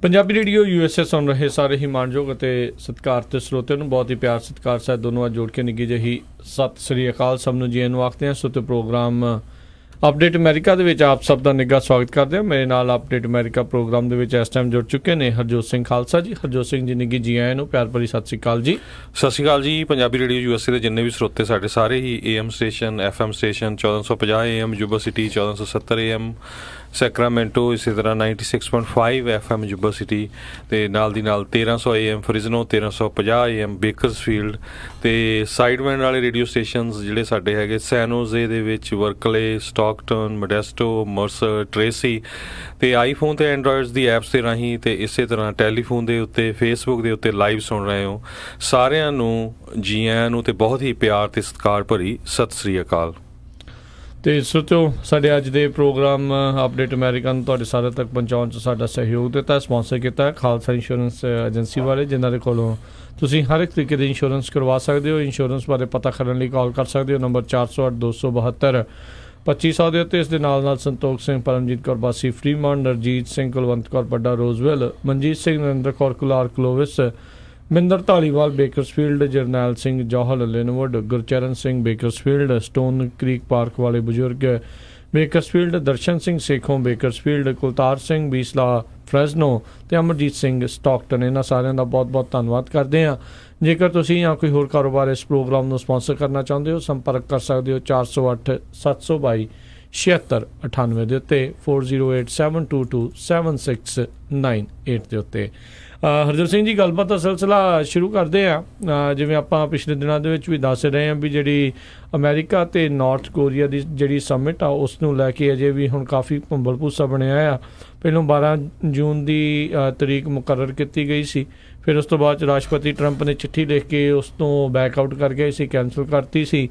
Punjabi radio USA ਸੁਣ ਰਹੇ ਸਾਰੇ ਹੀ ਮਾਣਯੋਗ ਅਤੇ ਸਤਿਕਾਰਤ ਸਰੋਤਿਆਂ ਨੂੰ ਬਹੁਤ ਹੀ ਪਿਆਰ ਸਤਿਕਾਰ ਸਾਹਿਬ ਦੋਨੋਂ ਅੱਜ ਜੋੜ ਕੇ ਨਿੱਘੀ ਜਿਹੀ ਸਤਿ ਸ੍ਰੀ ਅਕਾਲ ਸਭ ਨੂੰ ਜੀ ਨੂੰ ਆਖਦੇ ਹਾਂ। ਸੋ ਤੇ ਪ੍ਰੋਗਰਾਮ ਅਪਡੇਟ ਅਮਰੀਕਾ ਦੇ ਵਿੱਚ ਆਪ ਸਭ ਦਾ ਨਿੱਘਾ ਸਵਾਗਤ ਕਰਦੇ ਹਾਂ। ਮੇਰੇ ਨਾਲ ਅਪਡੇਟ ਅਮਰੀਕਾ ਪ੍ਰੋਗਰਾਮ ਦੇ ਵਿੱਚ ਇਸ ਟਾਈਮ ਜੁੜ ਚੁੱਕੇ ਨੇ ਹਰਜੋਤ ਸਿੰਘ ਖਾਲਸਾ ਜੀ। ਹਰਜੋਤ ਸਿੰਘ ਜੀ ਨਿੱਘੀ ਜੀ ਆਇਆਂ ਨੂੰ ਪਿਆਰ ਭਰੀ ਸਤਿ ਸ੍ਰੀ ਅਕਾਲ ਜੀ। ਸਤਿ ਸ਼੍ਰੀ ਅਕਾਲ ਜੀ। ਪੰਜਾਬੀ ਰੇਡੀਓ USA ਦੇ ਜਿੰਨੇ ਵੀ ਸਰੋਤੇ ਸਾਡੇ ਸਾਰੇ ਹੀ AM station FM station 1450 AM Yuba City 1470 AM Sacramento, ਇਸੇ ਤਰ੍ਹਾਂ 96.5 FM ਜੁਬਾ ਸਿਟੀ ਅਤੇ ਨਾਲ ਦੀ ਨਾਲ 1300 AM ਫਰਿਜ਼ਨੋ, 1350 AM ਬੇਕਰਸਫੀਲਡ ਅਤੇ ਸਾਈਡਬੈਂਡ ਵਾਲੇ ਰੇਡੀਓ ਸਟੇਸ਼ਨਸ ਜਿਹੜੇ ਸਾਡੇ ਹੈਗੇ ਸੈਨੋਜ਼ੇ ਦੇ ਵਿੱਚ, ਵਰਕਲੇ, ਸਟਾਕਟਨ, ਮੋਡੈਸਟੋ, ਮਰਸਰ, ਟਰੇਸੀ ਅਤੇ ਆਈਫੋਨ ਅਤੇ ਐਂਡਰੋਇਡਸ ਦੀ ਐਪਸ ਦੇ ਰਾਹੀਂ ਅਤੇ ਇਸੇ ਤਰ੍ਹਾਂ ਟੈਲੀਫੋਨ ਦੇ ਉੱਤੇ, ਫੇਸਬੁੱਕ ਦੇ ਉੱਤੇ ਲਾਈਵ ਸੁਣ ਰਹੇ ਹੋ। ਸਾਰਿਆਂ ਨੂੰ ਜੀ ਆਇਆਂ ਨੂੰ ਅਤੇ ਬਹੁਤ ਹੀ ਪਿਆਰ ਅਤੇ ਸਤਿਕਾਰ ਭਰੀ ਸਤਿ ਸ੍ਰੀ ਅਕਾਲ। ਅਤੇ ਸੋਚੋ ਸਾਡੇ ਅੱਜ ਦੇ ਪ੍ਰੋਗਰਾਮ ਅਪਡੇਟ ਅਮਰੀਕਾ ਨੂੰ ਤੁਹਾਡੇ ਸਾਰਿਆਂ ਤੱਕ ਪਹੁੰਚਾਉਣ 'ਚ ਸਾਡਾ ਸਹਿਯੋਗ ਦਿੱਤਾ, ਸਪੋਂਸਰ ਕੀਤਾ ਖਾਲਸਾ ਇੰਸ਼ੋਰੈਂਸ ਏਜੰਸੀ ਵਾਲੇ, ਜਿਨ੍ਹਾਂ ਦੇ ਕੋਲੋਂ ਤੁਸੀਂ ਹਰ ਇੱਕ ਤਰੀਕੇ ਦੀ ਇੰਸ਼ੋਰੈਂਸ ਕਰਵਾ ਸਕਦੇ ਹੋ। ਇੰਸ਼ੋਰੈਂਸ ਬਾਰੇ ਪਤਾ ਕਰਨ ਲਈ ਕਾਲ ਕਰ ਸਕਦੇ ਹੋ ਨੰਬਰ 408-272-2500 ਦੇ ਉੱਤੇ। ਇਸ ਦੇ ਨਾਲ ਨਾਲ Santokh Singh, Paramjit Kaur Basi, Fremont, Narjit Singh, Kulwant Kaur Padda, Roseville, Manjit Singh, Narinder Kaur Kular, Clovis, Minder Dhaliwal, Bakersfield, Jarnail Singh, Johal, Lynwood, Gurcharan Singh, Bakersfield, Stone Creek Park ਵਾਲੇ ਬਜ਼ੁਰਗ, Bakersfield, Darshan Singh Sekhon, Bakersfield, Kultar Singh, Beesla, Fresno ਅਤੇ ਅਮਰਜੀਤ ਸਿੰਘ, ਸਟਾਕਟਨ। ਇਹਨਾਂ ਸਾਰਿਆਂ ਦਾ ਬਹੁਤ ਬਹੁਤ ਧੰਨਵਾਦ ਕਰਦੇ ਹਾਂ। ਜੇਕਰ ਤੁਸੀਂ ਜਾਂ ਕੋਈ ਹੋਰ ਕਾਰੋਬਾਰ ਇਸ ਪ੍ਰੋਗਰਾਮ ਨੂੰ ਸਪੋਂਸਰ ਕਰਨਾ ਚਾਹੁੰਦੇ ਹੋ, ਸੰਪਰਕ ਕਰ ਸਕਦੇ ਹੋ 408-722-7698 ਦੇ ਉੱਤੇ, 4087227698 ਦੇ ਉੱਤੇ। ਹਰਜੋਤ ਸਿੰਘ ਜੀ, ਗੱਲਬਾਤ ਦਾ ਸਿਲਸਿਲਾ ਸ਼ੁਰੂ ਕਰਦੇ ਹਾਂ। ਜਿਵੇਂ ਆਪਾਂ ਪਿਛਲੇ ਦਿਨਾਂ ਦੇ ਵਿੱਚ ਵੀ ਦੱਸ ਰਹੇ ਹਾਂ ਵੀ ਜਿਹੜੀ ਅਮਰੀਕਾ ਅਤੇ ਨਾਰਥ ਕੋਰੀਆ ਦੀ ਜਿਹੜੀ ਸਮਿਟ ਆ ਉਸ ਨੂੰ ਲੈ ਕੇ ਅਜੇ ਵੀ ਹੁਣ ਕਾਫੀ ਭੰਬਲ ਭੂਸਾ ਬਣਿਆ ਆ। ਪਹਿਲਾਂ 12 ਜੂਨ ਦੀ ਤਰੀਕ ਮੁਕਰਰ ਕੀਤੀ ਗਈ ਸੀ, ਫਿਰ ਉਸ ਤੋਂ ਬਾਅਦ ਰਾਸ਼ਟਰਪਤੀ ਟਰੰਪ ਨੇ ਚਿੱਠੀ ਲਿਖ ਕੇ ਉਸ ਤੋਂ ਬੈਕ ਆਊਟ ਕਰ ਗਏ ਸੀ, ਕੈਂਸਲ ਕਰਤੀ ਸੀ।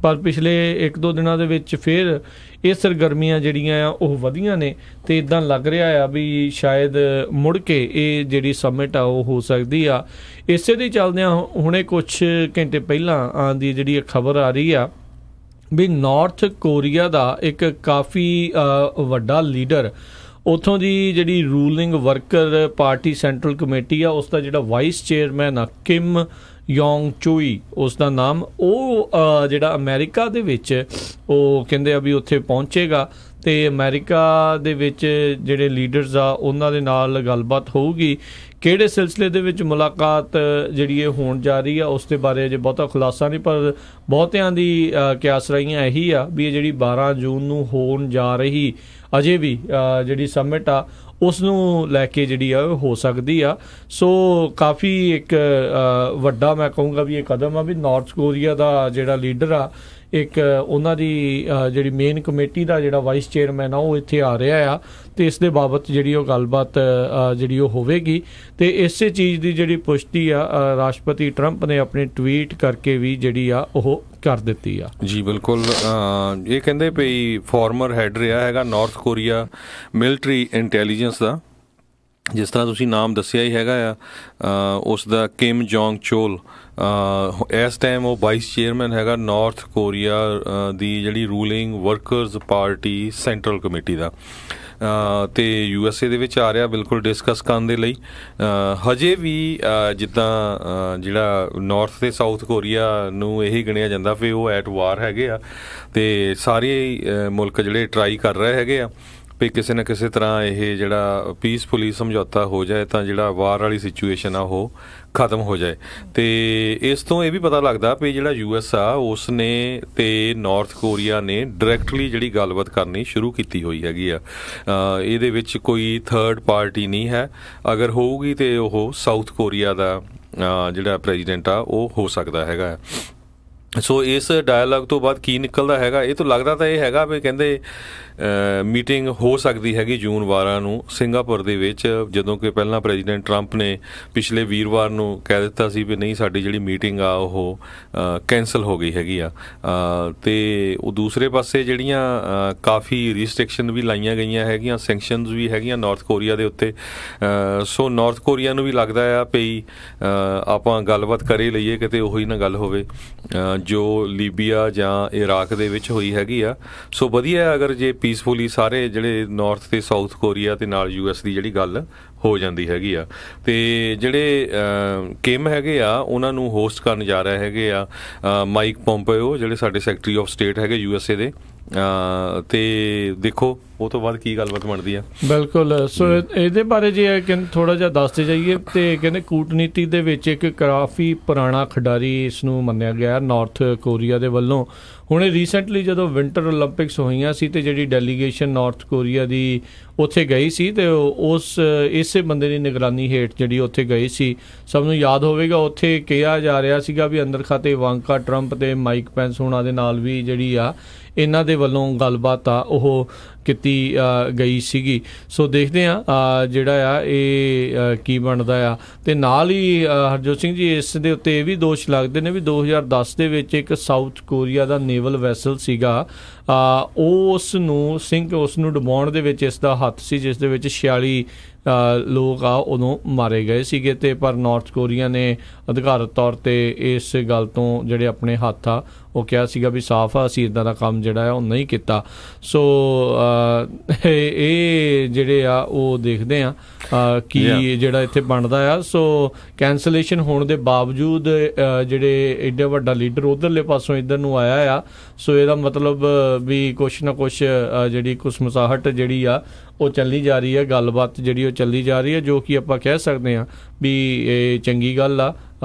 ਪਰ ਪਿਛਲੇ 1-2 ਦਿਨਾਂ ਦੇ ਵਿੱਚ ਫਿਰ ਇਹ ਸਰਗਰਮੀਆਂ ਜਿਹੜੀਆਂ ਆ ਉਹ ਵਧੀਆਂ ਨੇ ਅਤੇ ਇੱਦਾਂ ਲੱਗ ਰਿਹਾ ਆ ਵੀ ਸ਼ਾਇਦ ਮੁੜ ਕੇ ਇਹ ਜਿਹੜੀ ਸਮਿਟ ਆ ਉਹ ਹੋ ਸਕਦੀ ਆ। ਇਸੇ ਦੇ ਚੱਲਦਿਆਂ ਹੁਣੇ ਕੁਛ ਘੰਟੇ ਪਹਿਲਾਂ ਦੀ ਜਿਹੜੀ ਖਬਰ ਆ ਰਹੀ ਆ ਵੀ ਨਾਰਥ ਕੋਰੀਆ ਦਾ ਇੱਕ ਕਾਫੀ ਵੱਡਾ ਲੀਡਰ, ਉੱਥੋਂ ਦੀ ਜਿਹੜੀ ruling worker party central committee ਆ ਉਸ ਦਾ ਜਿਹੜਾ ਵਾਈਸ ਚੇਅਰਮੈਨ ਆ ਕਿਮ ਯੋਂਗ ਚੋਈ ਉਸ ਦਾ ਨਾਮ, ਉਹ ਜਿਹੜਾ ਅਮਰੀਕਾ ਦੇ ਵਿੱਚ ਉਹ ਕਹਿੰਦੇ ਆ ਵੀ ਉੱਥੇ ਪਹੁੰਚੇਗਾ ਅਤੇ ਅਮਰੀਕਾ ਦੇ ਵਿੱਚ ਜਿਹੜੇ ਲੀਡਰਸ ਆ ਉਹਨਾਂ ਦੇ ਨਾਲ ਗੱਲਬਾਤ ਹੋਊਗੀ। ਕਿਹੜੇ ਸਿਲਸਿਲੇ ਦੇ ਵਿੱਚ ਮੁਲਾਕਾਤ ਜਿਹੜੀ ਇਹ ਹੋਣ ਜਾ ਰਹੀ ਆ ਉਸ ਦੇ ਬਾਰੇ ਅਜੇ ਬਹੁਤਾ ਖੁਲਾਸਾ ਨਹੀਂ, ਪਰ ਬਹੁਤਿਆਂ ਦੀ ਕਿਆਸ ਰਹੀਆਂ ਇਹੀ ਆ ਵੀ ਇਹ ਜਿਹੜੀ 12 ਜੂਨ ਨੂੰ ਹੋਣ ਜਾ ਰਹੀ ਅਜੇ ਵੀ ਜਿਹੜੀ ਸਮਿਟ ਆ ਉਸ ਨੂੰ ਲੈ ਕੇ ਜਿਹੜੀ ਆ ਉਹ ਹੋ ਸਕਦੀ ਆ। ਸੋ ਕਾਫੀ ਇੱਕ ਵੱਡਾ ਮੈਂ ਕਹੂੰਗਾ ਵੀ ਇਹ ਕਦਮ ਆ ਵੀ ਨਾਰਥ ਕੋਰੀਆ ਦਾ ਜਿਹੜਾ ਲੀਡਰ ਆ, ਇੱਕ ਉਹਨਾਂ ਦੀ ਜਿਹੜੀ ਮੇਨ ਕਮੇਟੀ ਦਾ ਜਿਹੜਾ ਵਾਈਸ ਚੇਅਰਮੈਨ ਆ ਉਹ ਇੱਥੇ ਆ ਰਿਹਾ ਆ ਅਤੇ ਇਸ ਦੇ ਬਾਬਤ ਜਿਹੜੀ ਉਹ ਗੱਲਬਾਤ ਜਿਹੜੀ ਉਹ ਹੋਵੇਗੀ। ਅਤੇ ਇਸੇ ਚੀਜ਼ ਦੀ ਜਿਹੜੀ ਪੁਸ਼ਟੀ ਆ ਰਾਸ਼ਟਰਪਤੀ ਟਰੰਪ ਨੇ ਆਪਣੇ ਟਵੀਟ ਕਰਕੇ ਵੀ ਜਿਹੜੀ ਆ ਉਹ ਕਰ ਦਿੱਤੀ ਆ। ਜੀ ਬਿਲਕੁਲ। ਇਹ ਕਹਿੰਦੇ ਵੀ ਫਾਰਮਰ ਹੈਡ ਰਿਹਾ ਹੈਗਾ ਨਾਰਥ ਕੋਰੀਆ ਮਿਲਟਰੀ ਇੰਟੈਲੀਜੈਂਸ ਦਾ, ਜਿਸ ਤਰ੍ਹਾਂ ਤੁਸੀਂ ਨਾਮ ਦੱਸਿਆ ਹੀ ਹੈਗਾ ਆ ਉਸ ਦਾ, ਕਿਮ ਜੋਂਗ ਚੋਲ। ਇਸ ਟਾਈਮ ਉਹ ਵਾਈਸ ਚੇਅਰਮੈਨ ਹੈਗਾ ਨਾਰਥ ਕੋਰੀਆ ਦੀ ਜਿਹੜੀ ruling workers party central committee ਦਾ, ਅਤੇ USA ਦੇ ਵਿੱਚ ਆ ਰਿਹਾ ਬਿਲਕੁਲ ਡਿਸਕਸ ਕਰਨ ਦੇ ਲਈ। ਹਜੇ ਵੀ ਜਿੱਦਾਂ ਜਿਹੜਾ ਨਾਰਥ ਅਤੇ ਸਾਊਥ ਕੋਰੀਆ ਨੂੰ ਇਹੀ ਗਿਣਿਆ ਜਾਂਦਾ ਵੀ ਉਹ ਐਟ ਵਾਰ ਹੈਗੇ ਆ, ਅਤੇ ਸਾਰੇ ਮੁਲਕ ਜਿਹੜੇ ਟਰਾਈ ਕਰ ਰਹੇ ਹੈਗੇ ਆ ਵੀ ਕਿਸੇ ਨਾ ਕਿਸੇ ਤਰ੍ਹਾਂ ਇਹ ਜਿਹੜਾ ਪੀਸਫੁਲੀ ਸਮਝੌਤਾ ਹੋ ਜਾਏ ਤਾਂ ਜਿਹੜਾ ਵਾਰ ਵਾਲੀ ਸਿਚੁਏਸ਼ਨ ਆ ਉਹ ਖਤਮ ਹੋ ਜਾਏ। ਅਤੇ ਇਸ ਤੋਂ ਇਹ ਵੀ ਪਤਾ ਲੱਗਦਾ ਵੀ ਜਿਹੜਾ US ਆ ਉਸ ਨੇ ਅਤੇ ਨਾਰਥ ਕੋਰੀਆ ਨੇ ਡਾਇਰੈਕਟਲੀ ਜਿਹੜੀ ਗੱਲਬਾਤ ਕਰਨੀ ਸ਼ੁਰੂ ਕੀਤੀ ਹੋਈ ਹੈਗੀ ਆ। ਇਹਦੇ ਵਿੱਚ ਕੋਈ ਥਰਡ ਪਾਰਟੀ ਨਹੀਂ ਹੈ। ਅਗਰ ਹੋਊਗੀ ਤਾਂ ਉਹ ਸਾਊਥ ਕੋਰੀਆ ਦਾ ਜਿਹੜਾ ਪ੍ਰੈਜ਼ੀਡੈਂਟ ਆ ਉਹ ਹੋ ਸਕਦਾ ਹੈਗਾ। ਸੋ ਇਸ ਡਾਇਲੋਗ ਤੋਂ ਬਾਅਦ ਕੀ ਨਿਕਲਦਾ ਹੈਗਾ, ਇਹ ਤੋਂ ਲੱਗਦਾ ਤਾਂ ਇਹ ਹੈਗਾ ਵੀ ਕਹਿੰਦੇ ਮੀਟਿੰਗ ਹੋ ਸਕਦੀ ਹੈਗੀ ਜੂਨ 12 ਨੂੰ ਸਿੰਗਾਪੁਰ ਦੇ ਵਿੱਚ, ਜਦੋਂ ਕਿ ਪਹਿਲਾਂ ਪ੍ਰੈਜ਼ੀਡੈਂਟ ਟਰੰਪ ਨੇ ਪਿਛਲੇ ਵੀਰਵਾਰ ਨੂੰ ਕਹਿ ਦਿੱਤਾ ਸੀ ਵੀ ਨਹੀਂ ਸਾਡੀ ਜਿਹੜੀ ਮੀਟਿੰਗ ਆ ਉਹ ਕੈਂਸਲ ਹੋ ਗਈ ਹੈਗੀ ਆ। ਅਤੇ ਉਹ ਦੂਸਰੇ ਪਾਸੇ ਜਿਹੜੀਆਂ ਕਾਫੀ ਰਿਸਟ੍ਰਿਕਸ਼ਨ ਵੀ ਲਾਈਆਂ ਗਈਆਂ ਹੈਗੀਆਂ, ਸੈਂਕਸ਼ਨਸ ਵੀ ਹੈਗੀਆਂ ਨਾਰਥ ਕੋਰੀਆ ਦੇ ਉੱਤੇ। ਸੋ ਨਾਰਥ ਕੋਰੀਆ ਨੂੰ ਵੀ ਲੱਗਦਾ ਆ ਵੀ ਆਪਾਂ ਗੱਲਬਾਤ ਕਰ ਹੀ ਲਈਏ, ਕਿਤੇ ਉਹੀ ਨਾ ਗੱਲ ਹੋਵੇ। ਜੋ ਲੀਬੀਆ ਜਾਂ ਇਰਾਕ ਦੇ ਵਿੱਚ ਹੋਈ ਹੈਗੀ ਆ। ਸੋ ਵਧੀਆ ਅਗਰ ਜੇ ਪੀਸਫੁਲੀ ਸਾਰੇ ਜਿਹੜੇ ਨਾਰਥ ਤੇ ਸਾਊਥ ਕੋਰੀਆ ਤੇ ਨਾਲ US ਦੀ ਜਿਹੜੀ ਗੱਲ ਹੋ ਜਾਂਦੀ ਹੈਗੀ ਆ। ਤੇ ਜਿਹੜੇ ਕਿਮ ਹੈਗੇ ਆ ਉਹਨਾਂ ਨੂੰ ਹੋਸਟ ਕਰਨ ਜਾ ਰਹੇ ਹੈਗੇ ਆ ਮਾਈਕ ਪੋਂਪੇਓ, ਜਿਹੜੇ ਸਾਡੇ ਸੈਕਟਰੀ ਆਫ ਸਟੇਟ ਹੈਗੇ USA ਦੇ। ਤੇ ਦੇਖੋ ਉਹ ਤੋਂ ਬਾਅਦ ਕੀ ਗੱਲਬਾਤ ਬਣਦੀ ਆ। ਬਿਲਕੁਲ। ਸੋ ਇਹਦੇ ਬਾਰੇ ਜੇ ਥੋੜਾ ਜਿਹਾ ਦੱਸਦੇ ਜਾਈਏ ਤੇ ਕਹਿੰਦੇ ਕੂਟਨੀਤੀ ਦੇ ਵਿੱਚ ਇੱਕ ਕਾਫੀ ਪੁਰਾਣਾ ਖਿਡਾਰੀ ਇਸ ਨੂੰ ਮੰਨਿਆ ਗਿਆ ਨਾਰਥ ਕੋਰੀਆ ਦੇ ਵੱਲੋਂ। ਹੁਣੇ ਰੀਸੈਂਟਲੀ ਜਦੋਂ ਵਿੰਟਰ ਓਲੰਪਿਕਸ ਹੋਈਆਂ ਸੀ ਤੇ ਜਿਹੜੀ ਡੈਲੀਗੇਸ਼ਨ ਨਾਰਥ ਕੋਰੀਆ ਦੀ ਉੱਥੇ ਗਈ ਸੀ ਤੇ ਇਸੇ ਬੰਦੇ ਦੀ ਨਿਗਰਾਨੀ ਹੇਠ ਜਿਹੜੀ ਉੱਥੇ ਗਈ ਸੀ। ਸਭ ਨੂੰ ਯਾਦ ਹੋਵੇਗਾ ਉੱਥੇ ਕਿਹਾ ਜਾ ਰਿਹਾ ਸੀਗਾ ਵੀ ਅੰਦਰ ਖਾਤੇ ਇਵਾਂਕਾ ਟਰੰਪ ਤੇ ਮਾਈਕ ਪੈਂਸ ਹੋਣਾ ਦੇ ਨਾਲ ਵੀ ਜਿਹੜੀ ਆ ਇਹਨਾਂ ਦੇ ਵੱਲੋਂ ਗੱਲਬਾਤ ਆ ਉਹ ਕੀਤੀ ਗਈ ਸੀਗੀ। ਸੋ ਦੇਖਦੇ ਹਾਂ ਜਿਹੜਾ ਆ ਇਹ ਕੀ ਬਣਦਾ ਆ। ਤੇ ਨਾਲ ਹੀ ਹਰਜੋਤ ਸਿੰਘ ਜੀ ਇਸ ਦੇ ਉੱਤੇ ਇਹ ਵੀ ਦੋਸ਼ ਲੱਗਦੇ ਨੇ ਵੀ 2010 ਦੇ ਵਿੱਚ ਇੱਕ ਸਾਊਥ ਕੋਰੀਆ ਦਾ ਨੇਵਲ ਵੈਸਲ ਸੀਗਾ, ਉਸ ਨੂੰ ਡੁਬਾਉਣ ਦੇ ਵਿੱਚ ਇਸ ਦਾ ਹੱਥ ਸੀ, ਜਿਸ ਦੇ ਵਿੱਚ 46 ਲੋਕ ਆ ਉਦੋਂ ਮਾਰੇ ਗਏ ਸੀਗੇ। ਤੇ ਪਰ ਨਾਰਥ ਕੋਰੀਆ ਨੇ ਅਧਿਕਾਰਤ ਤੌਰ ਤੇ ਇਸ ਗੱਲ ਤੋਂ ਜਿਹੜੇ ਆਪਣੇ ਹੱਥ ਆ ਉਹ ਕਿਹਾ ਸੀਗਾ ਵੀ ਸਾਫ਼ ਆ, ਅਸੀਂ ਇੱਦਾਂ ਦਾ ਕੰਮ ਜਿਹੜਾ ਆ ਉਹ ਨਹੀਂ ਕੀਤਾ। ਸੋ ਇਹ ਜਿਹੜੇ ਆ ਉਹ ਦੇਖਦੇ ਆ ਕੀ ਜਿਹੜਾ ਇੱਥੇ ਬਣਦਾ ਆ। ਸੋ ਕੈਂਸਲੇਸ਼ਨ ਹੋਣ ਦੇ ਬਾਵਜੂਦ ਜਿਹੜੇ ਐਡਾ ਵੱਡਾ ਲੀਡਰ ਉਧਰਲੇ ਪਾਸੋਂ ਇੱਧਰ ਨੂੰ ਆਇਆ ਆ। ਸੋ ਇਹਦਾ ਮਤਲਬ ਵੀ ਕੁਛ ਨਾ ਕੁਛ ਜਿਹੜੀ ਘੁਸਮਸਾਹਟ ਜਿਹੜੀ ਆ ਉਹ ਚੱਲੀ ਜਾ ਰਹੀ ਹੈ, ਗੱਲਬਾਤ ਜਿਹੜੀ ਉਹ ਚੱਲੀ ਜਾ ਰਹੀ ਹੈ, ਜੋ ਕਿ ਆਪਾਂ ਕਹਿ ਸਕਦੇ ਹਾਂ ਵੀ ਇਹ ਚੰਗੀ ਗੱਲ ਆ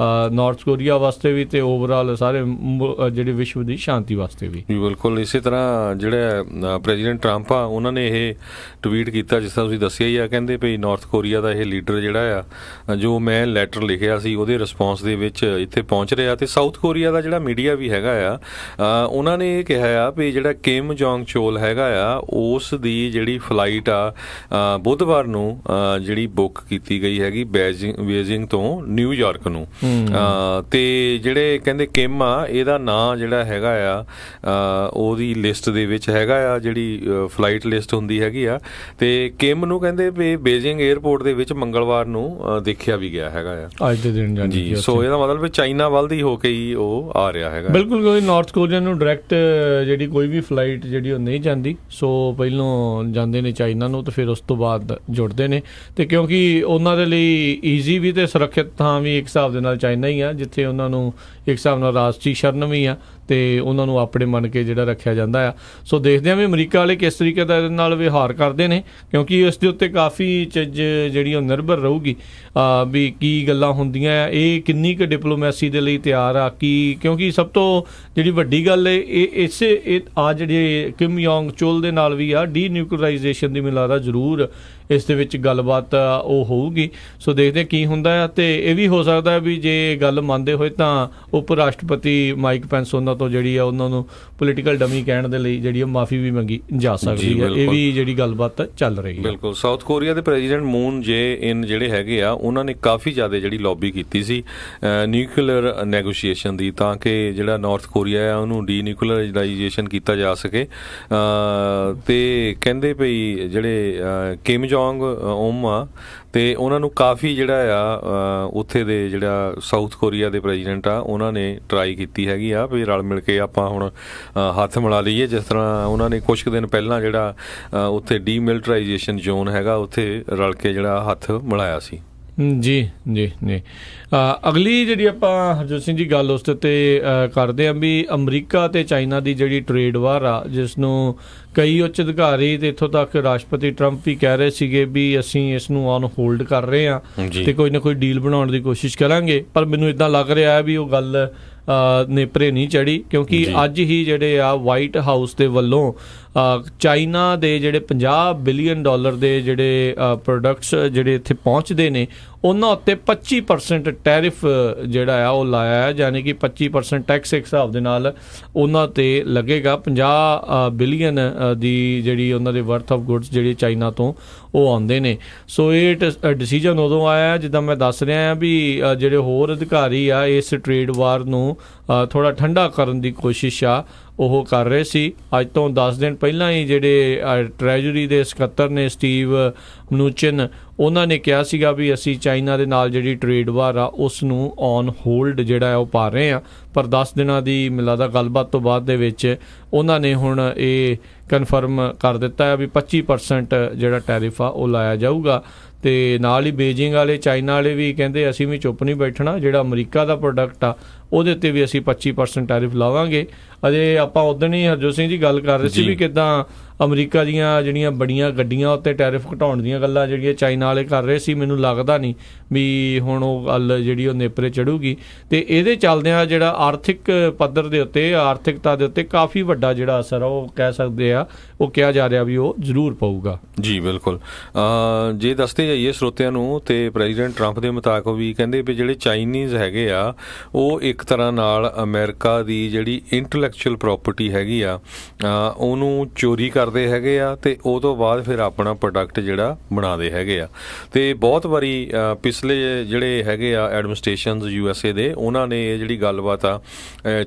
ਨਾਰਥ ਕੋਰੀਆ ਵਾਸਤੇ ਵੀ ਤੇ ਓਵਰਆਲ ਸਾਰੇ ਜਿਹੜੇ ਵਿਸ਼ਵ ਦੀ ਸ਼ਾਂਤੀ ਵਾਸਤੇ ਵੀ। ਬਿਲਕੁਲ ਇਸੇ ਤਰ੍ਹਾਂ ਜਿਹੜਾ ਪ੍ਰੈਜ਼ੀਡੈਂਟ ਟਰੰਪ ਆ ਉਹਨਾਂ ਨੇ ਇਹ ਟਵੀਟ ਕੀਤਾ, ਜਿਸ ਤਰ੍ਹਾਂ ਤੁਸੀਂ ਦੱਸਿਆ ਹੀ ਆ, ਕਹਿੰਦੇ ਵੀ ਨਾਰਥ ਕੋਰੀਆ ਦਾ ਇਹ ਲੀਡਰ ਜਿਹੜਾ ਆ ਜੋ ਮੈਂ ਲੈਟਰ ਲਿਖਿਆ ਸੀ ਉਹਦੇ ਰਿਸਪੌਂਸ ਦੇ ਵਿੱਚ ਇੱਥੇ ਪਹੁੰਚ ਰਿਹਾ। ਤੇ ਸਾਊਥ ਕੋਰੀਆ ਦਾ ਜਿਹੜਾ ਮੀਡੀਆ ਵੀ ਹੈਗਾ ਆ ਉਹਨਾਂ ਨੇ ਇਹ ਕਿਹਾ ਆ ਵੀ ਜਿਹੜਾ ਕਿਮ ਜੋਂਗ ਚੋਲ ਹੈਗਾ ਆ ਉਸ ਦੀ ਜਿਹੜੀ ਫਲਾਈਟ ਆ ਬੁੱਧਵਾਰ ਨੂੰ ਜਿਹੜੀ ਬੁੱਕ ਕੀਤੀ ਗਈ ਹੈਗੀ ਬੀਜਿੰਗ ਤੋਂ ਨਿਊਯਾਰਕ ਨੂੰ। ਤੇ ਜਿਹੜੇ ਕਹਿੰਦੇ ਕਿਮ ਆ ਇਹਦਾ ਨਾਂ ਜਿਹੜਾ ਹੈਗਾ ਆ ਉਹਦੀ ਲਿਸਟ ਦੇ ਵਿੱਚ ਹੈਗਾ ਆ, ਜਿਹੜੀ ਫਲਾਈਟ ਲਿਸਟ ਹੁੰਦੀ ਹੈਗੀ ਆ। ਤੇ ਕਿਮ ਨੂੰ ਕਹਿੰਦੇ ਵੀ ਬੀਜਿੰਗ 에ਅਰਪੋਰਟ ਦੇ ਵਿੱਚ ਮੰਗਲਵਾਰ ਨੂੰ ਦੇਖਿਆ ਵੀ ਗਿਆ ਹੈਗਾ ਆ ਅੱਜ ਦੇ ਦਿਨ ਜੀ। ਸੋ ਇਹਦਾ ਮਤਲਬ ਚਾਈਨਾ ਵੱਲ ਦੀ ਹੋ ਕੇ ਹੀ ਉਹ ਆ ਰਿਹਾ ਹੈਗਾ। ਬਿਲਕੁਲ, ਕੋਈ ਨਾਰਥ ਕੋਰੀਆ ਨੂੰ ਡਾਇਰੈਕਟ ਜਿਹੜੀ ਕੋਈ ਵੀ ਫਲਾਈਟ ਜਿਹੜੀ ਉਹ ਨਹੀਂ ਜਾਂਦੀ। ਸੋ ਪਹਿਲੋਂ ਜਾਂਦੇ ਨੇ ਚਾਈਨਾ ਨੂੰ ਤੇ ਫਿਰ ਉਸ ਤੋਂ ਬਾਅਦ ਜੁੜਦੇ ਨੇ। ਤੇ ਕਿਉਂਕਿ ਉਹਨਾਂ ਦੇ ਲਈ ਈਜ਼ੀ ਵੀ ਤੇ ਸੁਰੱਖਿਅਤ ਥਾਂ ਵੀ ਇੱਕ ਹਿਸਾਬ ਦੇ ਨਾਲ ਚਾਈਨਾ ਹੀ ਆ, ਜਿੱਥੇ ਉਹਨਾਂ ਨੂੰ ਇੱਕ ਹਿਸਾਬ ਨਾਲ ਰਾਸ਼ਟਰੀ ਸ਼ਰਨ ਵੀ ਆ ਤੇ ਉਹਨਾਂ ਨੂੰ ਆਪਣੇ ਮੰਨ ਕੇ ਜਿਹੜਾ ਰੱਖਿਆ ਜਾਂਦਾ ਆ। ਸੋ ਦੇਖਦੇ ਹਾਂ ਵੀ ਅਮਰੀਕਾ ਵਾਲੇ ਕਿਸ ਤਰੀਕੇ ਦਾ ਇਹਦੇ ਨਾਲ ਵਿਹਾਰ ਕਰਦੇ ਨੇ, ਕਿਉਂਕਿ ਇਸ ਦੇ ਉੱਤੇ ਕਾਫੀ ਚੀਜ਼ ਜਿਹੜੀ ਉਹ ਨਿਰਭਰ ਰਹੂਗੀ ਵੀ ਕੀ ਗੱਲਾਂ ਹੁੰਦੀਆਂ ਆ, ਇਹ ਕਿੰਨੀ ਕੁ ਡਿਪਲੋਮੈਸੀ ਦੇ ਲਈ ਤਿਆਰ ਆ ਕਿਉਂਕਿ ਸਭ ਤੋਂ ਜਿਹੜੀ ਵੱਡੀ ਗੱਲ ਹੈ ਇਹ ਜਿਹੜੇ ਕਿਮ ਯੋਂਗ ਚੋਲ ਦੇ ਨਾਲ ਵੀ ਆ ਡੀਨਿਊਕਲੀਅਰਾਈਜੇਸ਼ਨ ਦੀ ਮੈਨੂੰ ਲੱਗਦਾ ਜ਼ਰੂਰ ਇਸ ਦੇ ਵਿੱਚ ਗੱਲਬਾਤ ਉਹ ਹੋਊਗੀ। ਸੋ ਦੇਖਦੇ ਕੀ ਹੁੰਦਾ ਆ। ਤੇ ਇਹ ਵੀ ਹੋ ਸਕਦਾ ਵੀ ਜੇ ਗੱਲ ਮੰਨਦੇ ਹੋਏ ਤਾਂ ਉਪ ਰਾਸ਼ਟਰਪਤੀ ਮਾਈਕ ਪੈਂਸ ਉਹਨਾਂ ਤੋਂ ਜਿਹੜੀ ਆ ਉਹਨਾਂ ਨੂੰ ਪੋਲੀਟੀਕਲ ਡਮੀ ਕਹਿਣ ਦੇ ਲਈ ਜਿਹੜੀ ਮਾਫੀ ਵੀ ਮੰਗੀ ਜਾ ਸਕਦੀ ਹੈ। ਇਹ ਵੀ ਜਿਹੜੀ ਗੱਲਬਾਤ ਚੱਲ ਰਹੀ ਹੈ। ਬਿਲਕੁਲ। ਸਾਊਥ ਕੋਰੀਆ ਦੇ ਪ੍ਰੈਜ਼ੀਡੈਂਟ ਮੂਨ ਜੇ-ਇਨ ਜਿਹੜੇ ਹੈਗੇ ਆ ਉਹਨਾਂ ਨੇ ਕਾਫੀ ਜ਼ਿਆਦਾ ਜਿਹੜੀ ਲੌਬੀ ਕੀਤੀ ਸੀ ਨਿਊਕਲੀਅਰ ਨੈਗੋਸ਼ੀਏਸ਼ਨ ਦੀ, ਤਾਂ ਕਿ ਜਿਹੜਾ ਨਾਰਥ ਕੋਰੀਆ ਆ ਉਹਨੂੰ ਡੀਨਿਊਕਲੀਅਰਾਈਜੇਸ਼ਨ ਕੀਤਾ ਜਾ ਸਕੇ। ਤੇ ਕਹਿੰਦੇ ਭਈ ਜਿਹੜੇ ਕਿਮ ਜੋਂਗ ਓਮ ਆ ਤੇ ਉਹਨਾਂ ਨੂੰ ਕਾਫੀ ਜਿਹੜਾ ਆ ਉੱਥੇ ਦੇ ਜਿਹੜਾ ਸਾਊਥ ਕੋਰੀਆ ਦੇ ਪ੍ਰੈਜ਼ੀਡੈਂਟ ਆ ਉਹਨਾਂ ਨੇ ਟਰਾਈ ਕੀਤੀ ਹੈਗੀ ਆ ਵੀ ਰਲ ਮਿਲ ਕੇ ਆਪਾਂ ਹੁਣ ਹੱਥ ਮਿਲਾ ਲਈਏ, ਜਿਸ ਤਰ੍ਹਾਂ ਉਹਨਾਂ ਨੇ ਕੁਛ ਕੁ ਦਿਨ ਪਹਿਲਾਂ ਜਿਹੜਾ ਉੱਥੇ ਡੀਮਿਲਟਰਾਈਜੇਸ਼ਨ ਜ਼ੋਨ ਹੈਗਾ ਉੱਥੇ ਰਲ ਕੇ ਜਿਹੜਾ ਹੱਥ ਮਿਲਾਇਆ ਸੀ। ਜੀ ਜੀ ਜੀ। ਅਗਲੀ ਜਿਹੜੀ ਆਪਾਂ ਹਰਜੋਤ ਸਿੰਘ ਜੀ ਗੱਲ ਉਸ 'ਤੇ ਕਰਦੇ ਹਾਂ ਵੀ ਅਮਰੀਕਾ ਅਤੇ ਚਾਈਨਾ ਦੀ ਜਿਹੜੀ ਟਰੇਡ ਵਾਰ ਆ, ਜਿਸ ਨੂੰ ਕਈ ਉੱਚ ਅਧਿਕਾਰੀ ਤੇ ਇੱਥੋਂ ਤੱਕ ਰਾਸ਼ਟਰਪਤੀ ਟਰੰਪ ਵੀ ਕਹਿ ਰਹੇ ਸੀਗੇ ਵੀ ਅਸੀਂ ਇਸ ਨੂੰ ਔਨ ਹੋਲਡ ਕਰ ਰਹੇ ਹਾਂ ਤੇ ਕੋਈ ਨਾ ਕੋਈ ਡੀਲ ਬਣਾਉਣ ਦੀ ਕੋਸ਼ਿਸ਼ ਕਰਾਂਗੇ। ਪਰ ਮੈਨੂੰ ਇੱਦਾਂ ਲੱਗ ਰਿਹਾ ਹੈ ਵੀ ਉਹ ਗੱਲ ਨੇਪਰੇ ਨਹੀਂ ਚੜੀ, ਕਿਉਂਕਿ ਅੱਜ ਹੀ ਜਿਹੜੇ ਆ ਵਾਈਟ ਹਾਊਸ ਦੇ ਵੱਲੋਂ ਚਾਈਨਾ ਦੇ ਜਿਹੜੇ $50 ਬਿਲੀਅਨ ਦੇ ਜਿਹੜੇ ਪ੍ਰੋਡਕਟਸ ਜਿਹੜੇ ਇੱਥੇ ਪਹੁੰਚਦੇ ਨੇ ਉਹਨਾਂ ਉੱਤੇ 25% ਟੈਰਿਫ ਜਿਹੜਾ ਆ ਉਹ ਲਾਇਆ ਹੈ, ਯਾਨੀ ਕਿ 25% ਟੈਕਸ ਇੱਕ ਹਿਸਾਬ ਦੇ ਨਾਲ ਉਹਨਾਂ 'ਤੇ ਲੱਗੇਗਾ। 50 ਬਿਲੀਅਨ ਦੀ ਜਿਹੜੀ ਉਹਨਾਂ ਦੇ ਵਰਥ ਆਫ ਗੁੱਡਸ ਜਿਹੜੀ ਚਾਈਨਾ ਤੋਂ ਉਹ ਆਉਂਦੇ ਨੇ। ਸੋ ਇਹ ਡਿਸੀਜਨ ਉਦੋਂ ਆਇਆ ਜਿੱਦਾਂ ਮੈਂ ਦੱਸ ਰਿਹਾ ਵੀ ਜਿਹੜੇ ਹੋਰ ਅਧਿਕਾਰੀ ਆ ਇਸ ਟਰੇਡ ਵਾਰ ਨੂੰ ਥੋੜ੍ਹਾ ਠੰਡਾ ਕਰਨ ਦੀ ਕੋਸ਼ਿਸ਼ ਆ ਉਹ ਕਰ ਰਹੇ ਸੀ। ਅੱਜ ਤੋਂ 10 ਦਿਨ ਪਹਿਲਾਂ ਹੀ ਜਿਹੜੇ ਟਰੈਜਰੀ ਦੇ ਸਕੱਤਰ ਨੇ ਸਟੀਵ ਮਨੂਚਿਨ, ਉਹਨਾਂ ਨੇ ਕਿਹਾ ਸੀਗਾ ਵੀ ਅਸੀਂ ਚਾਈਨਾ ਦੇ ਨਾਲ ਜਿਹੜੀ ਟਰੇਡ ਵਾਰ ਆ ਉਸ ਨੂੰ ਔਨ ਹੋਲਡ ਜਿਹੜਾ ਉਹ ਪਾ ਰਹੇ ਆ। ਪਰ 10 ਦਿਨਾਂ ਦੀ ਮਿਲਦਾ ਗੱਲਬਾਤ ਤੋਂ ਬਾਅਦ ਦੇ ਵਿੱਚ ਉਹਨਾਂ ਨੇ ਹੁਣ ਇਹ ਕਨਫਰਮ ਕਰ ਦਿੱਤਾ ਹੈ ਵੀ 25% ਜਿਹੜਾ ਟੈਰਿਫ ਆ ਉਹ ਲਾਇਆ ਜਾਊਗਾ। ਤੇ ਨਾਲ ਹੀ ਬੀਜਿੰਗ ਵਾਲੇ, ਚਾਈਨਾ ਵਾਲੇ ਵੀ ਕਹਿੰਦੇ ਅਸੀਂ ਵੀ ਚੁੱਪ ਨਹੀਂ ਬੈਠਣਾ, ਜਿਹੜਾ ਅਮਰੀਕਾ ਦਾ ਪ੍ਰੋਡਕਟ ਆ ਉਹਦੇ ਉੱਤੇ ਵੀ ਅਸੀਂ 25% ਟੈਰਿਫ ਲਾਵਾਂਗੇ। ਅਜੇ ਆਪਾਂ ਉਦੋਂ ਹੀ ਹਰਜੋਤ ਸਿੰਘ ਜੀ ਗੱਲ ਕਰ ਰਹੇ ਸੀ ਵੀ ਕਿੱਦਾਂ ਅਮਰੀਕਾ ਦੀਆਂ ਜਿਹੜੀਆਂ ਬੜੀਆਂ ਗੱਡੀਆਂ ਉੱਤੇ ਟੈਰਿਫ ਘਟਾਉਣ ਦੀਆਂ ਗੱਲਾਂ ਜਿਹੜੀਆਂ ਚਾਈਨਾ ਵਾਲੇ ਕਰ ਰਹੇ ਸੀ, ਮੈਨੂੰ ਲੱਗਦਾ ਨਹੀਂ ਵੀ ਹੁਣ ਉਹ ਗੱਲ ਜਿਹੜੀ ਉਹ ਨੇਪਰੇ ਚੜੂਗੀ। ਤੇ ਇਹਦੇ ਚੱਲਦਿਆਂ ਜਿਹੜਾ ਆਰਥਿਕ ਪੱਧਰ ਦੇ ਉੱਤੇ, ਆਰਥਿਕਤਾ ਦੇ ਉੱਤੇ ਕਾਫੀ ਵੱਡਾ ਜਿਹੜਾ ਅਸਰ ਆ ਉਹ ਕਹਿ ਸਕਦੇ ਆ, ਉਹ ਕਿਹਾ ਜਾ ਰਿਹਾ ਵੀ ਉਹ ਜ਼ਰੂਰ ਪਊਗਾ। ਜੀ ਬਿਲਕੁਲ। ਜੇ ਦੱਸਦੇ ਜਾਈਏ ਸਰੋਤਿਆਂ ਨੂੰ, ਤੇ ਪ੍ਰੈਜ਼ੀਡੈਂਟ ਟਰੰਪ ਦੇ ਮੁਤਾਬਕ ਵੀ ਕਹਿੰਦੇ ਵੀ ਜਿਹੜੇ ਚਾਈਨੀਜ਼ ਹੈਗੇ ਆ ਉਹ ਇੱਕ ਤਰ੍ਹਾਂ ਨਾਲ ਅਮਰੀਕਾ ਦੀ ਜਿਹੜੀ ਇੰਟਲੈਕਚੁਅਲ ਪ੍ਰੋਪਰਟੀ ਹੈਗੀ ਆ ਉਹਨੂੰ ਚੋਰੀ ਕਰਦੇ ਹੈਗੇ ਆ, ਤੇ ਉਹ ਤੋਂ ਬਾਅਦ ਫਿਰ ਆਪਣਾ ਪ੍ਰੋਡਕਟ ਜਿਹੜਾ ਬਣਾਉਂਦੇ ਹੈਗੇ ਆ। ਤੇ ਬਹੁਤ ਵਾਰੀ ਪਿਛਲੇ ਜਿਹੜੇ ਹੈਗੇ ਆ ਐਡਮਿਨਿਸਟ੍ਰੇਸ਼ਨਸ USA ਦੇ, ਉਹਨਾਂ ਨੇ ਇਹ ਜਿਹੜੀ ਗੱਲਬਾਤ ਆ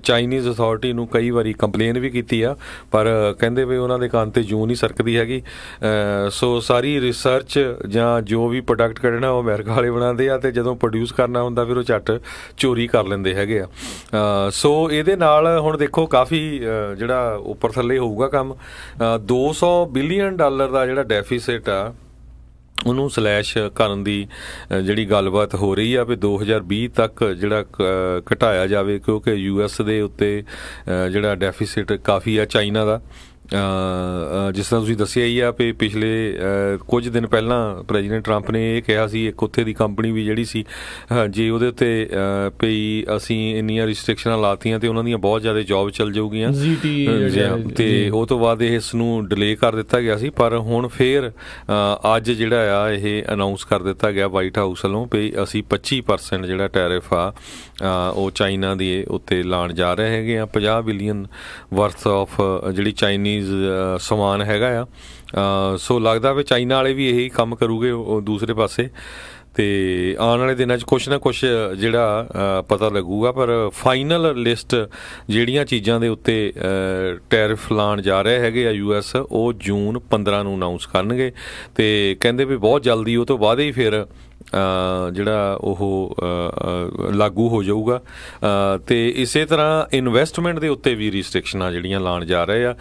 ਚਾਈਨੀਜ਼ ਅਥਾਰਟੀ ਨੂੰ ਕਈ ਵਾਰੀ ਕੰਪਲੇਨ ਵੀ ਕੀਤੀ ਆ, ਪਰ ਕਹਿੰਦੇ ਵੀ ਉਹਨਾਂ ਦੇ ਕੰਨ ਤੇ ਜੂੰ ਨਹੀਂ ਸਰਕਦੀ ਹੈਗੀ। ਸੋ ਸਾਰੀ ਰਿਸਰਚ ਜਾਂ ਜੋ ਵੀ ਪ੍ਰੋਡਕਟ ਕੱਢਣਾ ਉਹ ਅਮਰੀਕਾ ਵਾਲੇ ਬਣਾਉਂਦੇ ਆ, ਤੇ ਜਦੋਂ ਪ੍ਰੋਡਿਊਸ ਕਰਨਾ ਹੁੰਦਾ ਫਿਰ ਉਹ ਝੱਟ ਚੋਰੀ ਕਰ ਲੈਂਦੇ ਹੈਗੇ ਆ। ਸੋ ਇਹਦੇ ਨਾਲ ਹੁਣ ਦੇਖੋ ਕਾਫੀ ਜਿਹੜਾ ਉੱਪਰ ਥੱਲੇ ਹੋਊਗਾ ਕੰਮ। $200 ਬਿਲੀਅਨ ਦਾ ਜਿਹੜਾ ਡੈਫੀਸਿਟ ਆ ਉਹਨੂੰ ਸਲੈਸ਼ ਕਰਨ ਦੀ ਜਿਹੜੀ ਗੱਲਬਾਤ ਹੋ ਰਹੀ ਆ ਵੀ 2020 ਤੱਕ ਜਿਹੜਾ ਘਟਾਇਆ ਜਾਵੇ, ਕਿਉਂਕਿ US ਦੇ ਉੱਤੇ ਜਿਹੜਾ ਡੈਫੀਸਿਟ ਕਾਫੀ ਆ ਚਾਈਨਾ ਦਾ। ਜਿਸ ਤਰ੍ਹਾਂ ਤੁਸੀਂ ਦੱਸਿਆ ਹੀ ਆ ਵੀ ਪਿਛਲੇ ਕੁਝ ਦਿਨ ਪਹਿਲਾਂ ਪ੍ਰੈਜ਼ੀਡੈਂਟ ਟਰੰਪ ਨੇ ਇਹ ਕਿਹਾ ਸੀ, ਇੱਕ ਉੱਥੇ ਦੀ ਕੰਪਨੀ ਵੀ ਜਿਹੜੀ ਸੀ ਜੇ ਉਹਦੇ ਉੱਤੇ ਵੀ ਅਸੀਂ ਇੰਨੀਆਂ ਰਿਸਟ੍ਰਿਕਸ਼ਨਾਂ ਲਾਤੀਆਂ ਤੇ ਉਹਨਾਂ ਦੀਆਂ ਬਹੁਤ ਜ਼ਿਆਦਾ ਜੌਬ ਚੱਲ ਜਾਊਗੀਆਂ, ਤੇ ਉਹ ਤੋਂ ਬਾਅਦ ਇਸ ਨੂੰ ਡਿਲੇ ਕਰ ਦਿੱਤਾ ਗਿਆ ਸੀ। ਪਰ ਹੁਣ ਫੇਰ ਅੱਜ ਜਿਹੜਾ ਆ ਇਹ ਅਨਾਊਂਸ ਕਰ ਦਿੱਤਾ ਗਿਆ ਵਾਈਟ ਹਾਊਸ ਵੱਲੋਂ ਵੀ ਅਸੀਂ 25% ਜਿਹੜਾ ਟੈਰਿਫ ਆ ਉਹ ਚਾਈਨਾ ਦੇ ਉੱਤੇ ਲਾਉਣ ਜਾ ਰਹੇ ਹੈਗੇ ਆ। 50 ਬਿਲੀਅਨ ਵਰਥ ਆਫ ਜਿਹੜੀ ਚਾਈਨੀਜ਼ ਸਮਾਨ ਹੈਗਾ ਆ। ਸੋ ਲੱਗਦਾ ਵੀ ਚਾਈਨਾ ਵਾਲੇ ਵੀ ਇਹੀ ਕੰਮ ਕਰੂਗੇ ਉਹ ਦੂਸਰੇ ਪਾਸੇ, ਤੇ ਆਉਣ ਵਾਲੇ ਦਿਨਾਂ 'ਚ ਕੁਛ ਨਾ ਕੁਛ ਜਿਹੜਾ ਪਤਾ ਲੱਗੂਗਾ। ਪਰ ਫਾਈਨਲ ਲਿਸਟ ਜਿਹੜੀਆਂ ਚੀਜ਼ਾਂ ਦੇ ਉੱਤੇ ਟੈਰਿਫ ਲਾਉਣ ਜਾ ਰਹੇ ਹੈਗੇ ਆ US, ਉਹ ਜੂਨ 15 ਨੂੰ ਅਨਾਊਂਸ ਕਰਨਗੇ, ਤੇ ਕਹਿੰਦੇ ਵੀ ਬਹੁਤ ਜਲਦੀ ਉਹ ਤੋਂ ਬਾਅਦ ਹੀ ਫਿਰ ਜਿਹੜਾ ਉਹ ਲਾਗੂ ਹੋ ਜਾਊਗਾ। ਤੇ ਇਸੇ ਤਰ੍ਹਾਂ ਇਨਵੈਸਟਮੈਂਟ ਦੇ ਉੱਤੇ ਵੀ ਰਿਸਟ੍ਰਿਕਸ਼ਨਾਂ ਜਿਹੜੀਆਂ ਲਾਉਣ ਜਾ ਰਹੇ ਆ।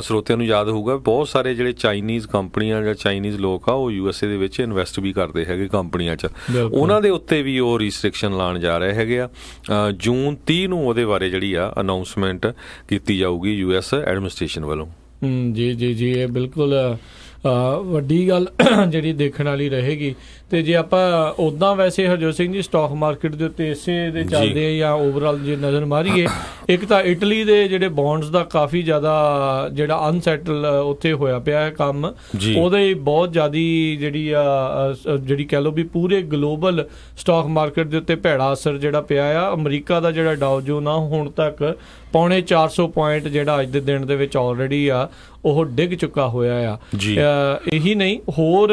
ਸਰੋਤਿਆਂ ਨੂੰ ਯਾਦ ਹੋਊਗਾ ਬਹੁਤ ਸਾਰੇ ਜਿਹੜੇ ਚਾਈਨੀਜ਼ ਕੰਪਨੀਆਂ ਜਾਂ ਚਾਈਨੀਜ਼ ਲੋਕ ਆ ਉਹ USA ਦੇ ਵਿੱਚ ਇਨਵੈਸਟ ਵੀ ਕਰਦੇ ਹੈਗੇ ਕੰਪਨੀਆਂ 'ਚ, ਉਹਨਾਂ ਦੇ ਉੱਤੇ ਵੀ ਉਹ ਰਿਸਟ੍ਰਿਕਸ਼ਨ ਲਾਉਣ ਜਾ ਰਹੇ ਹੈਗੇ ਆ। ਜੂਨ 30 ਨੂੰ ਉਹਦੇ ਬਾਰੇ ਜਿਹੜੀ ਆ ਅਨਾਊਂਸਮੈਂਟ ਕੀਤੀ ਜਾਊਗੀ US ਐਡਮਿਨਿਸਟ੍ਰੇਸ਼ਨ ਵੱਲੋਂ। ਜੀ ਇਹ ਬਿਲਕੁਲ ਵੱਡੀ ਗੱਲ ਜਿਹੜੀ ਦੇਖਣ ਵਾਲੀ ਰਹੇਗੀ। ਤੇ ਜੇ ਆਪਾਂ ਉੱਦਾਂ ਵੈਸੇ ਹਰਜੋਤ ਸਿੰਘ ਜੀ ਸਟਾਕ ਮਾਰਕੀਟ ਦੇ ਉੱਤੇ ਇਸੇ ਦੇ ਚੱਲਦੇ ਆ ਜਾਂ ਓਵਰਆਲ ਜੇ ਨਜ਼ਰ ਮਾਰੀਏ, ਇੱਕ ਤਾਂ ਇਟਲੀ ਦੇ ਜਿਹੜੇ ਬੌਂਡਸ ਦਾ ਕਾਫੀ ਜ਼ਿਆਦਾ ਜਿਹੜਾ ਅਨਸੈਟਲ ਉੱਥੇ ਹੋਇਆ ਪਿਆ ਹੈ ਕੰਮ, ਉਹਦੇ ਬਹੁਤ ਜ਼ਿਆਦਾ ਜਿਹੜੀ ਕਹਿ ਲਓ ਵੀ ਪੂਰੇ ਗਲੋਬਲ ਸਟਾਕ ਮਾਰਕੀਟ ਦੇ ਉੱਤੇ ਭੈੜਾ ਅਸਰ ਜਿਹੜਾ ਪਿਆ ਆ। ਅਮਰੀਕਾ ਦਾ ਜਿਹੜਾ ਡਾਓ ਜੋਨ ਆ ਹੁਣ ਤੱਕ 450 ਪੁਆਇੰਟ ਜਿਹੜਾ ਅੱਜ ਦੇ ਦਿਨ ਦੇ ਵਿੱਚ ਆਲਰੇਡੀ ਆ ਉਹ ਡਿੱਗ ਚੁੱਕਾ ਹੋਇਆ ਆ। ਇਹੀ ਨਹੀਂ, ਹੋਰ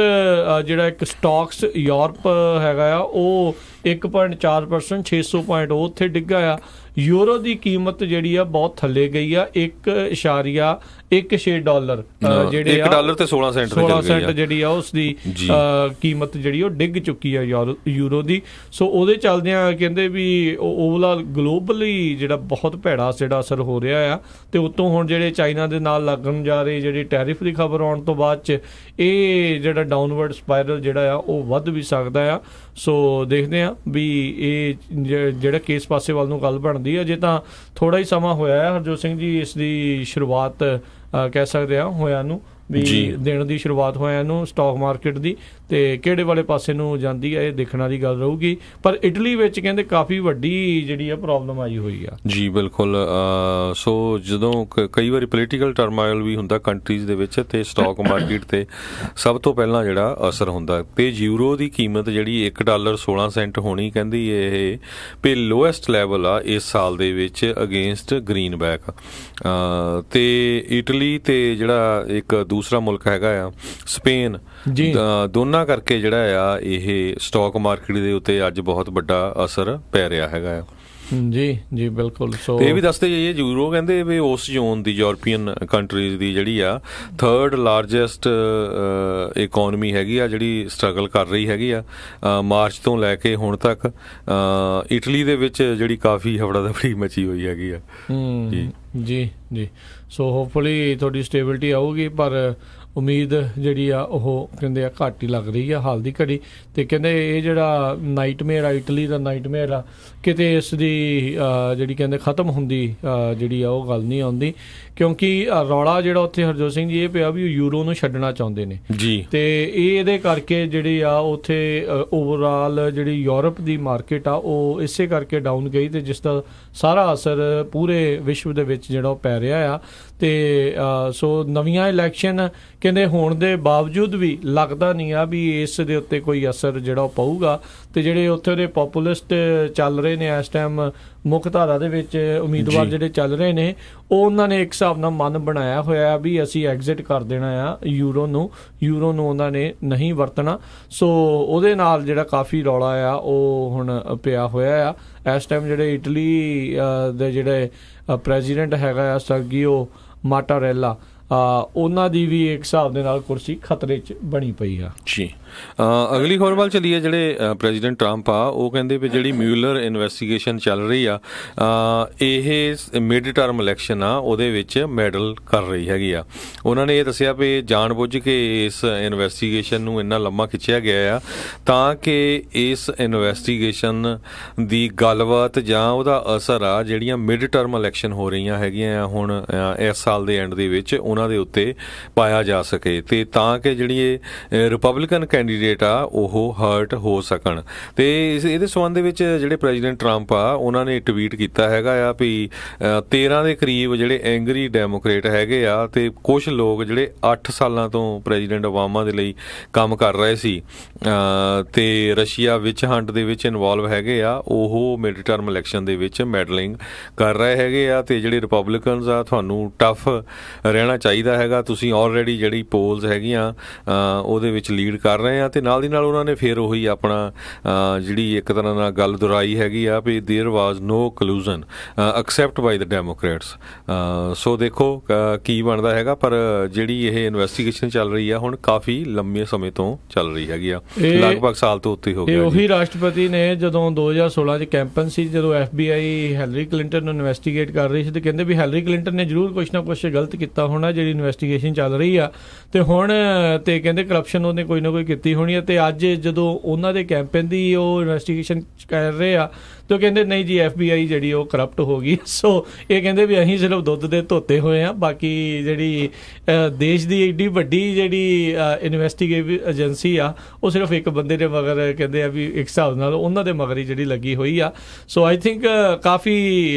ਜਿਹੜਾ ਇੱਕ ਸਟਾਕਸ ਯੂਰਪ ਹੈਗਾ ਆ ਉਹ 1.4%, 600 ਪੁਆਇੰਟ ਉਹ ਉੱਥੇ ਡਿੱਗਾ ਆ। ਯੂਰੋ ਦੀ ਕੀਮਤ ਜਿਹੜੀ ਆ ਬਹੁਤ ਥੱਲੇ ਗਈ ਆ, $1.16 ਜਿਹੜੇ ਆ $1 ਤੇ 16 ਸੈਂਟ ਜਿਹੜੀ ਆ ਉਸ ਦੀ ਕੀਮਤ ਜਿਹੜੀ ਉਹ ਡਿੱਗ ਚੁੱਕੀ ਆ ਯੂਰੋ ਦੀ। ਸੋ ਉਹਦੇ ਚੱਲਦਿਆਂ ਕਹਿੰਦੇ ਵੀ ਓਵਰਆਲ ਗਲੋਬਲੀ ਜਿਹੜਾ ਬਹੁਤ ਭੈੜਾ ਜਿਹੜਾ ਅਸਰ ਹੋ ਰਿਹਾ ਆ। ਤੇ ਉਤੋਂ ਹੁਣ ਜਿਹੜੇ ਚਾਈਨਾ ਦੇ ਨਾਲ ਲੱਗਣ ਜਾ ਰਹੇ ਜਿਹੜੀ ਟੈਰਿਫ ਦੀ ਖਬਰ ਆਉਣ ਤੋਂ ਬਾਅਦ 'ਚ ਇਹ ਜਿਹੜਾ ਡਾਊਨਵਰਡ ਸਪਾਇਰਲ ਜਿਹੜਾ ਆ ਉਹ ਵੱਧ ਵੀ ਸਕਦਾ ਆ। ਸੋ ਦੇਖਦੇ ਆ ਵੀ ਇਹ ਜਿਹੜਾ ਕਿਸ ਪਾਸੇ ਵੱਲ ਨੂੰ ਗੱਲ ਬਣਦੀ ਹੈ। ਜੇ ਤਾਂ ਥੋੜਾ ਹੀ ਸਮਾਂ ਹੋਇਆ ਹੈ ਹਰਜੋਤ ਸਿੰਘ ਜੀ ਇਸ ਦੀ ਸ਼ੁਰੂਆਤ ਕਹਿ ਸਕਦੇ ਆ ਹੋਇਆ ਨੂੰ, ਵੀ ਦਿਨ ਦੀ ਸ਼ੁਰੂਆਤ ਹੋਇਆ ਨੂੰ ਸਟਾਕ ਮਾਰਕੀਟ ਦੀ, ਤੇ ਕਿਹੜੇ ਵਾਲੇ ਪਾਸੇ ਨੂੰ ਜਾਂਦੀ ਹੈ ਇਹ ਦੇਖਣ ਵਾਲੀ ਗੱਲ ਰਹੂਗੀ। ਪਰ ਇਟਲੀ ਵਿੱਚ ਕਹਿੰਦੇ ਕਾਫੀ ਵੱਡੀ ਜਿਹੜੀ ਆ ਪ੍ਰੋਬਲਮ ਆਈ ਹੋਈ ਆ। ਜੀ ਬਿਲਕੁਲ। ਸੋ ਜਦੋਂ ਕਈ ਵਾਰੀ ਪੋਲੀਟੀਕਲ ਟਰਮਾਇਲ ਵੀ ਹੁੰਦਾ ਕੰਟਰੀਜ਼ ਦੇ ਵਿੱਚ, ਤੇ ਸਟਾਕ ਮਾਰਕੀਟ ਤੇ ਸਭ ਤੋਂ ਪਹਿਲਾਂ ਜਿਹੜਾ ਅਸਰ ਹੁੰਦਾ। ਤੇ ਯੂਰੋ ਦੀ ਕੀਮਤ ਜਿਹੜੀ $1.16 ਹੋਣੀ ਕਹਿੰਦੀ ਇਹ ਵੀ ਲੋਐਸਟ ਲੈਵਲ ਆ ਇਸ ਸਾਲ ਦੇ ਵਿੱਚ ਅਗੇਂਸਟ ਗ੍ਰੀਨਬੈਕ। ਤੇ ਇਟਲੀ ਤੇ ਜਿਹੜਾ ਇੱਕ ਦੂਸਰਾ ਮੁਲਕ ਹੈਗਾ ਆ ਸਪੇਨ, ਦੋਨਾਂ ਕਰਕੇ ਜਿਹੜਾ ਆ ਇਹ ਸਟਾਕ ਮਾਰਕੀਟ ਦੇ ਉੱਤੇ ਅੱਜ ਬਹੁਤ ਵੱਡਾ ਅਸਰ ਪੈ ਰਿਹਾ ਹੈਗਾ ਆ। ਜੀ ਬਿਲਕੁਲ। ਸੋ ਇਹ ਵੀ ਦੱਸਦੇ ਜਾਈਏ ਯੂਰੋ ਕਹਿੰਦੇ ਵੀ ਉਸ ਜ਼ੋਨ ਦੀ ਯੂਰਪੀਅਨ ਕੰਟਰੀਜ਼ ਦੀ ਜਿਹੜੀ ਆ 3rd ਲਾਰਜੈਸਟ ਇਕਨੋਮੀ ਹੈਗੀ ਆ, ਜਿਹੜੀ ਸਟਰਗਲ ਕਰ ਰਹੀ ਹੈਗੀ ਆ ਮਾਰਚ ਤੋਂ ਲੈ ਕੇ ਹੁਣ ਤੱਕ। ਇਟਲੀ ਦੇ ਵਿੱਚ ਜਿਹੜੀ ਕਾਫੀ ਹਫੜਾ ਦਫੜੀ ਮਚੀ ਹੋਈ ਹੈਗੀ ਆ। ਜੀ ਸੋ ਹੋਪਫੁਲੀ ਤੁਹਾਡੀ ਸਟੇਬਿਲਿਟੀ ਆਊਗੀ, ਪਰ ਉਮੀਦ ਜਿਹੜੀ ਆ ਉਹ ਕਹਿੰਦੇ ਆ ਘੱਟ ਹੀ ਲੱਗ ਰਹੀ ਆ ਹਾਲ ਦੀ ਘੜੀ। ਤੇ ਕਹਿੰਦੇ ਇਹ ਜਿਹੜਾ ਨਾਈਟਮੇਅਰ ਆ, ਇਟਲੀ ਦਾ ਨਾਈਟਮੇਅਰ ਆ, ਕਿਤੇ ਇਸ ਦੀ ਜਿਹੜੀ ਕਹਿੰਦੇ ਖਤਮ ਹੁੰਦੀ ਜਿਹੜੀ ਆ ਉਹ ਗੱਲ ਨਹੀਂ ਆਉਂਦੀ, ਕਿਉਂਕਿ ਰੌਲਾ ਜਿਹੜਾ ਉੱਥੇ ਹਰਜੋਤ ਸਿੰਘ ਜੀ ਇਹ ਪਿਆ ਵੀ ਯੂਰੋ ਨੂੰ ਛੱਡਣਾ ਚਾਹੁੰਦੇ ਨੇ ਜੀ। ਤੇ ਇਹਦੇ ਕਰਕੇ ਜਿਹੜੀ ਆ ਉੱਥੇ ਓਵਰਆਲ ਜਿਹੜੀ ਯੂਰਪ ਦੀ ਮਾਰਕੀਟ ਆ ਉਹ ਇਸੇ ਕਰਕੇ ਡਾਊਨ ਗਈ, ਤੇ ਜਿਸ ਦਾ ਸਾਰਾ ਅਸਰ ਪੂਰੇ ਵਿਸ਼ਵ ਦੇ ਵਿੱਚ ਜਿਹੜਾ ਉਹ ਪੈ ਰਿਹਾ ਆ। ਤੇ ਸੋ ਨਵੀਆਂ ਇਲੈਕਸ਼ਨ ਕਹਿੰਦੇ ਹੋਣ ਦੇ ਬਾਵਜੂਦ ਵੀ ਲੱਗਦਾ ਨਹੀਂ ਆ ਵੀ ਇਸ ਦੇ ਉੱਤੇ ਕੋਈ ਅਸਰ ਜਿਹੜਾ ਉਹ ਪਊਗਾ। ਤੇ ਜਿਹੜੇ ਉੱਥੇ ਦੇ ਪੋਪੂਲਿਸਟ ਚੱਲ ਰਹੇ ਨੇ ਇਸ ਟਾਈਮ ਮੁੱਖ ਧਾਰਾ ਦੇ ਵਿੱਚ ਉਮੀਦਵਾਰ ਜਿਹੜੇ ਚੱਲ ਰਹੇ ਨੇ, ਉਹ ਉਹਨਾਂ ਨੇ ਇੱਕ ਹਿਸਾਬ ਨਾਲ ਮਨ ਬਣਾਇਆ ਹੋਇਆ ਵੀ ਅਸੀਂ ਐਗਜ਼ਿਟ ਕਰ ਦੇਣਾ ਆ ਯੂਰੋ ਨੂੰ ਉਹਨਾਂ ਨੇ ਨਹੀਂ ਵਰਤਣਾ। ਸੋ ਉਹਦੇ ਨਾਲ ਜਿਹੜਾ ਕਾਫੀ ਰੌਲਾ ਆ ਉਹ ਹੁਣ ਪਿਆ ਹੋਇਆ ਆ ਇਸ ਟਾਈਮ। ਜਿਹੜੇ ਇਟਲੀ ਦੇ ਜਿਹੜੇ ਪ੍ਰੈਜ਼ੀਡੈਂਟ ਹੈਗਾ ਆ ਸਰਗੀਓ ਮਾਟਾਰੇਲਾ, ਉਹਨਾਂ ਦੀ ਵੀ ਇੱਕ ਹਿਸਾਬ ਦੇ ਨਾਲ ਕੁਰਸੀ ਖਤਰੇ 'ਚ ਬਣੀ ਪਈ ਆ ਜੀ। ਅਗਲੀ ਖਬਰ ਵੱਲ ਚੱਲੀਏ। ਜਿਹੜੇ ਪ੍ਰੈਜ਼ੀਡੈਂਟ ਟਰੰਪ ਆ ਉਹ ਕਹਿੰਦੇ ਵੀ ਜਿਹੜੀ ਮਿਊਲਰ ਇਨਵੈਸਟੀਗੇਸ਼ਨ ਚੱਲ ਰਹੀ ਆ ਇਹ ਮਿਡ ਟਰਮ ਇਲੈਕਸ਼ਨ ਆ ਉਹਦੇ ਵਿੱਚ ਮੈਡਲ ਕਰ ਰਹੀ ਹੈਗੀ ਆ। ਉਹਨਾਂ ਨੇ ਇਹ ਦੱਸਿਆ ਵੀ ਜਾਣ ਬੁੱਝ ਕੇ ਇਸ ਇਨਵੈਸਟੀਗੇਸ਼ਨ ਨੂੰ ਇੰਨਾ ਲੰਮਾ ਖਿੱਚਿਆ ਗਿਆ ਆ ਤਾਂ ਕਿ ਇਸ ਇਨਵੈਸਟੀਗੇਸ਼ਨ ਦੀ ਗੱਲਬਾਤ ਜਾਂ ਉਹਦਾ ਅਸਰ ਆ ਜਿਹੜੀਆਂ ਮਿਡ ਟਰਮ ਇਲੈਕਸ਼ਨ ਹੋ ਰਹੀਆਂ ਹੈਗੀਆਂ ਹੁਣ ਇਸ ਸਾਲ ਦੇ ਐਂਡ ਦੇ ਵਿੱਚ ਉਹਨਾਂ ਦੇ ਉੱਤੇ ਪਾਇਆ ਜਾ ਸਕੇ, ਤੇ ਤਾਂ ਕਿ ਜਿਹੜੀ ਇਹ ਰਿਪਬਲਿਕਨ ਕੈਂਡੀਡੇਟ ਆ ਉਹ ਹਰਟ ਹੋ ਸਕਣ। ਤੇ ਇਹਦੇ ਸੰਬੰਧ ਦੇ ਵਿੱਚ ਜਿਹੜੇ ਪ੍ਰੈਜ਼ੀਡੈਂਟ ਟਰੰਪ ਆ ਉਹਨਾਂ ਨੇ ਟਵੀਟ ਕੀਤਾ ਹੈਗਾ ਆ ਵੀ 13 ਦੇ ਕਰੀਬ ਜਿਹੜੇ ਐਂਗਰੀ ਡੈਮੋਕ੍ਰੇਟ ਹੈਗੇ ਆ ਤੇ ਕੁਝ ਲੋਕ ਜਿਹੜੇ 8 ਸਾਲਾਂ ਤੋਂ ਪ੍ਰੈਜ਼ੀਡੈਂਟ ਓਬਾਮਾ ਦੇ ਲਈ ਕੰਮ ਕਰ ਰਹੇ ਸੀ ਤੇ ਰਸ਼ੀਆ ਵਿਚ ਹੰਟ ਦੇ ਵਿੱਚ ਇਨਵੋਲਵ ਹੈਗੇ ਆ, ਉਹ ਮਿਡ ਟਰਮ ਇਲੈਕਸ਼ਨ ਦੇ ਵਿੱਚ ਮੈਡਲਿੰਗ ਕਰ ਰਹੇ ਹੈਗੇ ਆ। ਤੇ ਜਿਹੜੇ ਰਿਪਬਲਿਕਨਸ ਆ ਤੁਹਾਨੂੰ ਟਫ ਰਹਿਣਾ ਚਾਹੀਦਾ ਹੈਗਾ, ਤੁਸੀਂ ਆਲਰੇਡੀ ਜਿਹੜੀ ਪੋਲਸ ਹੈਗੀਆਂ ਉਹਦੇ ਵਿੱਚ ਲੀਡ ਕਰ ਰਹੇ ਆ। ਤੇ ਨਾਲ ਦੀ ਨਾਲ ਉਹਨਾਂ ਨੇ ਫਿਰ ਉਹੀ ਆਪਣਾ ਜਿਹੜੀ ਇੱਕ ਤਰ੍ਹਾਂ ਨਾਲ ਗੱਲ ਦੁਹਰਾਈ ਹੈਗੀ ਆ ਵੀ there was no collusion except by the Democrats. So ਦੇਖੋ ਕੀ ਬਣਦਾ ਹੈਗਾ, ਪਰ ਜਿਹੜੀ ਇਹ ਇਨਵੈਸਟੀਗੇਸ਼ਨ ਚੱਲ ਰਹੀ ਆ ਹੁਣ ਕਾਫੀ ਲੰਮੇ ਸਮੇਂ ਤੋਂ ਚੱਲ ਰਹੀ ਹੈਗੀ ਆ, ਲਗਭਗ ਸਾਲ ਤੋਂ ਉੱਤੇ ਹੋ ਗਿਆ। ਉਹੀ ਰਾਸ਼ਟਰਪਤੀ ਨੇ ਜਦੋਂ 2016 ਚ ਕੈਂਪਨ ਸੀ, ਜਦੋਂ FBI ਹੈਲਰੀ ਕਲਿੰਟਨ ਨੂੰ ਇਨਵੈਸਟੀਗੇਟ ਕਰ ਰਹੀ ਸੀ, ਤੇ ਕਹਿੰਦੇ ਵੀ ਹੈਲਰੀ ਕਲਿੰਟਨ ਨੇ ਜ਼ਰੂਰ ਕੁਛ ਨਾ ਕੁਛ ਗਲਤ ਕੀਤਾ ਹੋਣਾ ਜਿਹੜੀ ਇਨਵੈਸਟੀਗੇਸ਼ਨ ਚੱਲ ਰਹੀ ਆ। ਤੇ ਹੁਣ ਤੇ ਕਹਿੰਦੇ ਕਰਪਸ਼ਨ ਉਹਨੇ ਕੋਈ ਨਾ ਕੋਈ ਕੀਤੀ ਹੋਣੀ ਆ। ਤੇ ਅੱਜ ਜਦੋਂ ਉਹਨਾਂ ਦੇ ਕੈਂਪੇਨ ਦੀ ਉਹ ਇਨਵੈਸਟੀਗੇਸ਼ਨ ਕਰ ਰਹੇ ਆ ਤੇ ਉਹ ਕਹਿੰਦੇ ਨਹੀਂ ਜੀ FBI ਜਿਹੜੀ ਉਹ ਕਰਪਟ ਹੋ ਗਈ। ਸੋ ਇਹ ਕਹਿੰਦੇ ਵੀ ਅਸੀਂ ਸਿਰਫ ਦੁੱਧ ਦੇ ਧੋਤੇ ਹੋਏ ਆ, ਬਾਕੀ ਜਿਹੜੀ ਦੇਸ਼ ਦੀ ਏਡੀ ਵੱਡੀ ਜਿਹੜੀ ਇਨਵੈਸਟੀਗੇਟਿਵ ਏਜੰਸੀ ਆ ਉਹ ਸਿਰਫ ਇੱਕ ਬੰਦੇ ਦੇ ਮਗਰ ਕਹਿੰਦੇ ਆ ਵੀ ਇੱਕ ਹਿਸਾਬ ਨਾਲ ਉਹਨਾਂ ਦੇ ਮਗਰ ਹੀ ਜਿਹੜੀ ਲੱਗੀ ਹੋਈ ਆ। ਸੋ ਆਈ ਥਿੰਕ ਕਾਫੀ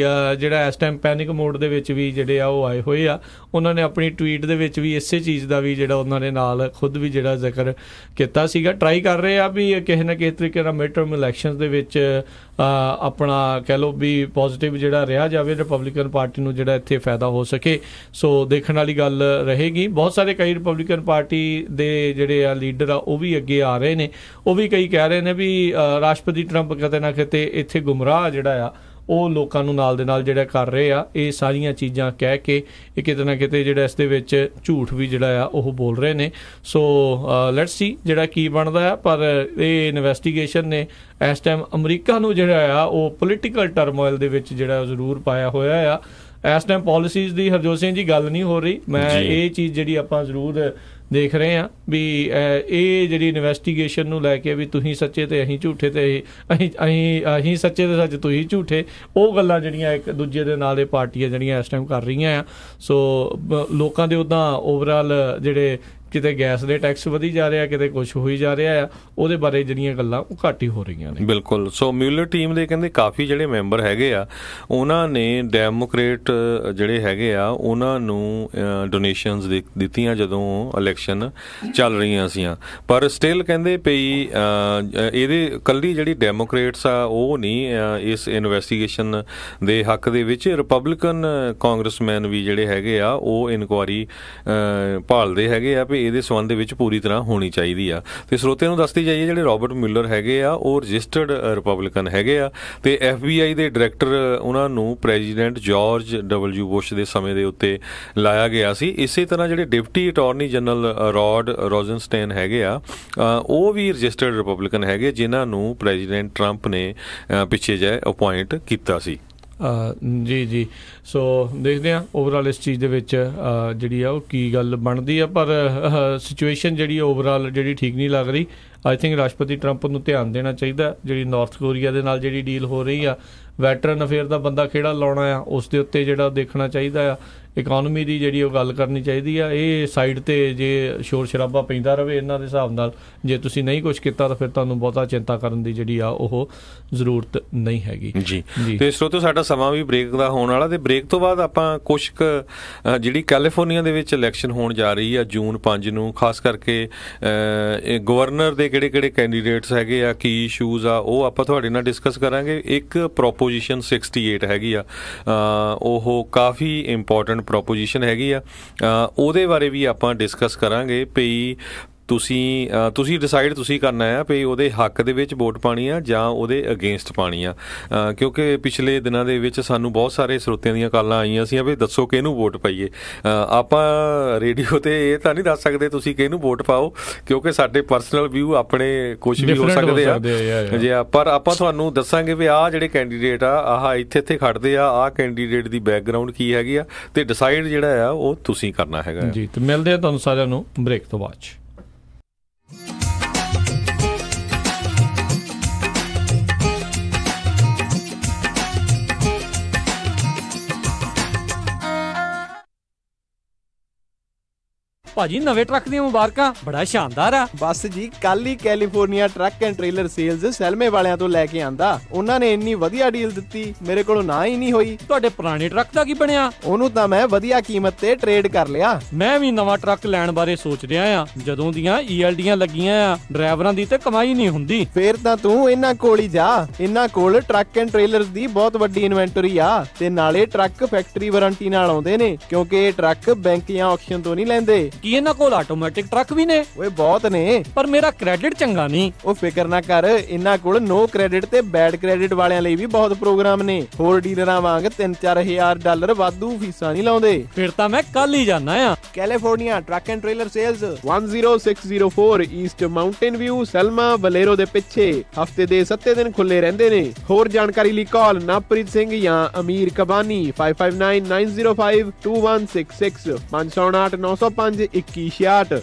ਜਿਹੜਾ ਇਸ ਟਾਈਮ ਪੈਨਿਕ ਮੋਡ ਦੇ ਵਿੱਚ ਵੀ ਜਿਹੜੇ ਆ ਉਹ ਆਏ ਹੋਏ ਆ। ਉਹਨਾਂ ਨੇ ਆਪਣੀ ਟਵੀਟ ਦੇ ਵਿੱਚ ਵੀ ਇਸੇ ਚੀਜ਼ ਦਾ ਵੀ ਜਿਹੜਾ ਉਹਨਾਂ ਨੇ ਨਾਲ ਖੁਦ ਵੀ ਜਿਹੜਾ ਜ਼ਿਕਰ ਕੀਤਾ ਸੀਗਾ। ਟਰਾਈ ਕਰ ਰਹੇ ਆ ਵੀ ਕਿਸੇ ਨਾ ਕਿਸੇ ਤਰੀਕੇ ਨਾਲ ਮਿਡ ਟਰਮ ਇਲੈਕਸ਼ਨ ਦੇ ਵਿੱਚ ਆਪਣਾ ਕਹਿ ਲਓ ਵੀ ਪੋਜ਼ੀਟਿਵ ਜਿਹੜਾ ਰਿਹਾ ਜਾਵੇ, ਰਿਪਬਲਿਕਨ ਪਾਰਟੀ ਨੂੰ ਜਿਹੜਾ ਇੱਥੇ ਫਾਇਦਾ ਹੋ ਸਕੇ। ਸੋ ਦੇਖਣ ਵਾਲੀ ਗੱਲ ਰਹੇਗੀ। ਬਹੁਤ ਸਾਰੇ ਕਈ ਰਿਪਬਲਿਕਨ ਪਾਰਟੀ ਦੇ ਜਿਹੜੇ ਆ ਲੀਡਰ ਆ ਉਹ ਵੀ ਅੱਗੇ ਆ ਰਹੇ ਨੇ, ਉਹ ਵੀ ਕਈ ਕਹਿ ਰਹੇ ਨੇ ਵੀ ਰਾਸ਼ਟਰਪਤੀ ਟਰੰਪ ਕਿਤੇ ਨਾ ਕਿਤੇ ਇੱਥੇ ਗੁੰਮਰਾਹ ਜਿਹੜਾ ਆ ਉਹ ਲੋਕਾਂ ਨੂੰ ਨਾਲ ਦੇ ਨਾਲ ਜਿਹੜਾ ਕਰ ਰਹੇ ਆ। ਇਹ ਸਾਰੀਆਂ ਚੀਜ਼ਾਂ ਕਹਿ ਕੇ ਇਹ ਕਿਤੇ ਨਾ ਕਿਤੇ ਜਿਹੜਾ ਇਸ ਦੇ ਵਿੱਚ ਝੂਠ ਵੀ ਜਿਹੜਾ ਆ ਉਹ ਬੋਲ ਰਹੇ ਨੇ। ਸੋ ਲੈਟਸ ਸੀ ਜਿਹੜਾ ਕੀ ਬਣਦਾ ਆ। ਪਰ ਇਹ ਇਨਵੈਸਟੀਗੇਸ਼ਨ ਨੇ ਇਸ ਟਾਈਮ ਅਮਰੀਕਾ ਨੂੰ ਜਿਹੜਾ ਆ ਉਹ ਪੋਲੀਟੀਕਲ ਟਰਮੋਇਲ ਦੇ ਵਿੱਚ ਜਿਹੜਾ ਜ਼ਰੂਰ ਪਾਇਆ ਹੋਇਆ ਆ। ਇਸ ਟਾਈਮ ਪਾਲਿਸੀਜ਼ ਦੀ ਹਰਜੋਤ ਸਿੰਘ ਜੀ ਗੱਲ ਨਹੀਂ ਹੋ ਰਹੀ। ਮੈਂ ਇਹ ਚੀਜ਼ ਜਿਹੜੀ ਆਪਾਂ ਜ਼ਰੂਰ ਦੇਖ ਰਹੇ ਹਾਂ ਵੀ ਇਹ ਜਿਹੜੀ ਇਨਵੈਸਟੀਗੇਸ਼ਨ ਨੂੰ ਲੈ ਕੇ ਵੀ ਤੁਸੀਂ ਸੱਚੇ ਤੇ ਅਸੀਂ ਝੂਠੇ, ਤੇ ਅਸੀਂ ਸੱਚੇ ਤੇ ਸੱਚ ਤੁਸੀਂ ਝੂਠੇ, ਉਹ ਗੱਲਾਂ ਜਿਹੜੀਆਂ ਇੱਕ ਦੂਜੇ ਦੇ ਨਾਲ ਇਹ ਪਾਰਟੀਆਂ ਜਿਹੜੀਆਂ ਇਸ ਟਾਈਮ ਕਰ ਰਹੀਆਂ ਆ। ਸੋ ਲੋਕਾਂ ਦੇ ਉੱਦਾਂ ਓਵਰਆਲ ਜਿਹੜੇ ਕਿਤੇ ਗੈਸ ਦੇ ਟੈਕਸ ਵਧੀ ਜਾ ਰਿਹਾ, ਕਿਤੇ ਕੁਛ ਹੋਈ ਜਾ ਰਿਹਾ ਆ, ਉਹਦੇ ਬਾਰੇ ਜਿਹੜੀਆਂ ਗੱਲਾਂ ਉਹ ਘੱਟ ਹੀ ਹੋ ਰਹੀਆਂ ਨੇ। ਬਿਲਕੁਲ। ਸੋ ਮਿਊਲਰ ਟੀਮ ਦੇ ਕਹਿੰਦੇ ਕਾਫੀ ਜਿਹੜੇ ਮੈਂਬਰ ਹੈਗੇ ਆ ਉਹਨਾਂ ਨੇ ਡੈਮੋਕ੍ਰੇਟ ਜਿਹੜੇ ਹੈਗੇ ਆ ਉਹਨਾਂ ਨੂੰ ਡੋਨੇਸ਼ਨਸ ਦਿੱਤੀਆਂ ਜਦੋਂ ਇਲੈਕਸ਼ਨ ਚੱਲ ਰਹੀਆਂ ਸੀਆਂ, ਪਰ ਸਟਿਲ ਕਹਿੰਦੇ ਪਈ ਇਹਦੇ ਇਕੱਲੀ ਜਿਹੜੀ ਡੈਮੋਕ੍ਰੇਟਸ ਆ ਉਹ ਨਹੀਂ ਇਸ ਇਨਵੈਸਟੀਗੇਸ਼ਨ ਦੇ ਹੱਕ ਦੇ ਵਿੱਚ, ਰਿਪਬਲਿਕਨ ਕਾਂਗਰਸਮੈਨ ਵੀ ਜਿਹੜੇ ਹੈਗੇ ਆ ਉਹ ਇਨਕੁਆਰੀ ਭਾਲਦੇ ਹੈਗੇ ਆ ਵੀ ਇਹਦੇ ਸੰਬੰਧ ਦੇ ਵਿੱਚ ਪੂਰੀ ਤਰ੍ਹਾਂ ਹੋਣੀ ਚਾਹੀਦੀ ਆ। ਤੇ ਸਰੋਤਿਆਂ ਨੂੰ ਦੱਸਦੀ ਜਾਈਏ, ਜਿਹੜੇ ਰੋਬਰਟ ਮਿਲਰ ਹੈਗੇ ਆ ਉਹ ਰਜਿਸਟਰਡ ਰਿਪਬਲਿਕਨ ਹੈਗੇ ਆ, ਤੇ FBI ਦੇ ਡਾਇਰੈਕਟਰ ਉਹਨਾਂ ਨੂੰ ਪ੍ਰੈਜ਼ੀਡੈਂਟ ਜਾਰਜ W ਬੁਸ਼ ਦੇ ਸਮੇਂ ਦੇ ਉੱਤੇ ਲਾਇਆ ਗਿਆ ਸੀ। ਇਸੇ ਤਰ੍ਹਾਂ ਜਿਹੜੇ ਡਿਪਟੀ ਅਟਾਰਨੀ ਜਨਰਲ ਰੌਡ ਰੋਜ਼ਨਸਟੇਨ ਹੈਗੇ ਆ, ਉਹ ਵੀ ਰਜਿਸਟਰਡ ਰਿਪਬਲਿਕਨ ਹੈਗੇ, ਜਿਨ੍ਹਾਂ ਨੂੰ ਪ੍ਰੈਜ਼ੀਡੈਂਟ ਟਰੰਪ ਨੇ ਪਿੱਛੇ ਜਿਹੇ ਅਪੁਆਇੰਟ ਕੀਤਾ ਸੀ। ਜੀ ਸੋ ਦੇਖਦੇ ਹਾਂ ਓਵਰਆਲ ਇਸ ਚੀਜ਼ ਦੇ ਵਿੱਚ ਜਿਹੜੀ ਆ ਉਹ ਕੀ ਗੱਲ ਬਣਦੀ ਆ, ਪਰ ਸਿਚੁਏਸ਼ਨ ਜਿਹੜੀ ਓਵਰਆਲ ਜਿਹੜੀ ਠੀਕ ਨਹੀਂ ਲੱਗ ਰਹੀ। ਆਈ ਥਿੰਕ ਰਾਸ਼ਟਰਪਤੀ ਟਰੰਪ ਨੂੰ ਧਿਆਨ ਦੇਣਾ ਚਾਹੀਦਾ। ਜਿਹੜੀ ਨਾਰਥ ਕੋਰੀਆ ਦੇ ਨਾਲ ਜਿਹੜੀ ਡੀਲ ਹੋ ਰਹੀ ਆ, ਵੈਟਰਨ ਅਫੇਅਰ ਦਾ ਬੰਦਾ ਕਿਹੜਾ ਲਾਉਣਾ ਆ, ਉਸ ਦੇ ਉੱਤੇ ਜਿਹੜਾ ਦੇਖਣਾ ਚਾਹੀਦਾ ਆ। ਇਕੋਨਮੀ ਦੀ ਜਿਹੜੀ ਉਹ ਗੱਲ ਕਰਨੀ ਚਾਹੀਦੀ ਆ। ਇਹ ਸਾਈਡ 'ਤੇ ਜੇ ਸ਼ੋਰ ਸ਼ਰਾਬਾ ਪੈਂਦਾ ਰਹੇ ਇਹਨਾਂ ਦੇ ਹਿਸਾਬ ਨਾਲ, ਜੇ ਤੁਸੀਂ ਨਹੀਂ ਕੁਛ ਕੀਤਾ ਤਾਂ ਫਿਰ ਤੁਹਾਨੂੰ ਬਹੁਤਾ ਚਿੰਤਾ ਕਰਨ ਦੀ ਜਿਹੜੀ ਆ ਉਹ ਜ਼ਰੂਰਤ ਨਹੀਂ ਹੈਗੀ। ਜੀ ਤੇ ਸਰੋਤੋ, ਸਾਡਾ ਸਮਾਂ ਵੀ ਬ੍ਰੇਕ ਦਾ ਹੋਣ ਵਾਲਾ, ਤੇ ਬ੍ਰੇਕ ਤੋਂ ਬਾਅਦ ਆਪਾਂ ਕੁਛ ਕੁ ਜਿਹੜੀ ਕੈਲੀਫੋਰਨੀਆ ਦੇ ਵਿੱਚ ਇਲੈਕਸ਼ਨ ਹੋਣ ਜਾ ਰਹੀ ਆ ਜੂਨ 5 ਨੂੰ, ਖਾਸ ਕਰਕੇ ਗਵਰਨਰ ਦੇ ਕਿਹੜੇ ਕੈਂਡੀਡੇਟਸ ਹੈਗੇ ਆ, ਕੀ ਇਸ਼ੂਜ਼ ਆ, ਉਹ ਆਪਾਂ ਤੁਹਾਡੇ ਨਾਲ ਡਿਸਕਸ ਕਰਾਂਗੇ। ਇੱਕ ਪ੍ਰੋਪੋਜੀਸ਼ਨ 68 ਹੈਗੀ ਆ, ਉਹ ਕਾਫੀ ਇੰਪੋਰਟੈਂਟ ਪ੍ਰੋਪੋਜੀਸ਼ਨ ਹੈਗੀ ਆ, ਉਹਦੇ ਬਾਰੇ ਵੀ ਆਪਾਂ ਡਿਸਕਸ ਕਰਾਂਗੇ। ਭਈ ਤੁਸੀਂ ਡਿਸਾਈਡ ਤੁਸੀਂ ਕਰਨਾ ਆ ਵੀ ਉਹਦੇ ਹੱਕ ਦੇ ਵਿੱਚ ਵੋਟ ਪਾਣੀ ਆ ਜਾਂ ਉਹਦੇ ਅਗੇਂਸਟ ਪਾਣੀ ਆ, ਕਿਉਂਕਿ ਪਿਛਲੇ ਦਿਨਾਂ ਦੇ ਵਿੱਚ ਸਾਨੂੰ ਬਹੁਤ ਸਾਰੇ ਸਰੋਤਿਆਂ ਦੀਆਂ ਕਾਲਾਂ ਆਈਆਂ ਸੀ ਵੀ ਦੱਸੋ ਕਿਹਨੂੰ ਵੋਟ ਪਾਈਏ। ਆਪਾਂ ਰੇਡੀਓ ਤੇ ਇਹ ਤਾਂ ਨਹੀਂ ਦੱਸ ਸਕਦੇ ਤੁਸੀਂ ਕਿਹਨੂੰ ਵੋਟ ਪਾਓ, ਕਿਉਂਕਿ ਸਾਡੇ ਪਰਸਨਲ ਵਿਊ ਆਪਣੇ ਕੁਝ ਵੀ ਹੋ ਸਕਦੇ ਆ ਜੀ, ਪਰ ਆਪਾਂ ਤੁਹਾਨੂੰ ਦੱਸਾਂਗੇ ਵੀ ਆਹ ਜਿਹੜੇ ਕੈਂਡੀਡੇਟ ਆ, ਆਹ ਇੱਥੇ ਖੜਦੇ ਆ, ਆਹ ਕੈਂਡੀਡੇਟ ਦੀ ਬੈਕਗਰਾਊਂਡ ਕੀ ਹੈਗੀ ਆ, ਤੇ ਡਿਸਾਈਡ ਜਿਹੜਾ ਆ ਉਹ ਤੁਸੀਂ ਕਰਨਾ ਹੈਗਾ ਜੀ। ਤੇ ਮਿਲਦੇ ਆ ਤੁਹਾਨੂੰ ਸਾਰਿਆਂ ਨੂੰ ਬ੍ਰੇਕ ਤੋਂ ਬਾਅਦ। ਭਾਜੀ ਨਵੇਂ ਟਰੱਕ ਦੀਆਂ ਮੁਬਾਰਕਾਂ, ਬੜਾ ਸ਼ਾਨਦਾਰ ਆ। ਬਸ ਜੀ, ਕੱਲ ਹੀ California truck and trailer sales Selma ਵਾਲਿਆਂ ਤੋਂ ਲੈ ਕੇ ਆਂਦਾ। ਉਹਨਾਂ ਨੇ ਇੰਨੀ ਵਧੀਆ ਡੀਲ ਦਿੱਤੀ, ਮੇਰੇ ਕੋਲੋਂ ਨਾ ਹੀ ਨਹੀਂ ਹੋਈ। ਤੁਹਾਡੇ ਪੁਰਾਣੇ ਟਰੱਕ ਦਾ ਕੀ ਬਣਿਆ? ਉਹਨੂੰ ਤਾਂ ਮੈਂ ਵਧੀਆ ਕੀਮਤ ਤੇ ਟ੍ਰੇਡ ਕਰ ਲਿਆ। ਮੈਂ ਵੀ ਨਵਾਂ ਟਰੱਕ ਲੈਣ ਬਾਰੇ ਸੋਚ ਰਿਹਾ ਆ। ਜਦੋਂ ਦੀਆਂ ELDਆਂ ਲੱਗੀਆਂ ਆ, ਡਰਾਈਵਰਾਂ ਦੀ ਤੇ ਕਮਾਈ ਨਹੀਂ ਹੁੰਦੀ। ਫੇਰ ਤਾਂ ਤੂੰ ਇਹਨਾਂ ਕੋਲ ਹੀ ਜਾ। ਇਹਨਾਂ ਕੋਲ ਟਰੱਕ ਐਂਡ ਟ੍ਰੇਲਰਸ ਦੀ ਬਹੁਤ ਵੱਡੀ ਇਨਵੈਂਟਰੀ ਆ, ਤੇ ਨਾਲੇ ਟਰੱਕ ਫੈਕਟਰੀ ਵਾਰੰਟੀ ਨਾਲ ਆਉਂਦੇ ਨੇ, ਕਿਉਂਕਿ ਇਹ ਟਰੱਕ ਬੈਂਕ ਜਾਂ ਆਕਸ਼ਨ ਤੋਂ ਨਹੀਂ ਲੈਂਦੇ। ਕੀ ਇਹਨਾਂ ਕੋਲ ਆਟੋਮੈਟਿਕ ਟਰੱਕ ਵੀ ਨੇ? ਓਏ ਬਹੁਤ ਨੇ, ਪਰ ਮੇਰਾ ਕ੍ਰੈਡਿਟ ਚੰਗਾ ਨਹੀਂ। ਉਹ ਫਿਕਰ ਨਾ ਕਰ, ਇਹਨਾਂ ਕੋਲ ਨੋ ਕ੍ਰੈਡਿਟ ਤੇ ਬੈਡ ਕ੍ਰੈਡਿਟ ਵਾਲਿਆਂ ਲਈ ਵੀ ਬਹੁਤ ਪ੍ਰੋਗਰਾਮ ਨੇ। ਹੋਰ ਡੀਲਰਾਂ ਵਾਂਗ $3-4 ਵਾਧੂ ਫੀਸਾਂ ਨਹੀਂ ਲਾਉਂਦੇ। ਫਿਰ ਤਾਂ ਮੈਂ ਕੱਲ ਹੀ ਜਾਣਾ ਆ। California truck and trailer sales 10604 east mountain view, Selma ਬਲੇਰੋ ਦੇ ਪਿੱਛੇ। ਹਫਤੇ ਦੇ 7 ਦਿਨ ਖੁੱਲੇ ਰਹਿੰਦੇ ਨੇ। ਹੋਰ ਜਾਣਕਾਰੀ ਲਈ ਕਾਲ ਨਵਪ੍ਰੀਤ ਸਿੰਘ ਜਾਂ ਅਮੀਰ ਕਬਾਨੀ 5599052166 559 905 2166।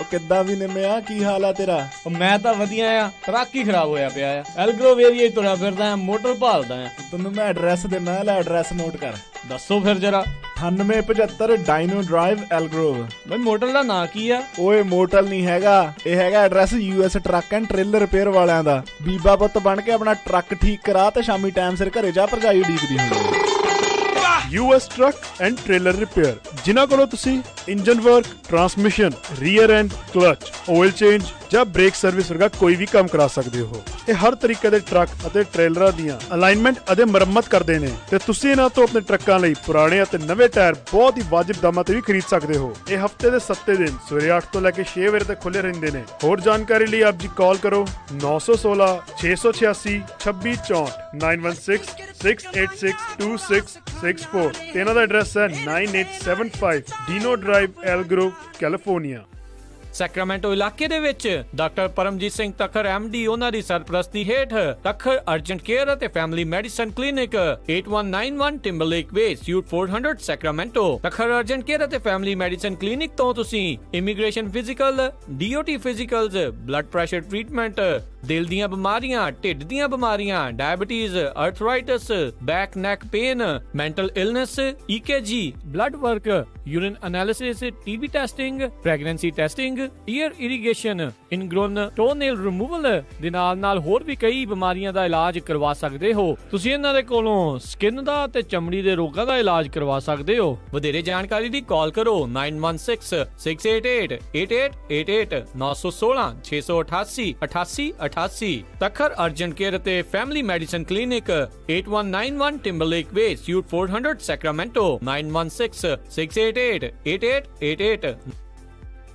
ਕਿੱਦਾਂ ਵੀ ਨਿੰਮਿਆ, ਕੀ ਹਾਲ ਆ ਤੇਰਾ? ਮੈਂ ਤਾਂ ਵਧੀਆ ਆ, ਟਰੱਕ ਹੀ ਖਰਾਬ ਹੋਇਆ ਪਿਆ ਆ। ਐਲਗਰੋਵ ਏਰੀਆ ਤੁਰਿਆ ਫਿਰਦਾ ਆ, ਮੋਟਰ ਭਾਲਦਾ ਆ। ਤੈਨੂੰ ਮੈਂ ਐਡਰੈਸ ਦਿੰਦਾ, ਲੈ ਐਡਰੈਸ ਨੋਟ ਕਰ। ਦੱਸੋ ਫਿਰ ਜਰਾ। 9875 ਡਾਇਨੋ ਡਰਾਈਵ ਐਲਗਰੋਵ। ਬਈ ਮੋਟਰ ਦਾ ਨਾਂ ਕੀ ਆ? ਓਏ ਮੋਟਲ ਨਹੀਂ ਹੈਗਾ, ਇਹ ਹੈਗਾ address US truck and trailer repair ਵਾਲਿਆਂ ਦਾ। ਬੀਬਾ ਪੁੱਤ ਬਣ ਕੇ ਆਪਣਾ ਟਰੱਕ ਠੀਕ ਕਰਾ ਤੇ ਸ਼ਾਮੀ ਟਾਈਮ ਸਿਰ ਘਰੇ ਜਾ, ਭਰਜਾਈ ਉਡੀਕਦੀ ਹੁੰਦੀ। US truck and trailer repair, ਜਿਨ੍ਹਾਂ ਕੋਲੋਂ ਤੁਸੀਂ engine work, transmission, rear and clutch, oil change ਜਾਂ ਬ੍ਰੇਕ ਸਰਵਿਸ ਵਰਗਾ ਕੋਈ ਵੀ ਕੰਮ ਕਰਾ ਸਕਦੇ ਹੋ। ਇਹ ਹਰ ਤਰੀਕੇ ਦੇ ਟਰੱਕ ਅਤੇ ਟ੍ਰੇਲਰਾਂ ਦੀਆਂ ਅਲਾਈਨਮੈਂਟ ਅਤੇ ਮੁਰੰਮਤ ਕਰਦੇ ਨੇ, ਤੇ ਤੁਸੀਂ ਇਹਨਾਂ ਤੋਂ ਆਪਣੇ ਟਰੱਕਾਂ ਲਈ ਪੁਰਾਣੇ ਅਤੇ ਨਵੇਂ ਟਾਇਰ ਬਹੁਤ ਹੀ ਵਾਜਿਬ ਦਾਮਾਂ ਤੇ ਵੀ ਖਰੀਦ ਸਕਦੇ ਹੋ। ਇਹ ਹਫਤੇ ਦੇ 7 ਦਿਨ ਸਵੇਰੇ 8 ਤੋਂ ਲੈ ਕੇ 6 ਵਜੇ ਤੱਕ ਖੁੱਲੇ ਰਹਿੰਦੇ ਨੇ। ਹੋਰ ਜਾਣਕਾਰੀ ਲਈ ਆਪ ਜੀ ਕਾਲ ਕਰੋ 916 686 2664 916 686 2664। ਤੇ ਇਹਨਾਂ ਦਾ ਐਡਰੈਸ ਹੈ 9875 Dino Drive Elk Grove, California. Sacramento ਇਲਾਕੇ ਦੇ ਵਿੱਚ ਡਾਕਟਰ ਪਰਮਜੀਤ ਸਿੰਘ ਤੱਖਰ MD ਉਹਨਾਂ ਦੀ ਸਰਪ੍ਰਸਤੀ ਹੇਠ ਤੱਖਰ ਅਰਜੈਂਟ ਕੇਅਰ ਅਤੇ family medicine clinic 8191 Timberlake Way, suite 400 Sacramento. Takhar urgent care ਅਤੇ ਫੈਮਿਲੀ ਮੈਡੀਸਨ ਕਲੀਨਿਕ ਤੋਂ ਤੁਸੀਂ immigration physical, DOT physicals, blood pressure treatment, ਦਿਲ ਦੀਆਂ ਬਿਮਾਰੀਆਂ, ਢਿੱਡ ਦੀਆਂ ਬਿਮਾਰੀਆਂ, diabetes, arthritis, back neck pain, mental illness, EKG, blood work, urine analysis, TB testing, pregnancy testing, ear irrigation, ingrown toenail removal ਦੇ ਨਾਲ ਹੋਰ ਵੀ ਕਈ ਬਿਮਾਰੀਆਂ ਦਾ ਇਲਾਜ ਕਰਵਾ ਸਕਦੇ ਹੋ। ਤੁਸੀਂ ਇਹਨਾਂ ਦੇ ਕੋਲੋਂ ਸਕਿਨ ਦਾ ਤੇ ਚਮੜੀ ਦੇ ਰੋਗਾਂ ਦਾ ਇਲਾਜ ਕਰਵਾ ਸਕਦੇ ਹੋ। ਵਧੇਰੇ ਜਾਣਕਾਰੀ ਲਈ ਕਾਲ ਕਰੋ 9166888888 916 688 8888। 88 ਤਖਰ ਅਰਜੈਂਟ ਕੇਅਰ ਅਤੇ family medicine clinic 8191 Timberlake Way suite 400 Sacramento 9166888888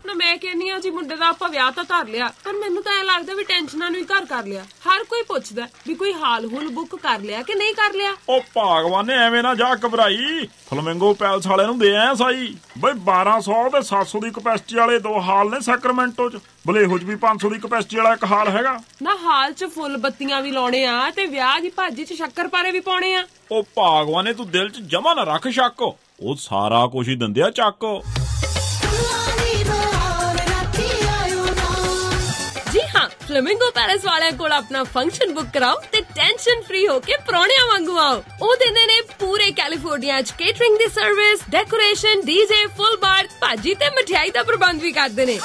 ਨਾ ਮੈਂ ਕਹਿੰਨੀ ਆ ਜੀ ਮੁੰਡੇ ਦਾ ਆਪਾਂ ਵਿਆਹ ਤਾਂ ਧਰ ਲਿਆ, ਪਰ ਮੈਨੂੰ ਤਾਂ ਐ ਲੱਗਦਾ ਵੀ ਟੈਨਸ਼ਨਾਂ ਨੂੰ ਹੀ ਘਰ ਕਰ ਲਿਆ। ਹਰ ਕੋਈ ਪੁੱਛਦਾ ਵੀ ਕੋਈ ਹਾਲ ਹੁਲ ਬੁੱਕ ਕਰ ਲਿਆ ਕਿ ਨਹੀਂ ਕਰ ਲਿਆ। ਉਹ ਭਾਗਵਾਨੇ ਐਵੇਂ ਨਾ ਜਾ ਘਬਰਾਈ, ਫਲਮਿੰਗੋ ਪੈਲਸ ਵਾਲਿਆਂ ਨੂੰ ਦੇ ਆਇਆ ਸਾਈ ਬਈ 1200 ਤੇ 700 ਦੀ ਕਪੈਸਿਟੀ ਵਾਲੇ 2 ਹਾਲ ਨੇ ਸੈਕਰਾਮੈਂਟੋ ਚ, ਬਲੇਹੋ ਚ ਵੀ 500 ਦੀ ਕਪੈਸਿਟੀ ਵਾਲਾ 1 ਹਾਲ ਹੈਗਾ। ਨਾ ਹਾਲ ਚ ਫੁੱਲ ਬੱਤੀਆਂ ਵੀ ਲਾਉਣੇ ਆ ਤੇ ਵਿਆਹ ਦੀ ਭਾਜੀ ਚ ਸ਼ੱਕਰਪਾਰੇ ਵੀ ਪਾਉਣੇ ਆ। ਉਹ ਭਾਗਵਾਨੇ ਤੂੰ ਦਿਲ ਚ ਜਮਾ ਨਾ ਰੱਖ ਸ਼ੱਕ, ਉਹ ਸਾਰਾ ਕੁਝ ਹੀ ਦਿੰਦੇ ਆ ਚੱਕ। ਜੀ ਹਾਂ, ਫਲੇਮਿੰਗੋ ਪੈਲੇਸ ਵਾਲਿਆਂ ਕੋਲ ਆਪਣਾ ਫੰਕਸ਼ਨ ਬੁੱਕ ਕਰਾਓ ਤੇ ਟੈਨਸ਼ਨ ਫ੍ਰੀ ਹੋ ਕੇ ਪ੍ਰਾਹੁਣਿਆਂ ਵਾਂਗੂ ਆਓ। ਉਹ ਦਿੰਦੇ ਨੇ ਪੂਰੇ ਕੈਲੀਫੋਰਨੀਆ ਚ ਕੇਟਰਿੰਗ ਦੀ ਸਰਵਿਸ, ਡੈਕੋਰੇਸ਼ਨ, ਡੀਜੇ, ਫੁੱਲ ਬਾਰ, ਭਾਜੀ ਤੇ ਮਠਿਆਈ ਦਾ ਪ੍ਰਬੰਧ ਵੀ ਕਰਦੇ ਨੇ।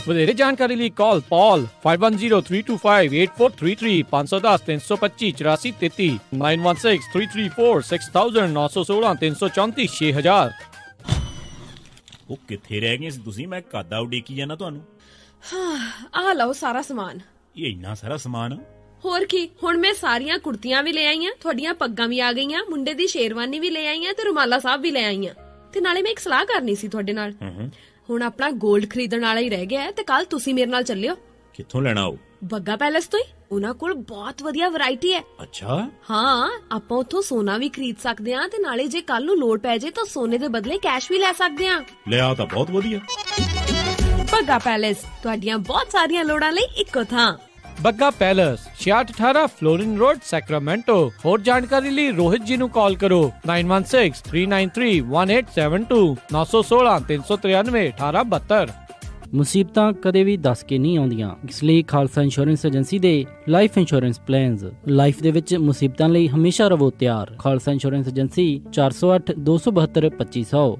ਵਧੇਰੇ ਜਾਣਕਾਰੀ ਲਈ ਕਾਲ ਪੌਲ 5103258433 510 325 8433 916 334 6000 916 334 6000। ਉਹ ਕਿੱਥੇ ਰਹਿ ਗਏ ਸੀ ਤੁਸੀਂ? ਮੈਂ ਕਾਦਾ ਉਡੀਕੀ ਜਾਣਾ ਤੁਹਾਨੂੰ। ਆ ਲਓ ਸਾਰਾ ਸਮਾਨ। ਇਹ ਇੰਨਾ ਸਾਰਾ ਸਮਾਨ? ਹੋਰ ਕੀ, ਹੁਣ ਮੈਂ ਸਾਰੀਆਂ ਕੁੜਤੀਆਂ ਵੀ ਲੈ ਆਈਆਂ, ਤੁਹਾਡੀਆਂ ਪੱਗਾਂ ਵੀ ਆ ਗਈਆਂ, ਮੁੰਡੇ ਦੀ ਸ਼ੇਰਵਾਨੀ ਵੀ ਲੈ ਆਈਆਂ ਤੇ ਰੁਮਾਲਾ ਸਾਹਿਬ ਵੀ ਲੈ ਆਈਆਂ। ਤੇ ਨਾਲੇ ਮੈਂ ਇੱਕ ਸਲਾਹ ਕਰਨੀ ਸੀ ਤੁਹਾਡੇ ਨਾਲ। ਹੁਣ ਆਪਣਾ 골ਡ ਖਰੀਦਣ ਵਾਲਾ ਹੀ ਰਹਿ ਗਿਆ ਤੇ ਕੱਲ ਤੁਸੀਂ ਮੇਰੇ ਨਾਲ ਚੱਲਿਓ। ਕਿੱਥੋਂ ਲੈਣਾ? ਉਹ ਬੱਗਾ ਪੈਲੇਸ ਤੋਂ ਹੀ। ਉਹਨਾਂ ਕੋਲ ਬਹੁਤ ਵਧੀਆ ਵੈਰਾਈਟੀ ਹੈ। ਅੱਛਾ। ਹਾਂ, ਆਪਾਂ ਉੱਥੋਂ ਸੋਨਾ ਵੀ ਖਰੀਦ ਸਕਦੇ ਆ ਤੇ ਨਾਲੇ ਜੇ ਕੱਲ ਨੂੰ ਲੋੜ ਪੈ ਜੇ ਤਾਂ ਸੋਨੇ ਦੇ ਬਦਲੇ ਕੈਸ਼ ਵੀ ਲੈ ਸਕਦੇ ਆ। ਲਿਆ ਤਾਂ ਬਹੁਤ ਵਧੀਆ। ਬੱਗਾ ਪੈਲੇਸ, ਤੁਹਾਡੀਆਂ ਬਹੁਤ ਸਾਰੀਆਂ ਲੋੜਾਂ ਲਈ ਇੱਕੋ ਥਾਂ। Bagga Palace 6618 Florin Road Sacramento. ਹੋਰ ਜਾਣਕਾਰੀ ਲਈ ਰੋਹਿਤ ਜੀ ਨੂੰ ਕਾਲ ਕਰੋ 9163931872 916 393 1872। ਮੁਸੀਬਤਾਂ ਕਦੇ ਵੀ ਦੱਸ ਕੇ ਨਹੀਂ ਆਉਂਦੀਆਂ, ਇਸ ਲਈ ਖਾਲਸਾ ਇੰਸ਼ੋਰੈਂਸ ਏਜੰਸੀ ਦੇ ਲਾਈਫ ਇੰਸ਼ੋਰੈਂਸ ਪਲਾਨਸ ਲਾਈਫ ਦੇ ਵਿੱਚ ਮੁਸੀਬਤਾਂ ਲਈ ਹਮੇਸ਼ਾ ਰਹੋ ਤਿਆਰ। Khalsa insurance agency 408 272 2500।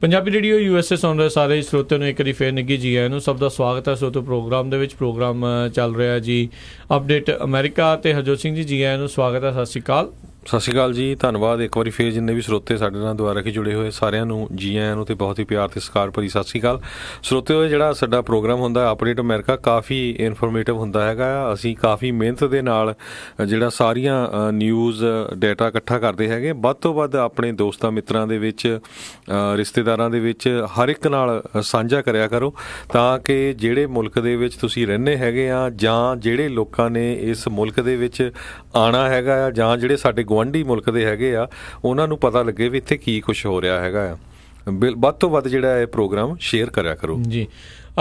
Punjabi radio USA ਸੁਣ ਰਹੇ ਸਾਰੇ ਸਰੋਤਿਆਂ ਨੂੰ ਇੱਕ ਵਾਰੀ ਫੇਰ ਨਿੱਘੀ ਜੀ ਆਇਆਂ ਨੂੰ। ਸਭ ਦਾ ਸਵਾਗਤ ਹੈ ਸਰੋਤਿਓ ਪ੍ਰੋਗਰਾਮ ਦੇ ਵਿੱਚ। ਪ੍ਰੋਗਰਾਮ ਚੱਲ ਰਿਹਾ ਜੀ ਅਪਡੇਟ ਅਮਰੀਕਾ ਤੇ ਹਰਜੋਤ ਸਿੰਘ ਜੀ ਆਇਆਂ ਨੂੰ ਸਵਾਗਤ ਹੈ। ਸਤਿ ਸ਼੍ਰੀ ਅਕਾਲ। ਸਤਿ ਸ਼੍ਰੀ ਅਕਾਲ ਜੀ, ਧੰਨਵਾਦ ਇੱਕ ਵਾਰੀ ਫੇਰ ਜਿੰਨੇ ਵੀ ਸਰੋਤੇ ਸਾਡੇ ਨਾਲ ਦੁਆਰਾ ਕੇ ਜੁੜੇ ਹੋਏ ਸਾਰਿਆਂ ਨੂੰ ਜੀ ਆਇਆਂ ਨੂੰ ਤੇ ਬਹੁਤ ਹੀ ਪਿਆਰ ਤੇ ਸਤਿਕਾਰ ਭਰੀ ਸਤਿ ਸ਼੍ਰੀ ਅਕਾਲ। ਸਰੋਤਿਓ, ਜਿਹੜਾ ਸਾਡਾ ਪ੍ਰੋਗਰਾਮ ਹੁੰਦਾ ਅਪਡੇਟ ਅਮਰੀਕਾ ਕਾਫੀ ਇਨਫੋਰਮੇਟਿਵ ਹੁੰਦਾ ਹੈਗਾ। ਅਸੀਂ ਕਾਫੀ ਮਿਹਨਤ ਦੇ ਨਾਲ ਜਿਹੜਾ ਸਾਰੀਆਂ ਨਿਊਜ਼ ਡੇਟਾ ਇਕੱਠਾ ਕਰਦੇ ਹੈਗੇ। ਵੱਧ ਤੋਂ ਵੱਧ ਆਪਣੇ ਦੋਸਤਾਂ ਮਿੱਤਰਾਂ ਦੇ ਵਿੱਚ, ਰਿਸ਼ਤੇਦਾਰਾਂ ਦੇ ਵਿੱਚ ਹਰ ਇੱਕ ਨਾਲ ਸਾਂਝਾ ਕਰਿਆ ਕਰੋ, ਤਾਂ ਕਿ ਜਿਹੜੇ ਮੁਲਕ ਦੇ ਵਿੱਚ ਤੁਸੀਂ ਰਹਿੰਦੇ ਹੈਗੇ ਆ ਜਾਂ ਜਿਹੜੇ ਲੋਕਾਂ ਨੇ ਇਸ ਮੁਲਕ ਦੇ ਵਿੱਚ ਆਉਣਾ ਹੈਗਾ ਆ ਜਾਂ ਜਿਹੜੇ ਸਾਡੇ ਗੁਆਂਢੀ ਮੁਲਕ ਦੇ ਹੈਗੇ ਆ, ਉਹਨਾਂ ਨੂੰ ਪਤਾ ਲੱਗੇ ਵੀ ਇੱਥੇ ਕੀ ਕੁਛ ਹੋ ਰਿਹਾ ਹੈਗਾ ਆ। ਵੱਧ ਤੋਂ ਵੱਧ ਜਿਹੜਾ ਇਹ ਪ੍ਰੋਗਰਾਮ ਸ਼ੇਅਰ ਕਰਿਆ ਕਰੋ ਜੀ।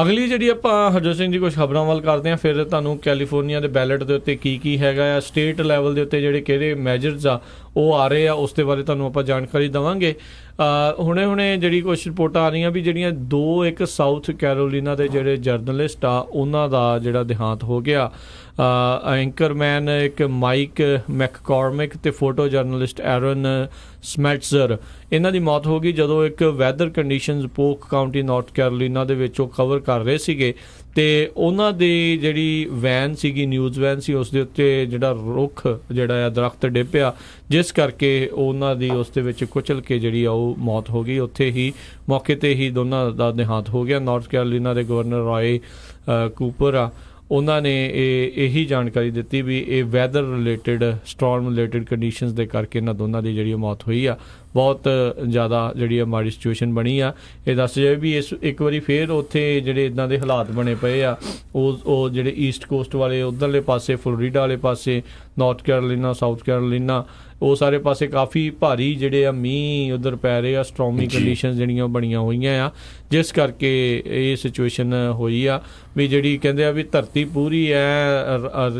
ਅਗਲੀ ਜਿਹੜੀ ਆਪਾਂ ਹਰਜੋਤ ਸਿੰਘ ਜੀ ਕੁਛ ਖਬਰਾਂ ਵੱਲ ਕਰਦੇ ਹਾਂ, ਫਿਰ ਤੁਹਾਨੂੰ ਕੈਲੀਫੋਰਨੀਆ ਦੇ ਬੈਲਟ ਦੇ ਉੱਤੇ ਕੀ ਹੈਗਾ ਆ, ਸਟੇਟ ਲੈਵਲ ਦੇ ਉੱਤੇ ਜਿਹੜੇ ਕਿਹੜੇ ਮੈਜਰਸ ਆ ਉਹ ਆ ਰਹੇ ਆ, ਉਸ ਦੇ ਬਾਰੇ ਤੁਹਾਨੂੰ ਆਪਾਂ ਜਾਣਕਾਰੀ ਦੇਵਾਂਗੇ। ਹੁਣੇ ਜਿਹੜੀ ਕੁਛ ਰਿਪੋਰਟਾਂ ਆ ਰਹੀਆਂ ਵੀ ਜਿਹੜੀਆਂ ਇੱਕ ਸਾਊਥ ਕੈਰੋਲੀਨਾ ਦੇ ਜਿਹੜੇ ਜਰਨਲਿਸਟ ਆ ਉਹਨਾਂ ਦਾ ਜਿਹੜਾ ਦੇਹਾਂਤ ਹੋ ਗਿਆ। ਐਂਕਰਮੈਨ ਇੱਕ ਮਾਈਕ ਮੈਕਕੋਰਮਿਕ ਤੇ ਫੋਟੋ ਜਰਨਲਿਸਟ ਐਰਨ ਸਮੈਟਜ਼ਰ, ਇਹਨਾਂ ਦੀ ਮੌਤ ਹੋ ਗਈ ਜਦੋਂ ਇੱਕ weather conditions Polk County North Carolina ਦੇ ਵਿੱਚ ਉਹ ਕਵਰ ਕਰ ਰਹੇ ਸੀਗੇ ਤੇ ਉਹਨਾਂ ਦੀ ਜਿਹੜੀ ਵੈਨ ਸੀਗੀ, ਨਿਊਜ਼ ਵੈਨ ਸੀ, ਉਸ ਦੇ ਉੱਤੇ ਜਿਹੜਾ ਰੁੱਖ ਜਿਹੜਾ ਆ ਦਰਖਤ ਡਿੱਪਿਆ, ਜਿਸ ਕਰਕੇ ਉਹਨਾਂ ਦੀ ਉਸ ਦੇ ਵਿੱਚ ਕੁਚਲ ਕੇ ਜਿਹੜੀ ਆ ਉਹ ਮੌਤ ਹੋ ਗਈ। ਉੱਥੇ ਹੀ ਮੌਕੇ ਤੇ ਹੀ ਦੋਨਾਂ ਦਾ ਦੇਹਾਂਤ ਹੋ ਗਿਆ। ਨਾਰਥ ਕੈਰੋਲੀਨਾ ਦੇ ਗਵਰਨਰ ਰਾਏ ਕੂਪਰ ਆ, ਉਹਨਾਂ ਨੇ ਇਹੀ ਜਾਣਕਾਰੀ ਦਿੱਤੀ ਵੀ ਇਹ weather related, storm related conditions ਦੇ ਕਰਕੇ ਇਹਨਾਂ ਦੋਨਾਂ ਦੀ ਜਿਹੜੀ ਮੌਤ ਹੋਈ ਆ। ਬਹੁਤ ਜ਼ਿਆਦਾ ਜਿਹੜੀ ਆ ਮਾੜੀ ਸਿਚੁਏਸ਼ਨ ਬਣੀ ਆ। ਇਹ ਦੱਸ ਜਾਏ ਵੀ ਇਸ ਇੱਕ ਵਾਰੀ ਫੇਰ ਉੱਥੇ ਜਿਹੜੇ ਇੱਦਾਂ ਦੇ ਹਾਲਾਤ ਬਣੇ ਪਏ ਆ, ਉਹ ਜਿਹੜੇ ਈਸਟ ਕੋਸਟ ਵਾਲੇ ਉੱਧਰਲੇ ਪਾਸੇ, ਫਲੋਰੀਡਾ ਵਾਲੇ ਪਾਸੇ, ਨਾਰਥ ਕੈਰੋਲੀਨਾ, ਸਾਊਥ ਕੈਰੋਲੀਨਾ, ਉਹ ਸਾਰੇ ਪਾਸੇ ਕਾਫੀ ਭਾਰੀ ਜਿਹੜੇ ਆ ਮੀਂਹ ਉੱਧਰ ਪੈ ਰਹੇ ਆ। ਸਟ੍ਰੋਮੀ ਕੰਡੀਸ਼ਨ ਜਿਹੜੀਆਂ ਬਣੀਆਂ ਹੋਈਆਂ ਆ, ਜਿਸ ਕਰਕੇ ਇਹ ਸਿਚੁਏਸ਼ਨ ਹੋਈ ਆ ਵੀ ਜਿਹੜੀ ਕਹਿੰਦੇ ਆ ਵੀ ਧਰਤੀ ਪੂਰੀ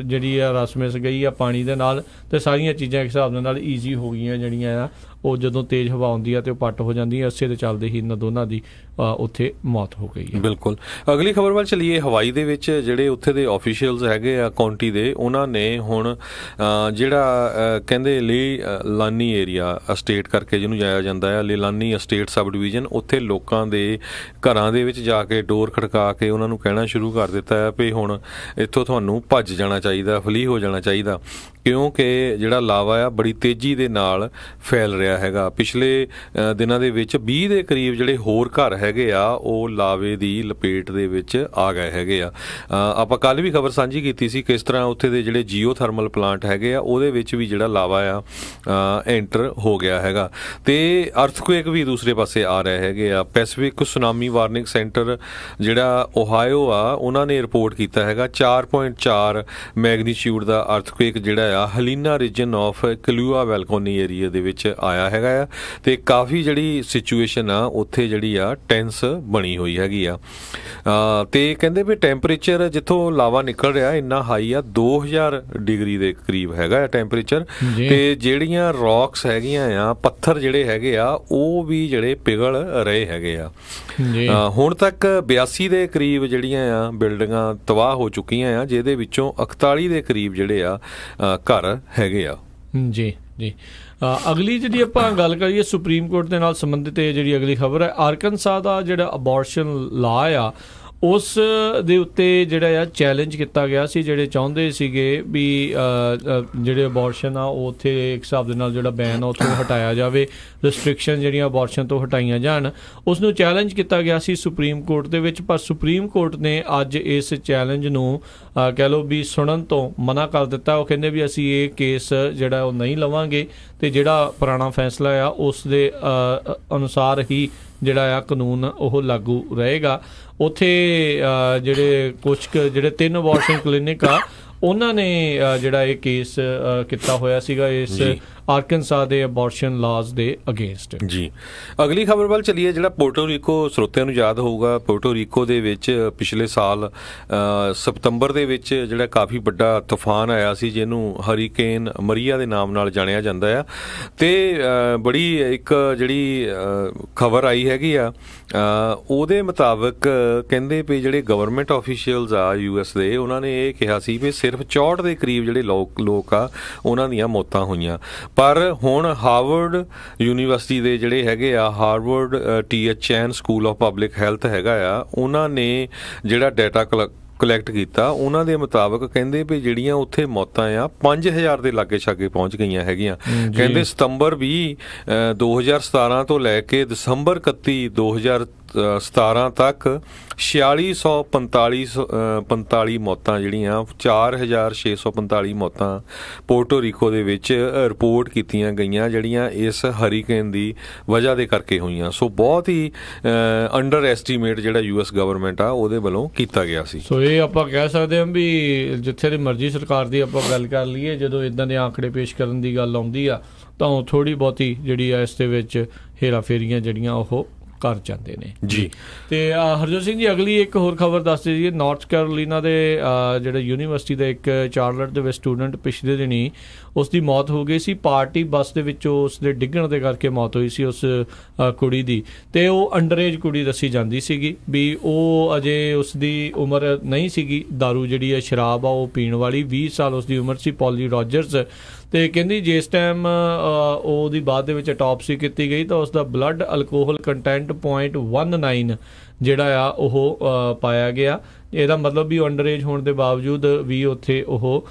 ਜਿਹੜੀ ਆ ਰਸ ਮਿਸ ਗਈ ਆ ਪਾਣੀ ਦੇ ਨਾਲ, ਤੇ ਸਾਰੀਆਂ ਚੀਜ਼ਾਂ ਇੱਕ ਹਿਸਾਬ ਦੇ ਨਾਲ ਈਜ਼ੀ ਹੋ ਗਈਆਂ ਜਿਹੜੀਆਂ ਆ ਉਹ ਜਦੋਂ ਤੇਜ਼ ਹਵਾ ਆਉਂਦੀ ਆ ਤੇ ਉਹ ਪੱਟ ਹੋ ਜਾਂਦੀ ਹੈ। ਇਸੇ ਦੇ ਚੱਲਦੇ ਹੀ ਇਹਨਾਂ ਦੋਨਾਂ ਦੀ ਉੱਥੇ ਮੌਤ ਹੋ ਗਈ ਹੈ। ਬਿਲਕੁਲ। ਅਗਲੀ ਖਬਰ ਵੱਲ ਚਲੀਏ। ਹਵਾਈ ਦੇ ਵਿੱਚ ਜਿਹੜੇ ਉੱਥੇ ਦੇ ਆਫੀਸ਼ੀਅਲਸ ਹੈਗੇ ਆ ਕਾਉਂਟੀ ਦੇ, ਉਹਨਾਂ ਨੇ ਹੁਣ ਜਿਹੜਾ ਕਹਿੰਦੇ ਲੇਲਾਨੀ ਏਰੀਆ ਅਸਟੇਟ ਕਰਕੇ ਜਿਹਨੂੰ ਜਾਇਆ ਜਾਂਦਾ ਹੈ, ਲੇਲਾਨੀ ਅਸਟੇਟ ਸਬ ਡਿਵੀਜ਼ਨ, ਉੱਥੇ ਲੋਕਾਂ ਦੇ ਘਰਾਂ ਦੇ ਵਿੱਚ ਜਾ ਕੇ ਡੋਰ ਖੜਕਾ ਕੇ ਉਹਨਾਂ ਨੂੰ ਕਹਿਣਾ ਸ਼ੁਰੂ ਕਰ ਦਿੱਤਾ ਹੈ ਵੀ ਹੁਣ ਇੱਥੋਂ ਤੁਹਾਨੂੰ ਭੱਜ ਜਾਣਾ ਚਾਹੀਦਾ, ਫਲੀ ਹੋ ਜਾਣਾ ਚਾਹੀਦਾ, ਕਿਉਂਕਿ ਜਿਹੜਾ ਲਾਵਾ ਆ ਬੜੀ ਤੇਜ਼ੀ ਦੇ ਨਾਲ ਫੈਲ ਰਿਹਾ ਹੈਗਾ। ਪਿਛਲੇ ਦਿਨਾਂ ਦੇ ਵਿੱਚ 20 ਦੇ ਕਰੀਬ ਜਿਹੜੇ ਹੋਰ ਘਰ ਹੈਗੇ ਆ ਉਹ ਲਾਵੇ ਦੀ ਲਪੇਟ ਦੇ ਵਿੱਚ ਆ ਗਏ ਹੈਗੇ ਆ। ਆਪਾਂ ਕੱਲ੍ਹ ਵੀ ਖਬਰ ਸਾਂਝੀ ਕੀਤੀ ਸੀ ਕਿਸ ਤਰ੍ਹਾਂ ਉੱਥੇ ਦੇ ਜਿਹੜੇ ਜੀਓ ਥਰਮਲ ਪਲਾਂਟ ਹੈਗੇ ਆ ਉਹਦੇ ਵਿੱਚ ਵੀ ਜਿਹੜਾ ਲਾਵਾ ਆ ਐਂਟਰ ਹੋ ਗਿਆ ਹੈਗਾ। ਤੇ ਅਰਥਕੁਏਕ ਵੀ ਦੂਸਰੇ ਪਾਸੇ ਆ ਰਹੇ ਹੈਗੇ ਆ। ਪੈਸੀਫਿਕ ਸੁਨਾਮੀ ਵਾਰਨਿੰਗ ਸੈਂਟਰ ਜਿਹੜਾ ਓਹਾਇਓ ਆ, ਉਹਨਾਂ ਨੇ ਰਿਪੋਰਟ ਕੀਤਾ ਹੈਗਾ 4.4 ਮੈਗਨੀਚਿਊਡ ਦਾ ਅਰਥਕੁਏਕ ਜਿਹੜਾ ਆ ਹਲੀਨਾ ਰੀਜਨ ਆਫ ਕਲੂਆ ਵੈਲਕੋਨੀ ਏਰੀਆ ਦੇ ਵਿੱਚ ਆਇਆ ਹੈਗਾ ਆ। ਤੇ ਕਾਫੀ ਜਿਹੜੀ ਸਿਚੁਏਸ਼ਨ ਆ ਉੱਥੇ ਜਿਹੜੀ ਆ ਟੈਂਸ ਬਣੀ ਹੋਈ ਹੈਗੀ ਆ। ਤੇ ਕਹਿੰਦੇ ਵੀ ਟੈਂਪਰੇਚਰ ਜਿੱਥੋਂ ਲਾਵਾ ਨਿਕਲ ਰਿਹਾ ਇੰਨਾ ਹਾਈ ਆ, 2000 ਡਿਗਰੀ ਦੇ ਕਰੀਬ ਹੈਗਾ ਟੈਂਪਰੇਚਰ। ਤੇ ਜਿਹੜੀਆਂ ਰੌਕਸ ਹੈਗੀਆਂ ਆ, ਪੱਥਰ ਜਿਹੜੇ ਹੈਗੇ ਆ, ਉਹ ਵੀ ਜਿਹੜੇ ਪਿਘਲ ਰਹੇ ਹੈਗੇ ਆ। ਹੁਣ ਤੱਕ 82 ਦੇ ਕਰੀਬ ਜਿਹੜੀਆਂ ਆ ਬਿਲਡਿੰਗਾਂ ਤਬਾਹ ਹੋ ਚੁੱਕੀਆਂ ਆ, ਜਿਹਦੇ ਵਿੱਚੋਂ 41 ਦੇ ਕਰੀਬ ਜਿਹੜੇ ਆ ਘਰ ਹੈਗੇ ਆ। ਜੀ ਜੀ। ਅਗਲੀ ਜਿਹੜੀ ਆਪਾਂ ਗੱਲ ਕਰੀਏ ਸੁਪਰੀਮ ਕੋਰਟ ਦੇ ਨਾਲ ਸੰਬੰਧਿਤ ਜਿਹੜੀ ਅਗਲੀ ਖਬਰ ਹੈ, ਆਰਕਨਸਾ ਦਾ ਜਿਹੜਾ ਅਬੋਰਸ਼ਨ ਲਾਅ ਆ ਉਸ ਦੇ ਉੱਤੇ ਜਿਹੜਾ ਆ ਚੈਲੰਜ ਕੀਤਾ ਗਿਆ ਸੀ। ਜਿਹੜੇ ਚਾਹੁੰਦੇ ਸੀਗੇ ਵੀ ਜਿਹੜੇ ਅਬੋਰਸ਼ਨ ਆ ਉਹ ਉੱਥੇ ਇੱਕ ਹਿਸਾਬ ਦੇ ਨਾਲ ਜਿਹੜਾ ਬੈਨ ਆ ਉੱਥੋਂ ਹਟਾਇਆ ਜਾਵੇ, ਰਿਸਟ੍ਰਿਕਸ਼ਨ ਜਿਹੜੀਆਂ ਅਬੋਰਸ਼ਨ ਤੋਂ ਹਟਾਈਆਂ ਜਾਣ, ਉਸ ਨੂੰ ਚੈਲੰਜ ਕੀਤਾ ਗਿਆ ਸੀ ਸੁਪਰੀਮ ਕੋਰਟ ਦੇ ਵਿੱਚ। ਪਰ ਸੁਪਰੀਮ ਕੋਰਟ ਨੇ ਅੱਜ ਇਸ ਚੈਲੰਜ ਨੂੰ ਕਹਿ ਲਓ ਵੀ ਸੁਣਨ ਤੋਂ ਮਨਾ ਕਰ ਦਿੱਤਾ। ਉਹ ਕਹਿੰਦੇ ਵੀ ਅਸੀਂ ਇਹ ਕੇਸ ਜਿਹੜਾ ਉਹ ਨਹੀਂ ਲਵਾਂਗੇ ਤੇ ਜਿਹੜਾ ਪੁਰਾਣਾ ਫੈਸਲਾ ਆ ਉਸ ਦੇ ਅਨੁਸਾਰ ਹੀ ਜਿਹੜਾ ਆ ਕਾਨੂੰਨ ਉਹ ਲਾਗੂ ਰਹੇਗਾ। ਉੱਥੇ ਜਿਹੜੇ ਕੁਛ ਜਿਹੜੇ 3 ਅਬੋਰਸ਼ਨ ਕਲੀਨਿਕ ਆ ਉਹਨਾਂ ਨੇ ਜਿਹੜਾ ਇਹ ਕੇਸ ਕੀਤਾ ਹੋਇਆ ਸੀਗਾ ਇਸ ਆਰਕਨਸਾ ਦੇ ਅਬੋਰਸ਼ਨ ਲਾਜ਼ ਦੇ ਅਗੇਂਸਟ। ਜੀ। ਅਗਲੀ ਖਬਰ ਵੱਲ ਚਲੀਏ। ਜਿਹੜਾ ਪੋਰਟੋ ਰੀਕੋ, ਸਰੋਤਿਆਂ ਨੂੰ ਯਾਦ ਹੋਊਗਾ, ਪੋਰਟੋ ਰੀਕੋ ਦੇ ਵਿੱਚ ਪਿਛਲੇ ਸਾਲ ਸਤੰਬਰ ਦੇ ਵਿੱਚ ਜਿਹੜਾ ਕਾਫੀ ਵੱਡਾ ਤੂਫਾਨ ਆਇਆ ਸੀ ਜਿਹਨੂੰ ਹਰੀਕੇਨ ਮਰੀਆ ਦੇ ਨਾਮ ਨਾਲ ਜਾਣਿਆ ਜਾਂਦਾ ਆ। ਤੇ ਬੜੀ ਇੱਕ ਜਿਹੜੀ ਖਬਰ ਆਈ ਹੈਗੀ ਆ ਉਹਦੇ ਮੁਤਾਬਕ ਕਹਿੰਦੇ ਵੀ ਜਿਹੜੇ ਗਵਰਨਮੈਂਟ ਆਫੀਸ਼ੀਅਲਸ ਆ US ਦੇ, ਉਹਨਾਂ ਨੇ ਇਹ ਕਿਹਾ ਸੀ ਵੀ ਸਿਰਫ 64 ਦੇ ਕਰੀਬ ਜਿਹੜੇ ਲੋਕ ਆ ਉਹਨਾਂ ਦੀਆਂ ਮੌਤਾਂ ਹੋਈਆਂ। ਪਰ ਹੁਣ ਹਾਰਵਰਡ ਯੂਨੀਵਰਸਿਟੀ ਦੇ ਜਿਹੜੇ ਹੈਗੇ ਆ, Harvard TH chain school of public health ਹੈਗਾ ਆ, ਉਹਨਾਂ ਨੇ ਜਿਹੜਾ ਡਾਟਾ ਕਲੈਕਟ ਕੀਤਾ, ਉਹਨਾਂ ਦੇ ਮੁਤਾਬਕ ਕਹਿੰਦੇ ਵੀ ਜਿਹੜੀਆਂ ਉੱਥੇ ਮੌਤਾਂ ਆ 5000 ਦੇ ਲਾਗੇ ਛਾਗੇ ਪਹੁੰਚ ਗਈਆਂ ਹੈਗੀਆਂ। ਕਹਿੰਦੇ ਸਤੰਬਰ 2017 ਤੋਂ ਲੈ ਕੇ ਦਸੰਬਰ 31 2017 ਤੱਕ 4645 ਮੌਤਾਂ ਜਿਹੜੀਆਂ 4645 ਮੌਤਾਂ ਪੋਰਟੋ ਰੀਕੋ ਦੇ ਵਿੱਚ ਰਿਪੋਰਟ ਕੀਤੀਆਂ ਗਈਆਂ ਜਿਹੜੀਆਂ ਇਸ ਹਰੀਕੇਨ ਦੀ ਵਜ੍ਹਾ ਦੇ ਕਰਕੇ ਹੋਈਆਂ। ਸੋ ਬਹੁਤ ਹੀ ਅੰਡਰ ਐਸਟੀਮੇਟ ਜਿਹੜਾ US ਗਵਰਨਮੈਂਟ ਆ ਉਹਦੇ ਵੱਲੋਂ ਕੀਤਾ ਗਿਆ ਸੀ। ਸੋ ਇਹ ਆਪਾਂ ਕਹਿ ਸਕਦੇ ਹਾਂ ਵੀ ਜਿੱਥੇ ਦੀ ਮਰਜ਼ੀ ਸਰਕਾਰ ਦੀ ਆਪਾਂ ਗੱਲ ਕਰ ਲਈਏ, ਜਦੋਂ ਇਦਾਂ ਦੇ ਆંકੜੇ ਪੇਸ਼ ਕਰਨ ਦੀ ਗੱਲ ਆਉਂਦੀ ਆ ਤਾਂ ਥੋੜੀ ਬਹੁਤੀ ਜਿਹੜੀ ਆ ਇਸ ਦੇ ਵਿੱਚ ਹੇਰਾ ਫੇਰੀਆਂ ਜਿਹੜੀਆਂ ਉਹ ਕਰ ਜਾਂਦੇ ਨੇ। ਜੀ। ਤੇ ਹਰਜੋਤ ਸਿੰਘ ਜੀ, ਅਗਲੀ ਇੱਕ ਹੋਰ ਖਬਰ ਦੱਸਦੇ ਜੀ। ਨਾਰਥ ਕੈਰੋਲੀਨਾ ਦੇ ਜਿਹੜਾ ਯੂਨੀਵਰਸਿਟੀ ਦਾ ਇੱਕ ਚਾਰਲਟ ਦੇ ਵਿੱਚ ਸਟੂਡੈਂਟ ਪਿਛਲੇ ਦਿਨੀ ਉਸ ਦੀ ਮੌਤ ਹੋ ਗਈ ਸੀ। ਪਾਰਟੀ ਬੱਸ ਦੇ ਵਿੱਚੋਂ ਉਸ ਦੇ ਡਿੱਗਣ ਦੇ ਕਰਕੇ ਮੌਤ ਹੋਈ ਸੀ ਉਸ ਕੁੜੀ ਦੀ। ਤੇ ਉਹ ਅੰਡਰਏਜ ਕੁੜੀ ਦੱਸੀ ਜਾਂਦੀ ਸੀਗੀ ਵੀ ਉਹ ਅਜੇ ਉਸ ਦੀ ਉਮਰ ਨਹੀਂ ਸੀਗੀ ਦਾਰੂ ਜਿਹੜੀ ਹੈ ਸ਼ਰਾਬ ਆ ਉਹ ਪੀਣ ਵਾਲੀ। 20 ਸਾਲ ਉਸ ਦੀ ਉਮਰ ਸੀ। ਪੋਲੀ ਰੋਜਰਸ। ਤੇ ਕਹਿੰਦੀ ਜਿਸ ਟਾਈਮ ਉਹਦੀ ਬਾਅਦ ਦੇ ਵਿੱਚ ਅਟੋਪਸੀ ਕੀਤੀ ਗਈ ਤਾਂ ਉਸ ਦਾ ਬਲੱਡ ਅਲਕੋਹਲ ਕੰਟੈਂਟ 0.19 ਜਿਹੜਾ ਆ ਉਹ ਪਾਇਆ ਗਿਆ। ਇਹਦਾ ਮਤਲਬ ਵੀ ਅੰਡਰਏਜ ਹੋਣ ਦੇ ਬਾਵਜੂਦ ਵੀ ਉੱਥੇ ਉਹ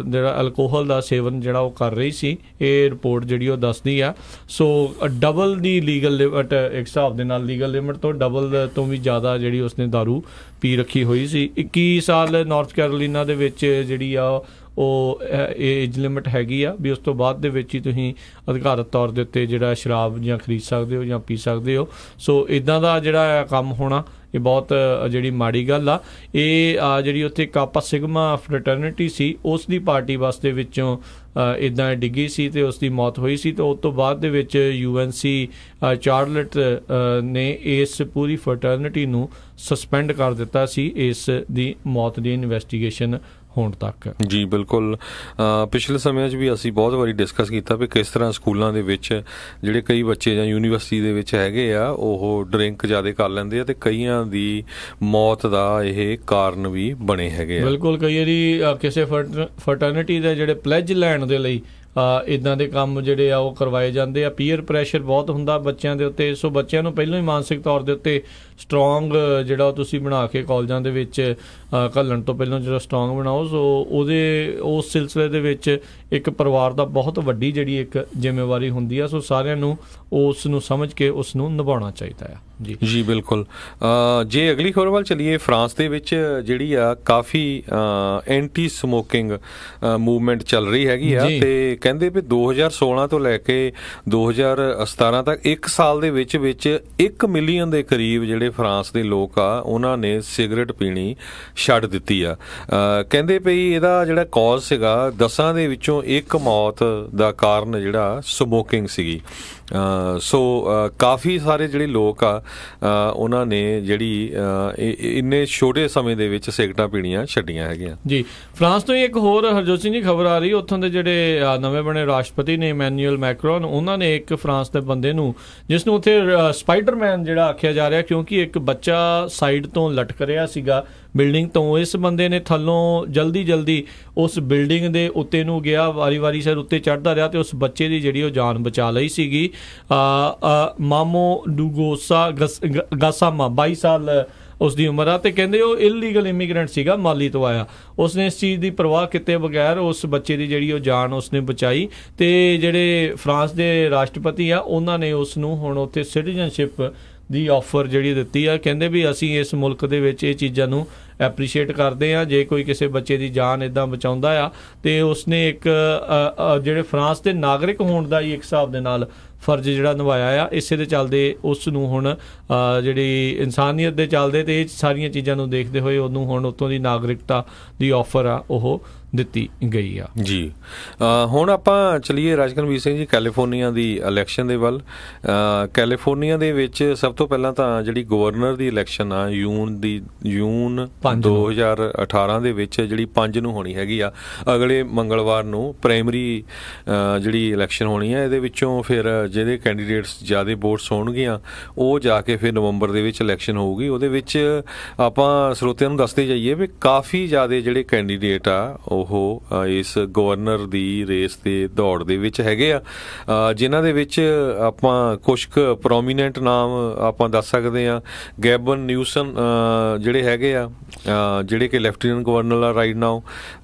ਜਿਹੜਾ ਅਲਕੋਹਲ ਦਾ ਸੇਵਨ ਜਿਹੜਾ ਉਹ ਕਰ ਰਹੀ ਸੀ, ਇਹ ਰਿਪੋਰਟ ਜਿਹੜੀ ਉਹ ਦੱਸਦੀ ਆ। ਸੋ ਡਬਲ ਦੀ ਲੀਗਲ ਲਿਮਟ, ਇੱਕ ਹਿਸਾਬ ਦੇ ਨਾਲ ਲੀਗਲ ਲਿਮਟ ਤੋਂ ਡਬਲ ਤੋਂ ਵੀ ਜ਼ਿਆਦਾ ਜਿਹੜੀ ਉਸਨੇ ਦਾਰੂ ਪੀ ਰੱਖੀ ਹੋਈ ਸੀ। 21 ਸਾਲ ਨਾਰਥ ਕੈਰੋਲੀਨਾ ਦੇ ਵਿੱਚ ਜਿਹੜੀ ਆ ਉਹ ਏਜ ਲਿਮਟ ਹੈਗੀ ਆ ਵੀ ਉਸ ਤੋਂ ਬਾਅਦ ਦੇ ਵਿੱਚ ਹੀ ਤੁਸੀਂ ਅਧਿਕਾਰਤ ਤੌਰ ਦੇ ਉੱਤੇ ਜਿਹੜਾ ਸ਼ਰਾਬ ਜਾਂ ਖਰੀਦ ਸਕਦੇ ਹੋ ਜਾਂ ਪੀ ਸਕਦੇ ਹੋ। ਸੋ ਇੱਦਾਂ ਦਾ ਜਿਹੜਾ ਕੰਮ ਹੋਣਾ ਇਹ ਬਹੁਤ ਜਿਹੜੀ ਮਾੜੀ ਗੱਲ ਆ। ਇਹ ਜਿਹੜੀ ਉੱਥੇ ਕਾਪਾ ਸਿਗਮਾ ਫਰੈਟਰਨਿਟੀ ਸੀ ਉਸ ਦੀ ਪਾਰਟੀ ਬੱਸ ਦੇ ਵਿੱਚੋਂ ਇੱਦਾਂ ਡਿੱਗੀ ਸੀ ਤੇ ਉਸ ਦੀ ਮੌਤ ਹੋਈ ਸੀ। ਤੇ ਉਸ ਤੋਂ ਬਾਅਦ ਦੇ ਵਿੱਚ UNC ਚਾਰਲਟ ਨੇ ਇਸ ਪੂਰੀ ਫਰੈਟਰਨਿਟੀ ਨੂੰ ਸਸਪੈਂਡ ਕਰ ਦਿੱਤਾ ਸੀ ਇਸ ਦੀ ਮੌਤ ਦੀ ਇਨਵੈਸਟੀਗੇਸ਼ਨ ਹੋਣ ਤੱਕ। ਜੀ ਬਿਲਕੁਲ, ਪਿਛਲੇ ਸਮਿਆਂ 'ਚ ਵੀ ਅਸੀਂ ਬਹੁਤ ਵਾਰੀ ਡਿਸਕਸ ਕੀਤਾ ਵੀ ਕਿਸ ਤਰ੍ਹਾਂ ਸਕੂਲਾਂ ਦੇ ਵਿੱਚ ਜਿਹੜੇ ਕਈ ਬੱਚੇ ਜਾਂ ਯੂਨੀਵਰਸਿਟੀ ਦੇ ਵਿੱਚ ਹੈਗੇ ਆ ਉਹ ਡਰਿੰਕ ਜ਼ਿਆਦਾ ਕਰ ਲੈਂਦੇ ਆ ਤੇ ਕਈਆਂ ਦੀ ਮੌਤ ਦਾ ਇਹ ਕਾਰਨ ਵੀ ਬਣੇ ਹੈਗੇ ਆ। ਬਿਲਕੁਲ, ਕਈ ਵਾਰੀ ਕਿਸੇ ਫਰਟਰਨਿਟੀ ਦੇ ਜਿਹੜੇ ਪਲੈਜ ਲੈਣ ਦੇ ਲਈ ਇੱਦਾਂ ਦੇ ਕੰਮ ਜਿਹੜੇ ਆ ਉਹ ਕਰਵਾਏ ਜਾਂਦੇ ਆ। ਪੀਅਰ ਪ੍ਰੈਸ਼ਰ ਬਹੁਤ ਹੁੰਦਾ ਬੱਚਿਆਂ ਦੇ ਉੱਤੇ, ਸੋ ਬੱਚਿਆਂ ਨੂੰ ਪਹਿਲਾਂ ਹੀ ਮਾਨਸਿਕ ਤੌਰ ਦੇ ਉੱਤੇ ਸਟਰੋਂਗ ਜਿਹੜਾ ਤੁਸੀਂ ਬਣਾ ਕੇ ਕਾਲਜਾਂ ਦੇ ਵਿੱਚ ਘੱਲਣ ਤੋਂ ਪਹਿਲਾਂ ਜਿਹੜਾ ਸਟਰੋਂਗ ਬਣਾਓ। ਸੋ ਉਸ ਸਿਲਸਿਲੇ ਦੇ ਵਿੱਚ ਇੱਕ ਪਰਿਵਾਰ ਦਾ ਬਹੁਤ ਵੱਡੀ ਜਿਹੜੀ ਇੱਕ ਜ਼ਿੰਮੇਵਾਰੀ ਹੁੰਦੀ ਆ। ਸੋ ਸਾਰਿਆਂ ਨੂੰ ਉਸ ਨੂੰ ਸਮਝ ਕੇ ਉਸ ਨੂੰ ਨਿਭਾਉਣਾ ਚਾਹੀਦਾ ਆ। ਜੀ ਬਿਲਕੁਲ। ਜੇ ਅਗਲੀ ਖਬਰ ਵੱਲ ਚੱਲੀਏ, ਫਰਾਂਸ ਦੇ ਵਿੱਚ ਜਿਹੜੀ ਆ ਕਾਫੀ ਐਂਟੀ ਸਮੋਕਿੰਗ ਮੂਵਮੈਂਟ ਚੱਲ ਰਹੀ ਹੈਗੀ ਆ ਤੇ ਕਹਿੰਦੇ ਵੀ 2016 ਤੋਂ ਲੈ ਕੇ 2017 ਤੱਕ 1 ਸਾਲ ਦੇ ਵਿੱਚ 1 ਮਿਲੀਅਨ ਦੇ ਕਰੀਬ ਜਿਹੜੇ ਫਰਾਂਸ ਦੇ ਲੋਕ ਆ ਉਹਨਾਂ ਨੇ ਸਿਗਰਟ ਪੀਣੀ ਛੱਡ ਦਿੱਤੀ ਆ। ਕਹਿੰਦੇ ਪਈ ਇਹਦਾ ਜਿਹੜਾ ਕੌਜ਼ ਸੀਗਾ 10 ਦੇ ਵਿੱਚੋਂ 1 ਮੌਤ ਦਾ ਕਾਰਨ ਜਿਹੜਾ ਸਮੋਕਿੰਗ ਸੀਗੀ। ਸੋ ਕਾਫੀ ਸਾਰੇ ਜਿਹੜੇ ਲੋਕ ਆ ਉਹਨਾਂ ਨੇ ਜਿਹੜੀ ਇੰਨੇ ਛੋਟੇ ਸਮੇਂ ਦੇ ਵਿੱਚ ਸਿਗਰਟਾਂ ਪੀਣੀਆਂ ਛੱਡੀਆਂ ਹੈਗੀਆਂ। ਜੀ, ਫਰਾਂਸ ਤੋਂ ਇੱਕ ਹੋਰ ਹਰਜੋਤ ਸਿੰਘ ਜੀ ਖਬਰ ਆ ਰਹੀ, ਉੱਥੋਂ ਦੇ ਜਿਹੜੇ ਨਵੇਂ ਬਣੇ ਰਾਸ਼ਟਰਪਤੀ ਨੇ ਇਮੈਨੂਅਲ ਮੈਕਰੋਨ, ਉਹਨਾਂ ਨੇ ਇੱਕ ਫਰਾਂਸ ਦੇ ਬੰਦੇ ਨੂੰ, ਜਿਸ ਨੂੰ ਉੱਥੇ ਸਪਾਈਡਰਮੈਨ ਜਿਹੜਾ ਆਖਿਆ ਜਾ ਰਿਹਾ ਕਿਉਂਕਿ ਇੱਕ ਬੱਚਾ ਸਾਈਡ ਤੋਂ ਲਟਕ ਰਿਹਾ ਸੀਗਾ ਬਿਲਡਿੰਗ ਤੋਂ, ਇਸ ਬੰਦੇ ਨੇ ਥੱਲੋਂ ਜਲਦੀ ਉਸ ਬਿਲਡਿੰਗ ਦੇ ਉੱਤੇ ਨੂੰ ਗਿਆ, ਵਾਰੀ ਸਿਰ ਉੱਤੇ ਚੜ੍ਹਦਾ ਰਿਹਾ ਤੇ ਉਸ ਬੱਚੇ ਦੀ ਜਿਹੜੀ ਉਹ ਜਾਨ ਬਚਾ ਲਈ ਸੀਗੀ। ਮਾਮੋ ਡੂਗੋਸਾ ਗਾਸਾਮਾ 22 ਸਾਲ ਉਸ ਦੀ ਉਮਰ ਆ ਤੇ ਕਹਿੰਦੇ ਉਹ ਇਲੀਗਲ ਇਮੀਗ੍ਰੈਂਟ ਸੀਗਾ, ਮਾਲੀ ਤੋਂ ਆਇਆ। ਉਸਨੇ ਇਸ ਚੀਜ਼ ਦੀ ਪਰਵਾਹ ਕੀਤੇ ਬਗੈਰ ਉਸ ਬੱਚੇ ਦੀ ਜਿਹੜੀ ਉਹ ਜਾਨ ਉਸਨੇ ਬਚਾਈ ਤੇ ਜਿਹੜੇ ਫਰਾਂਸ ਦੇ ਰਾਸ਼ਟਰਪਤੀ ਆ ਉਹਨਾਂ ਨੇ ਉਸ ਨੂੰ ਹੁਣ ਉੱਥੇ ਸਿਟੀਜ਼ਨਸ਼ਿਪ ਦੀ ਆਫਰ ਜਿਹੜੀ ਦਿੱਤੀ ਆ। ਕਹਿੰਦੇ ਵੀ ਅਸੀਂ ਇਸ ਮੁਲਕ ਦੇ ਵਿੱਚ ਇਹ ਚੀਜ਼ਾਂ ਨੂੰ ਐਪਰੀਸ਼ੀਏਟ ਕਰਦੇ ਆ, ਜੇ ਕੋਈ ਕਿਸੇ ਬੱਚੇ ਦੀ ਜਾਨ ਇੱਦਾਂ ਬਚਾਉਂਦਾ ਆ ਤੇ ਉਸਨੇ ਇੱਕ ਜਿਹੜੇ ਫਰਾਂਸ ਦੇ ਨਾਗਰਿਕ ਹੋਣ ਦਾ ਹੀ ਇੱਕ ਹਿਸਾਬ ਦੇ ਨਾਲ ਫਰਜ਼ ਜਿਹੜਾ ਨਿਭਾਇਆ ਆ। ਇਸੇ ਦੇ ਚੱਲਦੇ ਉਸ ਨੂੰ ਹੁਣ ਜਿਹੜੀ ਇਨਸਾਨੀਅਤ ਦੇ ਚੱਲਦੇ ਤੇ ਇਹ ਸਾਰੀਆਂ ਚੀਜ਼ਾਂ ਨੂੰ ਦੇਖਦੇ ਹੋਏ ਉਹਨੂੰ ਹੁਣ ਉੱਥੋਂ ਦੀ ਨਾਗਰਿਕਤਾ ਦੀ ਆਫਰ ਆ ਉਹ ਦਿੱਤੀ ਗਈ ਆ। ਜੀ, ਹੁਣ ਆਪਾਂ ਚਲੀਏ ਰਾਜਕਨਵੀਰ ਸਿੰਘ ਜੀ ਕੈਲੀਫੋਰਨੀਆ ਦੀ ਇਲੈਕਸ਼ਨ ਦੇ ਵੱਲ। ਕੈਲੀਫੋਰਨੀਆ ਦੇ ਵਿੱਚ ਸਭ ਤੋਂ ਪਹਿਲਾਂ ਤਾਂ ਜਿਹੜੀ ਗਵਰਨਰ ਦੀ ਇਲੈਕਸ਼ਨ ਆ ਜੂਨ 2018 ਦੇ ਵਿੱਚ ਜਿਹੜੀ 5 ਨੂੰ ਹੋਣੀ ਹੈਗੀ ਆ, ਅਗਲੇ ਮੰਗਲਵਾਰ ਨੂੰ ਪ੍ਰਾਇਮਰੀ ਜਿਹੜੀ ਇਲੈਕਸ਼ਨ ਹੋਣੀ ਹੈ। ਇਹਦੇ ਵਿੱਚੋਂ ਫਿਰ ਜਿਹਦੇ ਕੈਂਡੀਡੇਟਸ ਜ਼ਿਆਦਾ ਵੋਟਸ ਹੋਣਗੀਆਂ ਉਹ ਜਾ ਕੇ ਫਿਰ ਨਵੰਬਰ ਦੇ ਵਿੱਚ ਇਲੈਕਸ਼ਨ ਹੋਊਗੀ। ਉਹਦੇ ਵਿੱਚ ਆਪਾਂ ਸਰੋਤਿਆਂ ਨੂੰ ਦੱਸਦੇ ਜਾਈਏ ਵੀ ਕਾਫੀ ਜ਼ਿਆਦਾ ਜਿਹੜੇ ਕੈਂਡੀਡੇਟ ਆ ਉਹ ਇਸ ਗਵਰਨਰ ਦੀ ਰੇਸ ਦੇ ਦੌੜ ਦੇ ਵਿੱਚ ਹੈਗੇ ਆ, ਜਿਨ੍ਹਾਂ ਦੇ ਵਿੱਚ ਆਪਾਂ ਕੁਛ ਕੁ ਪ੍ਰੋਮੀਨੈਂਟ ਨਾਮ ਆਪਾਂ ਦੱਸ ਸਕਦੇ ਹਾਂ। ਗੈਬਨ ਨਿਊਸਮ ਜਿਹੜੇ ਹੈਗੇ ਆ ਜਿਹੜੇ ਕਿ ਲੈਫਟੀਨੈਂਟ ਗਵਰਨਰ ਆ ਰਾਈਟ ਨਾਓ।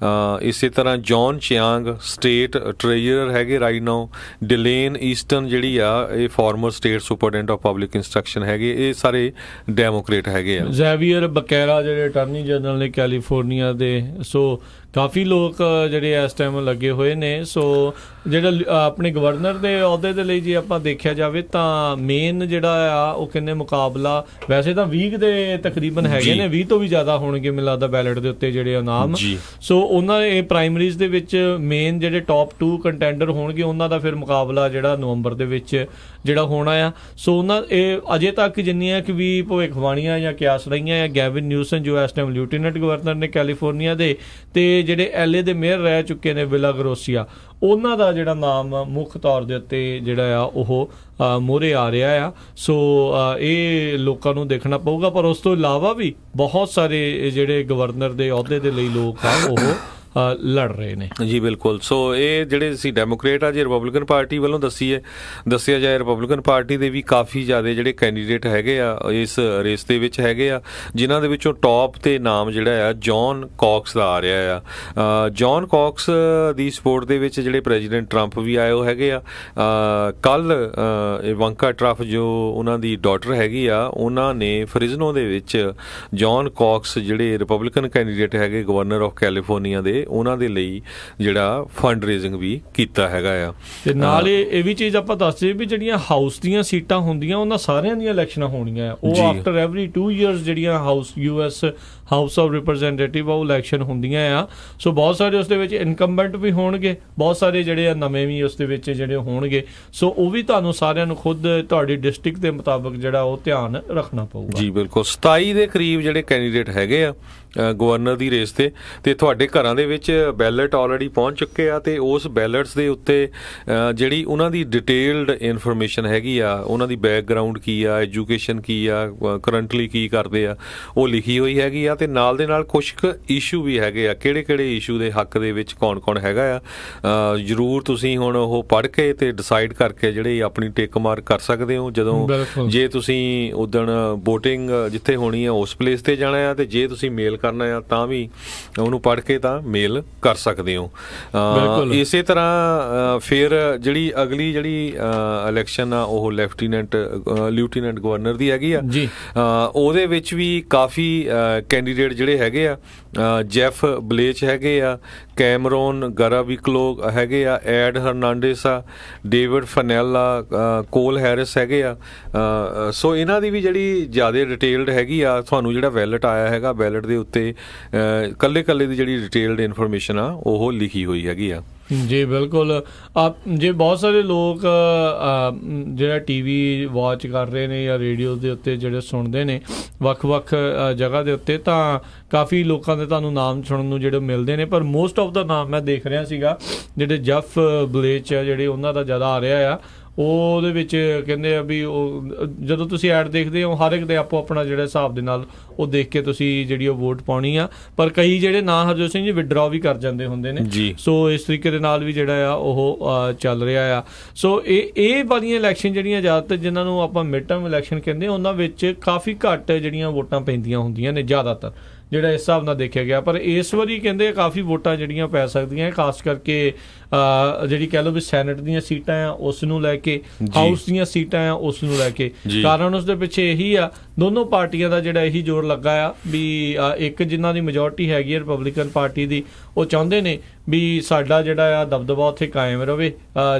ਇਸੇ ਤਰ੍ਹਾਂ ਜੌਨ ਚਿਆਂਗ ਸਟੇਟ ਟ੍ਰੇਜਰਰ ਹੈਗੇ ਰਾਈਟ ਨਾਓ। ਡਿਲੇਨ ਈਸਟਨ ਜਿਹੜੀ ਆ ਇਹ farmer state superintendent of public instruction ਹੈਗੇ। ਇਹ ਸਾਰੇ ਡੈਮੋਕ੍ਰੇਟ ਹੈਗੇ ਆ। ਜ਼ੈਵੀਅਰ ਬਕੈਰਾ ਜਿਹੜੇ ਅਟਾਰਨੀ ਜਨਰਲ ਨੇ ਕੈਲੀਫੋਰਨੀਆ ਦੇ, ਸੋ ਕਾਫੀ ਲੋਕ ਜਿਹੜੇ ਇਸ ਟਾਈਮ ਲੱਗੇ ਹੋਏ ਨੇ। ਸੋ ਜਿਹੜਾ ਆਪਣੇ ਗਵਰਨਰ ਦੇ ਅਹੁਦੇ ਦੇ ਲਈ ਜੇ ਆਪਾਂ ਦੇਖਿਆ ਜਾਵੇ ਤਾਂ ਮੇਨ ਜਿਹੜਾ ਆ ਉਹ ਕਹਿੰਦੇ ਮੁਕਾਬਲਾ ਵੈਸੇ ਤਾਂ 20 ਦੇ ਤਕਰੀਬਨ ਹੈਗੇ ਨੇ, 20 ਤੋਂ ਵੀ ਜ਼ਿਆਦਾ ਹੋਣਗੇ ਮੈਨੂੰ ਲੱਗਦਾ ਬੈਲਟ ਦੇ ਉੱਤੇ ਜਿਹੜੇ ਨਾਮ। ਸੋ ਉਹਨਾਂ ਇਹ ਪ੍ਰਾਇਮਰੀਜ਼ ਦੇ ਵਿੱਚ ਮੇਨ ਜਿਹੜੇ ਟੌਪ 2 ਕੰਟੈਂਡਰ ਹੋਣਗੇ ਉਹਨਾਂ ਦਾ ਫਿਰ ਮੁਕਾਬਲਾ ਜਿਹੜਾ ਨਵੰਬਰ ਦੇ ਵਿੱਚ ਜਿਹੜਾ ਹੋਣਾ ਆ। ਸੋ ਉਹਨਾਂ ਇਹ ਅਜੇ ਤੱਕ ਜਿੰਨੀਆਂ ਕਿ ਵੀ ਭਵਿੱਖਬਾਣੀਆਂ ਜਾਂ ਕਿਆਸ ਰਹੀਆਂ ਆ, ਗੈਵਿਨ ਨਿਊਸਮ ਜੋ ਇਸ ਟਾਈਮ ਲਿeutenant ਗਵਰਨਰ ਨੇ ਕੈਲੀਫੋਰਨੀਆ ਦੇ, ਤੇ ਜਿਹੜੇ LA ਦੇ ਮੇਅਰ ਰਹਿ ਚੁੱਕੇ ਨੇ ਵਿਲਾ ਗਰੋਸੀਆ, ਉਹਨਾਂ ਦਾ ਜਿਹੜਾ ਨਾਮ ਮੁੱਖ ਤੌਰ ਦੇ ਉੱਤੇ ਜਿਹੜਾ ਆ ਉਹ ਮੋਹਰੇ ਆ ਰਿਹਾ ਆ। ਸੋ ਇਹ ਲੋਕਾਂ ਨੂੰ ਦੇਖਣਾ ਪਊਗਾ, ਪਰ ਉਸ ਤੋਂ ਇਲਾਵਾ ਵੀ ਬਹੁਤ ਸਾਰੇ ਜਿਹੜੇ ਗਵਰਨਰ ਦੇ ਅਹੁਦੇ ਦੇ ਲਈ ਲੋਕ ਆ ਉਹ ਲੜ ਰਹੇ ਨੇ। ਜੀ ਬਿਲਕੁਲ। ਸੋ ਇਹ ਜਿਹੜੇ ਅਸੀਂ ਡੈਮੋਕ੍ਰੇਟ ਆ ਜੇ ਰਿਪਬਲਿਕਨ ਪਾਰਟੀ ਵੱਲੋਂ ਦੱਸਿਆ ਜਾਏ, ਰਿਪਬਲਿਕਨ ਪਾਰਟੀ ਦੇ ਵੀ ਕਾਫੀ ਜ਼ਿਆਦਾ ਜਿਹੜੇ ਕੈਂਡੀਡੇਟ ਹੈਗੇ ਆ ਇਸ ਰੇਸ ਦੇ ਵਿੱਚ ਹੈਗੇ ਆ, ਜਿਨ੍ਹਾਂ ਦੇ ਵਿੱਚੋਂ ਟੌਪ ਤੇ ਨਾਮ ਜਿਹੜਾ ਆ ਜੌਨ ਕੌਕਸ ਦਾ ਆ ਰਿਹਾ ਆ। ਜੌਨ ਕੌਕਸ ਦੀ ਸਪੋਰਟ ਦੇ ਵਿੱਚ ਜਿਹੜੇ ਪ੍ਰੈਜ਼ੀਡੈਂਟ ਟਰੰਪ ਵੀ ਆਏ ਹੋ ਹੈਗੇ ਆ। ਕੱਲ ਇਵਾਂਕਾ ਟਰੰਪ ਜੋ ਉਹਨਾਂ ਦੀ ਡਾਟਰ ਹੈਗੀ ਆ, ਉਹਨਾਂ ਨੇ ਫਰਿਜ਼ਨੋ ਦੇ ਵਿੱਚ ਜੌਨ ਕੌਕਸ ਜਿਹੜੇ ਰਿਪਬਲਿਕਨ ਕੈਂਡੀਡੇਟ ਹੈਗੇ ਗਵਰਨਰ ਆਫ ਕੈਲੀਫੋਰਨੀਆ ਦੇ, ਤੇ ਉਹਨਾਂ ਦੇ ਲਈ ਜਿਹੜਾ ਫੰਡ ਰੇਜ਼ਿੰਗ ਵੀ ਕੀਤਾ ਹੈਗਾ ਆ। ਤੇ ਨਾਲ ਇਹ ਵੀ ਚੀਜ਼ ਆਪਾਂ ਦੱਸਦੇ ਵੀ ਜਿਹੜੀਆਂ ਹਾਊਸ ਦੀਆਂ ਸੀਟਾਂ ਹੁੰਦੀਆਂ ਉਹਨਾਂ ਸਾਰਿਆਂ ਦੀਆਂ ਇਲੈਕਸ਼ਨਾਂ ਹੋਣੀਆਂ ਆ, ਉਹ ਆਫਟਰ ਐਵਰੀ 2 ਇਅਰਸ ਜਿਹੜੀਆਂ US ਹਾਊਸ ਆਫ ਰਿਪਰੈਜ਼ੈਂਟੇਟਿਵ ਆ ਉਹ ਇਲੈਕਸ਼ਨ ਹੁੰਦੀਆਂ ਆ। ਸੋ ਬਹੁਤ ਸਾਰੇ ਉਸ ਦੇ ਵਿੱਚ ਇਨਕੰਬੈਂਟ ਵੀ ਹੋਣਗੇ, ਬਹੁਤ ਸਾਰੇ ਜਿਹੜੇ ਆ ਨਵੇਂ ਵੀ ਉਸ ਦੇ ਵਿੱਚ ਜਿਹੜੇ ਹੋਣਗੇ। ਸੋ ਉਹ ਵੀ ਤੁਹਾਨੂੰ ਸਾਰਿਆਂ ਨੂੰ ਖੁਦ ਤੁਹਾਡੀ ਡਿਸਟ੍ਰਿਕਟ ਦੇ ਮੁਤਾਬਕ ਜਿਹੜਾ ਉਹ ਧਿਆਨ ਰੱਖਣਾ ਪਊਗਾ। ਜੀ ਬਿਲਕੁਲ, 27 ਦੇ ਕਰੀਬ ਜਿਹੜੇ ਕੈਂਡੀਡੇਟ ਹੈਗੇ ਆ ਗਵਰਨਰ ਦੀ ਰੇਸ ਤੇ ਤੁਹਾਡੇ ਘਰਾਂ ਦੇ ਵਿੱਚ ਬੈਲਟ ਆਲਰੇਡੀ ਪਹੁੰਚ ਚੁੱਕੇ ਆ, ਤੇ ਉਸ ਬੈਲਟਸ ਦੇ ਉੱਤੇ ਜਿਹੜੀ ਉਹਨਾਂ ਦੀ ਡਿਟੇਲਡ ਇਨਫੋਰਮੇਸ਼ਨ ਹੈਗੀ ਆ, ਉਹਨਾਂ ਦੀ ਬੈਕਗਰਾਊਂਡ ਕੀ ਆ, ਐਜੂਕੇਸ਼ਨ ਕੀ ਆ, ਕਰੰਟਲੀ ਕੀ ਕਰਦੇ ਆ, ਉਹ ਲਿਖੀ ਹੋਈ ਹੈਗੀ ਆ। ਤੇ ਨਾਲ ਦੇ ਨਾਲ ਕੁਛ ਕੁ ਇਸ਼ੂ ਵੀ ਹੈਗੇ ਆ, ਕਿਹੜੇ ਇਸ਼ੂ ਦੇ ਹੱਕ ਦੇ ਵਿੱਚ ਕੌਣ ਹੈਗਾ ਆ। ਜ਼ਰੂਰ ਤੁਸੀਂ ਹੁਣ ਉਹ ਪੜ੍ਹ ਕੇ ਤੇ ਡਿਸਾਈਡ ਕਰਕੇ ਜਿਹੜੇ ਆਪਣੀ ਟਿਕ ਮਾਰਕ ਕਰ ਸਕਦੇ ਹੋ ਜਦੋਂ ਜੇ ਤੁਸੀਂ ਉਦਣ ਵੋਟਿੰਗ ਜਿੱਥੇ ਹੋਣੀ ਆ ਉਸ ਪਲੇਸ ਤੇ ਜਾਣਾ ਆ, ਤੇ ਜੇ ਤੁਸੀਂ ਮੇਲ ਕਰਨਾ ਆ ਤਾਂ ਵੀ ਉਹਨੂੰ ਪੜ੍ਹ ਕੇ ਤਾਂ ਮੇਲ ਕਰ ਸਕਦੇ ਹੋ। ਇਸੇ ਤਰ੍ਹਾਂ ਫਿਰ ਜਿਹੜੀ ਅਗਲੀ ਜਿਹੜੀ ਇਲੈਕਸ਼ਨ ਆ ਉਹ ਲਿeutenant ਗਵਰਨਰ ਦੀ ਹੈਗੀ ਆ। ਉਹਦੇ ਵਿੱਚ ਵੀ ਕਾਫੀ ਕੈਂਡੀਡੇਟ ਜਿਹੜੇ ਹੈਗੇ ਆ, ਜੈਫ ਬਲੇਚ ਹੈਗੇ ਆ, ਕੈਮਰੋਨ ਗਰਾਵਿਕਲੋ ਹੈਗੇ ਆ, ਐਡ ਹਰਨਾਂਡੇਸ ਆ, ਡੇਵਿਡ ਫਨੈਲ ਆ, ਕੋਲ ਹੈਰਿਸ ਹੈਗੇ ਆ। ਸੋ ਇਹਨਾਂ ਦੀ ਵੀ ਜਿਹੜੀ ਜ਼ਿਆਦਾ ਡਿਟੇਲਡ ਹੈਗੀ ਆ, ਤੁਹਾਨੂੰ ਜਿਹੜਾ ਬੈਲਟ ਆਇਆ ਹੈਗਾ ਬੈਲਟ ਦੇ ਉੱਤੇ ਕੱਲੇ ਦੀ ਜਿਹੜੀ ਡਿਟੇਲਡ ਇਨਫੋਰਮੇਸ਼ਨ ਆ ਉਹ ਲਿਖੀ ਹੋਈ ਹੈਗੀ ਆ। ਜੀ ਬਿਲਕੁਲ। ਜੇ ਬਹੁਤ ਸਾਰੇ ਲੋਕ ਜਿਹੜਾ TV ਵਾਚ ਕਰ ਰਹੇ ਨੇ ਜਾਂ ਰੇਡੀਓ ਦੇ ਉੱਤੇ ਜਿਹੜੇ ਸੁਣਦੇ ਨੇ ਵੱਖ-ਵੱਖ ਜਗ੍ਹਾ ਦੇ ਉੱਤੇ, ਤਾਂ ਕਾਫੀ ਲੋਕਾਂ ਦੇ ਤੁਹਾਨੂੰ ਨਾਮ ਸੁਣਨ ਨੂੰ ਜਿਹੜੇ ਮਿਲਦੇ ਨੇ, ਪਰ ਮੋਸਟ ਆਫ ਦਾ ਨਾਮ ਮੈਂ ਦੇਖ ਰਿਹਾ ਸੀਗਾ ਜਿਹੜੇ ਜੈਫ ਬਲੇਚ ਆ ਜਿਹੜੇ ਉਹਨਾਂ ਦਾ ਜ਼ਿਆਦਾ ਆ ਰਿਹਾ ਆ। ਉਹਦੇ ਵਿੱਚ ਕਹਿੰਦੇ ਆ ਵੀ ਉਹ ਜਦੋਂ ਤੁਸੀਂ ਐਡ ਦੇਖਦੇ ਹੋ ਹਰ ਇੱਕ ਦੇ ਆਪੋ ਆਪਣਾ ਜਿਹੜਾ ਹਿਸਾਬ ਦੇ ਨਾਲ ਉਹ ਦੇਖ ਕੇ ਤੁਸੀਂ ਜਿਹੜੀ ਉਹ ਵੋਟ ਪਾਉਣੀ ਆ, ਪਰ ਕਈ ਜਿਹੜੇ ਨਾਂ ਹਰਜੋਤ ਸਿੰਘ ਜੀ ਵਿਡਰਾ ਵੀ ਕਰ ਜਾਂਦੇ ਹੁੰਦੇ ਨੇ। ਸੋ ਇਸ ਤਰੀਕੇ ਦੇ ਨਾਲ ਵੀ ਜਿਹੜਾ ਆ ਉਹ ਚੱਲ ਰਿਹਾ ਆ। ਸੋ ਇਹ ਵਾਲੀਆਂ ਇਲੈਕਸ਼ਨ ਜਿਹੜੀਆਂ ਜ਼ਿਆਦਾਤਰ ਜਿਨ੍ਹਾਂ ਨੂੰ ਆਪਾਂ ਮਿਡ ਟਰਮ ਇਲੈਕਸ਼ਨ ਕਹਿੰਦੇ, ਉਹਨਾਂ ਵਿੱਚ ਕਾਫੀ ਘੱਟ ਜਿਹੜੀਆਂ ਵੋਟਾਂ ਪੈਂਦੀਆਂ ਹੁੰਦੀਆਂ ਨੇ ਜ਼ਿਆਦਾਤਰ, ਜਿਹੜਾ ਇਸ ਹਿਸਾਬ ਨਾਲ ਦੇਖਿਆ ਗਿਆ। ਪਰ ਇਸ ਵਾਰੀ ਕਹਿੰਦੇ ਕਾਫੀ ਵੋਟਾਂ ਜਿਹੜੀਆਂ ਪੈ ਸਕਦੀਆਂ, ਖਾਸ ਕਰਕੇ ਜਿਹੜੀ ਕਹਿ ਲਓ ਵੀ ਸੈਨੇਟ ਦੀਆਂ ਸੀਟਾਂ ਆ ਉਸ ਨੂੰ ਲੈ ਕੇ, ਹਾਊਸ ਦੀਆਂ ਸੀਟਾਂ ਆ ਉਸ ਨੂੰ ਲੈ ਕੇ। ਕਾਰਨ ਉਸ ਦੇ ਪਿੱਛੇ ਇਹੀ ਆ, ਦੋਨੋਂ ਪਾਰਟੀਆਂ ਦਾ ਜਿਹੜਾ ਇਹੀ ਜ਼ੋਰ ਲੱਗਾ ਆ ਵੀ ਇੱਕ ਜਿਨ੍ਹਾਂ ਦੀ ਮੈਜੋਰਟੀ ਹੈਗੀ ਹੈ ਰਿਪਬਲਿਕਨ ਪਾਰਟੀ ਦੀ, ਉਹ ਚਾਹੁੰਦੇ ਨੇ ਵੀ ਸਾਡਾ ਜਿਹੜਾ ਆ ਦਬਦਬਾ ਉੱਥੇ ਕਾਇਮ ਰਵੇ,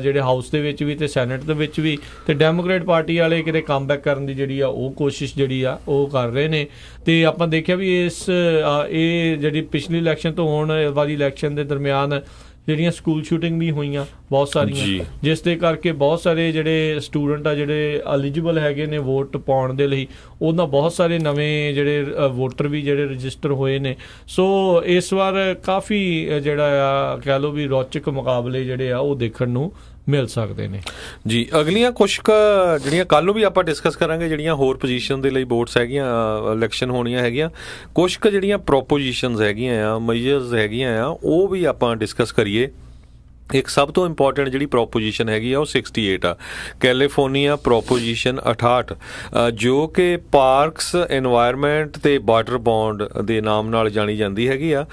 ਜਿਹੜੇ ਹਾਊਸ ਦੇ ਵਿੱਚ ਵੀ ਤੇ ਸੈਨੇਟ ਦੇ ਵਿੱਚ ਵੀ। ਤੇ ਡੈਮੋਕ੍ਰੇਟ ਪਾਰਟੀ ਵਾਲੇ ਕਿਤੇ ਕਮਬੈਕ ਕਰਨ ਦੀ ਜਿਹੜੀ ਆ ਉਹ ਕੋਸ਼ਿਸ਼ ਜਿਹੜੀ ਆ ਉਹ ਕਰ ਰਹੇ ਨੇ। ਤੇ ਆਪਾਂ ਦੇਖਿਆ ਵੀ ਇਹ ਜਿਹੜੀ ਪਿਛਲੀ ਇਲੈਕਸ਼ਨ ਤੋਂ ਹੋਣ ਵਾਲੀ ਇਲੈਕਸ਼ਨ ਦੇ ਦਰਮਿਆਨ ਜਿਹੜੀਆਂ ਸਕੂਲ ਸ਼ੂਟਿੰਗ ਵੀ ਹੋਈਆਂ ਬਹੁਤ ਸਾਰੀਆਂ, ਜਿਸ ਦੇ ਕਰਕੇ ਬਹੁਤ ਸਾਰੇ ਜਿਹੜੇ ਸਟੂਡੈਂਟ ਆ ਜਿਹੜੇ ਐਲੀਜੀਬਲ ਹੈਗੇ ਨੇ ਵੋਟ ਪਾਉਣ ਦੇ ਲਈ, ਉਹਨਾਂ ਬਹੁਤ ਸਾਰੇ ਨਵੇਂ ਜਿਹੜੇ ਵੋਟਰ ਵੀ ਜਿਹੜੇ ਰਜਿਸਟਰ ਹੋਏ ਨੇ। ਸੋ ਇਸ ਵਾਰ ਕਾਫੀ ਜਿਹੜਾ ਆ ਕਹਿ ਲਓ ਵੀ ਰੌਚਕ ਮੁਕਾਬਲੇ ਜਿਹੜੇ ਆ ਉਹ ਦੇਖਣ ਨੂੰ ਮਿਲ ਸਕਦੇ ਨੇ। ਜੀ ਅਗਲੀਆਂ ਕੁਛ ਜਿਹੜੀਆਂ ਕੱਲ੍ਹ ਨੂੰ ਵੀ ਆਪਾਂ ਡਿਸਕਸ ਕਰਾਂਗੇ, ਜਿਹੜੀਆਂ ਹੋਰ ਪੋਜੀਸ਼ਨ ਦੇ ਲਈ ਵੋਟਸ ਹੈਗੀਆਂ ਇਲੈਕਸ਼ਨ ਹੋਣੀਆਂ ਹੈਗੀਆਂ, ਕੁਛ ਜਿਹੜੀਆਂ ਪ੍ਰੋਪੋਜੀਸ਼ਨਸ ਹੈਗੀਆਂ ਆ, ਮੈਜਰਸ ਹੈਗੀਆਂ ਆ, ਉਹ ਵੀ ਆਪਾਂ ਡਿਸਕਸ ਕਰੀਏ। ਇੱਕ ਸਭ ਤੋਂ ਇੰਪੋਰਟੈਂਟ ਜਿਹੜੀ ਪ੍ਰੋਪੋਜੀਸ਼ਨ ਹੈਗੀ ਆ ਉਹ 68 ਆ, ਕੈਲੀਫੋਰਨੀਆ ਪ੍ਰੋਪੋਜੀਸ਼ਨ 68, ਜੋ ਕਿ ਪਾਰਕਸ ਇਨਵਾਇਰਨਮੈਂਟ ਤੇ ਵਾਟਰ ਬੌਂਡ ਦੇ ਨਾਮ ਨਾਲ ਜਾਣੀ ਜਾਂਦੀ ਹੈਗੀ ਆ।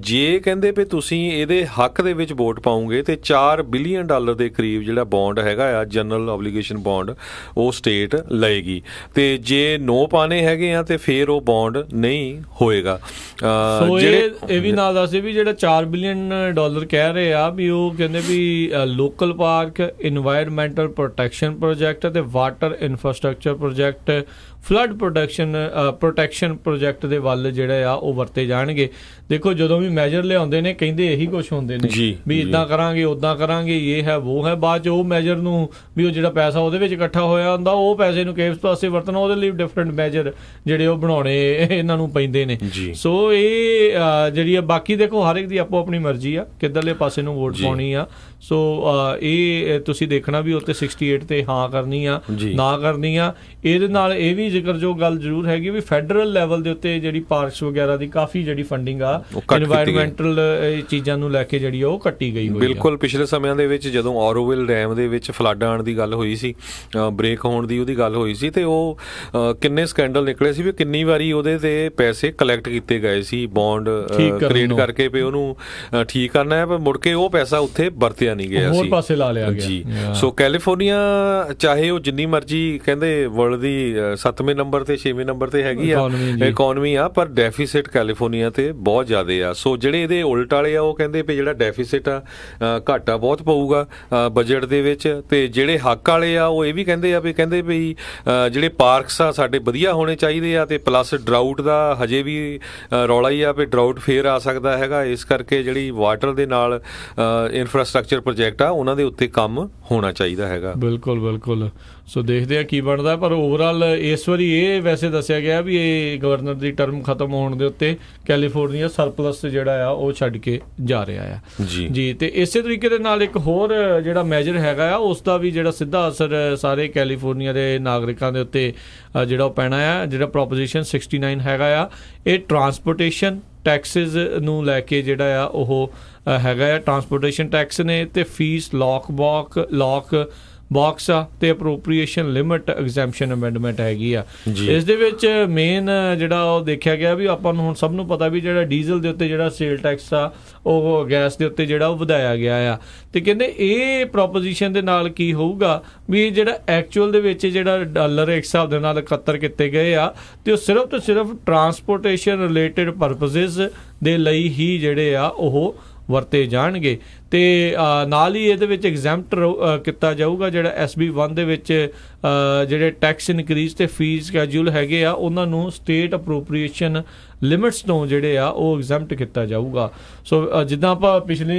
ਜੇ ਕਹਿੰਦੇ ਵੀ ਤੁਸੀਂ ਇਹਦੇ ਹੱਕ ਦੇ ਵਿੱਚ ਵੋਟ ਪਾਉਂਗੇ ਤੇ $4 ਬਿਲੀਅਨ ਦੇ ਕਰੀਬ ਜਿਹੜਾ ਬੌਂਡ ਹੈਗਾ ਆ, ਜਨਰਲ ਆਬਲੀਗੇਸ਼ਨ ਬੌਂਡ, ਉਹ ਸਟੇਟ ਲਏਗੀ। ਤੇ ਜੇ ਨੋ ਪਾਣੇ ਹੈਗੇ ਆ ਤੇ ਫਿਰ ਉਹ ਬੌਂਡ ਨਹੀਂ ਹੋਏਗਾ। ਇਹ ਵੀ ਨਾਲ ਦੱਸਦੇ ਵੀ ਜਿਹੜਾ $4 ਬਿਲੀਅਨ ਕਹਿ ਰਹੇ ਆ ਵੀ ਉਹ ਕਹਿੰਦੇ ਵੀ local park, environmental protection project ਅਤੇ water infrastructure project, flood protection project ਦੇ ਵੱਲ ਜਿਹੜੇ ਆ ਉਹ ਵਰਤੇ ਜਾਣਗੇ। ਦੇਖੋ ਜਦੋਂ ਵੀ ਮੈਜਰ ਲਿਆਉਂਦੇ ਨੇ ਕਹਿੰਦੇ ਇਹੀ ਕੁਛ ਹੁੰਦੇ ਨੇ ਵੀ ਇੱਦਾਂ ਕਰਾਂਗੇ ਉੱਦਾਂ ਕਰਾਂਗੇ, ਇਹ ਹੈ ਉਹ ਹੈ, ਬਾਅਦ ਚ ਉਹ ਮੈਜਰ ਨੂੰ ਵੀ ਉਹ ਜਿਹੜਾ ਪੈਸਾ ਉਹਦੇ ਵਿੱਚ ਇਕੱਠਾ ਹੋਇਆ ਹੁੰਦਾ ਉਹ ਪੈਸੇ ਨੂੰ ਕਿਸ ਪਾਸੇ ਵਰਤਣਾ, ਉਹਦੇ ਲਈ ਡਿਫਰੈਂਟ ਮੈਜਰ ਜਿਹੜੇ ਉਹ ਬਣਾਉਣੇ ਇਹਨਾਂ ਨੂੰ ਪੈਂਦੇ ਨੇ। ਸੋ ਇਹ ਜਿਹੜੀ ਆ ਬਾਕੀ ਦੇਖੋ ਹਰ ਇੱਕ ਦੀ ਆਪੋ ਆਪਣੀ ਮਰਜ਼ੀ ਆ ਕਿੱਧਰਲੇ ਪਾਸੇ ਨੂੰ ਵੋਟ ਪਾਉਣੀ ਆ। ਸੋ ਇਹ ਤੁਸੀਂ ਦੇਖਣਾ ਵੀ ਉੱਤੇ 68 ਤੇ ਹਾਂ ਕਰਨੀ ਆ ਨਾ ਕਰਨੀ ਆ। ਇਹਦੇ ਨਾਲ ਇਹ ਵੀ ਜ਼ਿਕਰਯੋਗ ਗੱਲ ਜ਼ਰੂਰ ਹੈਗੀ ਵੀ ਫੈਡਰਲ ਲੈਵਲ ਦੇ ਉੱਤੇ ਜਿਹੜੀ ਪਾਰਕਸ ਵਗੈਰਾ ਦੀ ਕਾਫੀ ਜਿਹੜੀ ਫੰਡਿੰਗ ਆ ਇਨਵਾਇਰਨਮੈਂਟਲ ਚੀਜ਼ਾਂ ਨੂੰ ਲੈ ਕੇ ਜਿਹੜੀ ਉਹ ਕੱਟੀ ਗਈ ਹੋਈ। ਬਿਲਕੁਲ ਪਿਛਲੇ ਸਮਿਆਂ ਦੇ ਵਿੱਚ ਜਦੋਂ ਔਰੋਵਿਲ ਡੈਮ ਦੇ ਵਿੱਚ ਫਲੱਡ ਆਉਣ ਦੀ ਗੱਲ ਹੋਈ ਸੀ, ਬ੍ਰੇਕ ਹੋਣ ਦੀ ਉਹਦੀ ਗੱਲ ਹੋਈ ਸੀ, ਤੇ ਉਹ ਕਿੰਨੇ ਸਕੈਂਡਲ ਨਿਕਲੇ ਸੀ ਵੀ ਕਿੰਨੀ ਵਾਰੀ ਉਹਦੇ ਤੇ ਪੈਸੇ ਕਲੈਕਟ ਕੀਤੇ ਗਏ ਸੀ ਬੌਂਡ ਕ੍ਰੀਏਟ ਕਰਕੇ ਵੀ ਉਹਨੂੰ ਠੀਕ ਕਰਨਾ ਹੈ, ਪਰ ਮੁੜ ਕੇ ਉਹ ਪੈਸਾ ਉੱਥੇ ਵਰਤਿਆ ਨਹੀਂ ਗਿਆ ਹੋਰ ਪਾਸੇ ਲਾ ਲਿਆ ਗਿਆ ਜੀ। ਸੋ ਕੈਲੀਫੋਰਨੀਆ ਚਾਹੇ ਉਹ ਜਿੰਨੀ ਮਰਜ਼ੀ ਕਹਿੰਦੇ ਵਰਲਡ ਦੀ 7ਵੇਂ ਨੰਬਰ ਤੇ 6ਵੇਂ ਨੰਬਰ ਤੇ ਹੈਗੀ ਆ ਇਕਨੋਮੀ ਆ, ਪਰ ਡੈਫੀਸਿਟ ਕੈਲੀਫੋਰਨੀਆ ਤੇ ਬਹੁਤ ਜ਼ਿਆਦਾ ਆ। ਸੋ ਜਿਹੜੇ ਇਹਦੇ ਉਲਟ ਵਾਲੇ ਆ ਉਹ ਕਹਿੰਦੇ ਵੀ ਜਿਹੜਾ ਡੈਫੀਸਿਟ ਆ ਘਾਟਾ ਬਹੁਤ ਪਊਗਾ ਬਜਟ ਦੇ ਵਿੱਚ, ਤੇ ਜਿਹੜੇ ਹੱਕ ਵਾਲੇ ਆ ਉਹ ਇਹ ਵੀ ਕਹਿੰਦੇ ਆ ਵੀ ਜਿਹੜੇ ਪਾਰਕਸ ਆ ਸਾਡੇ ਵਧੀਆ ਹੋਣੇ ਚਾਹੀਦੇ ਆ, ਤੇ ਪਲੱਸ ਡਰਾਊਟ ਦਾ ਹਜੇ ਵੀ ਰੌਲਾ ਹੀ ਆ ਵੀ ਡਰਾਊਟ ਫੇਰ ਆ ਸਕਦਾ ਹੈਗਾ। ਇਸ ਕਰਕੇ ਜਿਹੜੀ ਵਾਟਰ ਦੇ ਨਾਲ ਇਨਫਰਾਸਟ੍ਰਕਚਰ ਪ੍ਰੋਜੈਕਟ ਆ ਉਹਨਾਂ ਦੇ ਉੱਤੇ ਕੰਮ ਹੋਣਾ ਚਾਹੀਦਾ ਹੈਗਾ। ਬਿਲਕੁਲ। ਸੋ ਦੇਖਦੇ ਆ ਕੀ ਬਣਦਾ, ਪਰ ਓਵਰਆਲ ਇਸ ਵਾਰੀ ਇਹ ਵੈਸੇ ਦੱਸਿਆ ਗਿਆ ਵੀ ਇਹ ਗਵਰਨਰ ਦੀ ਟਰਮ ਖਤਮ ਹੋਣ ਦੇ ਉੱਤੇ ਕੈਲੀਫੋਰਨੀਆ ਸਰਪਲਸ ਜਿਹੜਾ ਆ ਉਹ ਛੱਡ ਕੇ ਜਾ ਰਿਹਾ ਆ ਜੀ। ਤੇ ਇਸੇ ਤਰੀਕੇ ਦੇ ਨਾਲ ਇੱਕ ਹੋਰ ਜਿਹੜਾ ਮੈਜਰ ਹੈਗਾ ਆ ਉਸ ਦਾ ਵੀ ਜਿਹੜਾ ਸਿੱਧਾ ਅਸਰ ਸਾਰੇ ਕੈਲੀਫੋਰਨੀਆ ਦੇ ਨਾਗਰਿਕਾਂ ਦੇ ਉੱਤੇ ਜਿਹੜਾ ਉਹ ਪੈਣਾ ਆ, ਜਿਹੜਾ ਪ੍ਰੋਪੋਜੀਸ਼ਨ 69 ਹੈਗਾ ਆ, ਇਹ ਟਰਾਂਸਪੋਰਟੇਸ਼ਨ ਟੈਕਸਿਸ ਨੂੰ ਲੈ ਕੇ ਜਿਹੜਾ ਆ ਉਹ ਹੈਗਾ ਆ। ਟਰਾਂਸਪੋਰਟੇਸ਼ਨ ਟੈਕਸ ਨੇ ਤੇ ਫੀਸ ਲੌਕ ਬਾਕਸ ਆ ਤੇ ਅਪਰੋਪਰੀਏਸ਼ਨ ਲਿਮਿਟ ਐਗਜ਼ੈਂਪਸ਼ਨ ਅਮੈਂਡਮੈਂਟ ਹੈਗੀ ਆ। ਇਸ ਦੇ ਵਿੱਚ ਮੇਨ ਜਿਹੜਾ ਉਹ ਦੇਖਿਆ ਗਿਆ ਵੀ ਆਪਾਂ ਨੂੰ ਹੁਣ ਸਭ ਨੂੰ ਪਤਾ ਵੀ ਜਿਹੜਾ ਡੀਜ਼ਲ ਦੇ ਉੱਤੇ ਜਿਹੜਾ ਸੇਲ ਟੈਕਸ ਆ ਉਹ ਗੈਸ ਦੇ ਉੱਤੇ ਜਿਹੜਾ ਉਹ ਵਧਾਇਆ ਗਿਆ ਆ, ਤੇ ਕਹਿੰਦੇ ਇਹ ਪ੍ਰੋਪੋਜੀਸ਼ਨ ਦੇ ਨਾਲ ਕੀ ਹੋਊਗਾ ਵੀ ਜਿਹੜਾ ਐਕਚੁਅਲ ਦੇ ਵਿੱਚ ਜਿਹੜਾ ਡਾਲਰ ਇੱਕ ਹਿਸਾਬ ਦੇ ਨਾਲ ਇਕੱਤਰ ਕੀਤੇ ਗਏ ਆ ਤੇ ਉਹ ਸਿਰਫ ਤੇ ਸਿਰਫ ਟਰਾਂਸਪੋਰਟੇਸ਼ਨ ਰਿਲੇਟਡ ਪਰਪਸਿਸ ਦੇ ਲਈ ਹੀ ਜਿਹੜੇ ਆ ਉਹ ਵਰਤੇ ਜਾਣਗੇ, ਤੇ ਨਾਲ ਹੀ ਇਹਦੇ ਵਿੱਚ ਐਗਜ਼ੈਂਪਟ ਕੀਤਾ ਜਾਊਗਾ ਜਿਹੜਾ SB1 ਦੇ ਵਿੱਚ ਜਿਹੜੇ ਟੈਕਸ ਇਨਕਰੀਜ਼ ਤੇ ਫੀਸ ਸਕੈਜੂਲ ਹੈਗੇ ਆ ਉਹਨਾਂ ਨੂੰ ਸਟੇਟ ਅਪਰੋਪਰੀਏਸ਼ਨ ਲਿਮਿਟਸ ਤੋਂ ਜਿਹੜੇ ਆ ਉਹ ਐਗਜ਼ੈਂਪਟ ਕੀਤਾ ਜਾਊਗਾ। ਸੋ ਜਿੱਦਾਂ ਆਪਾਂ ਪਿਛਲੇ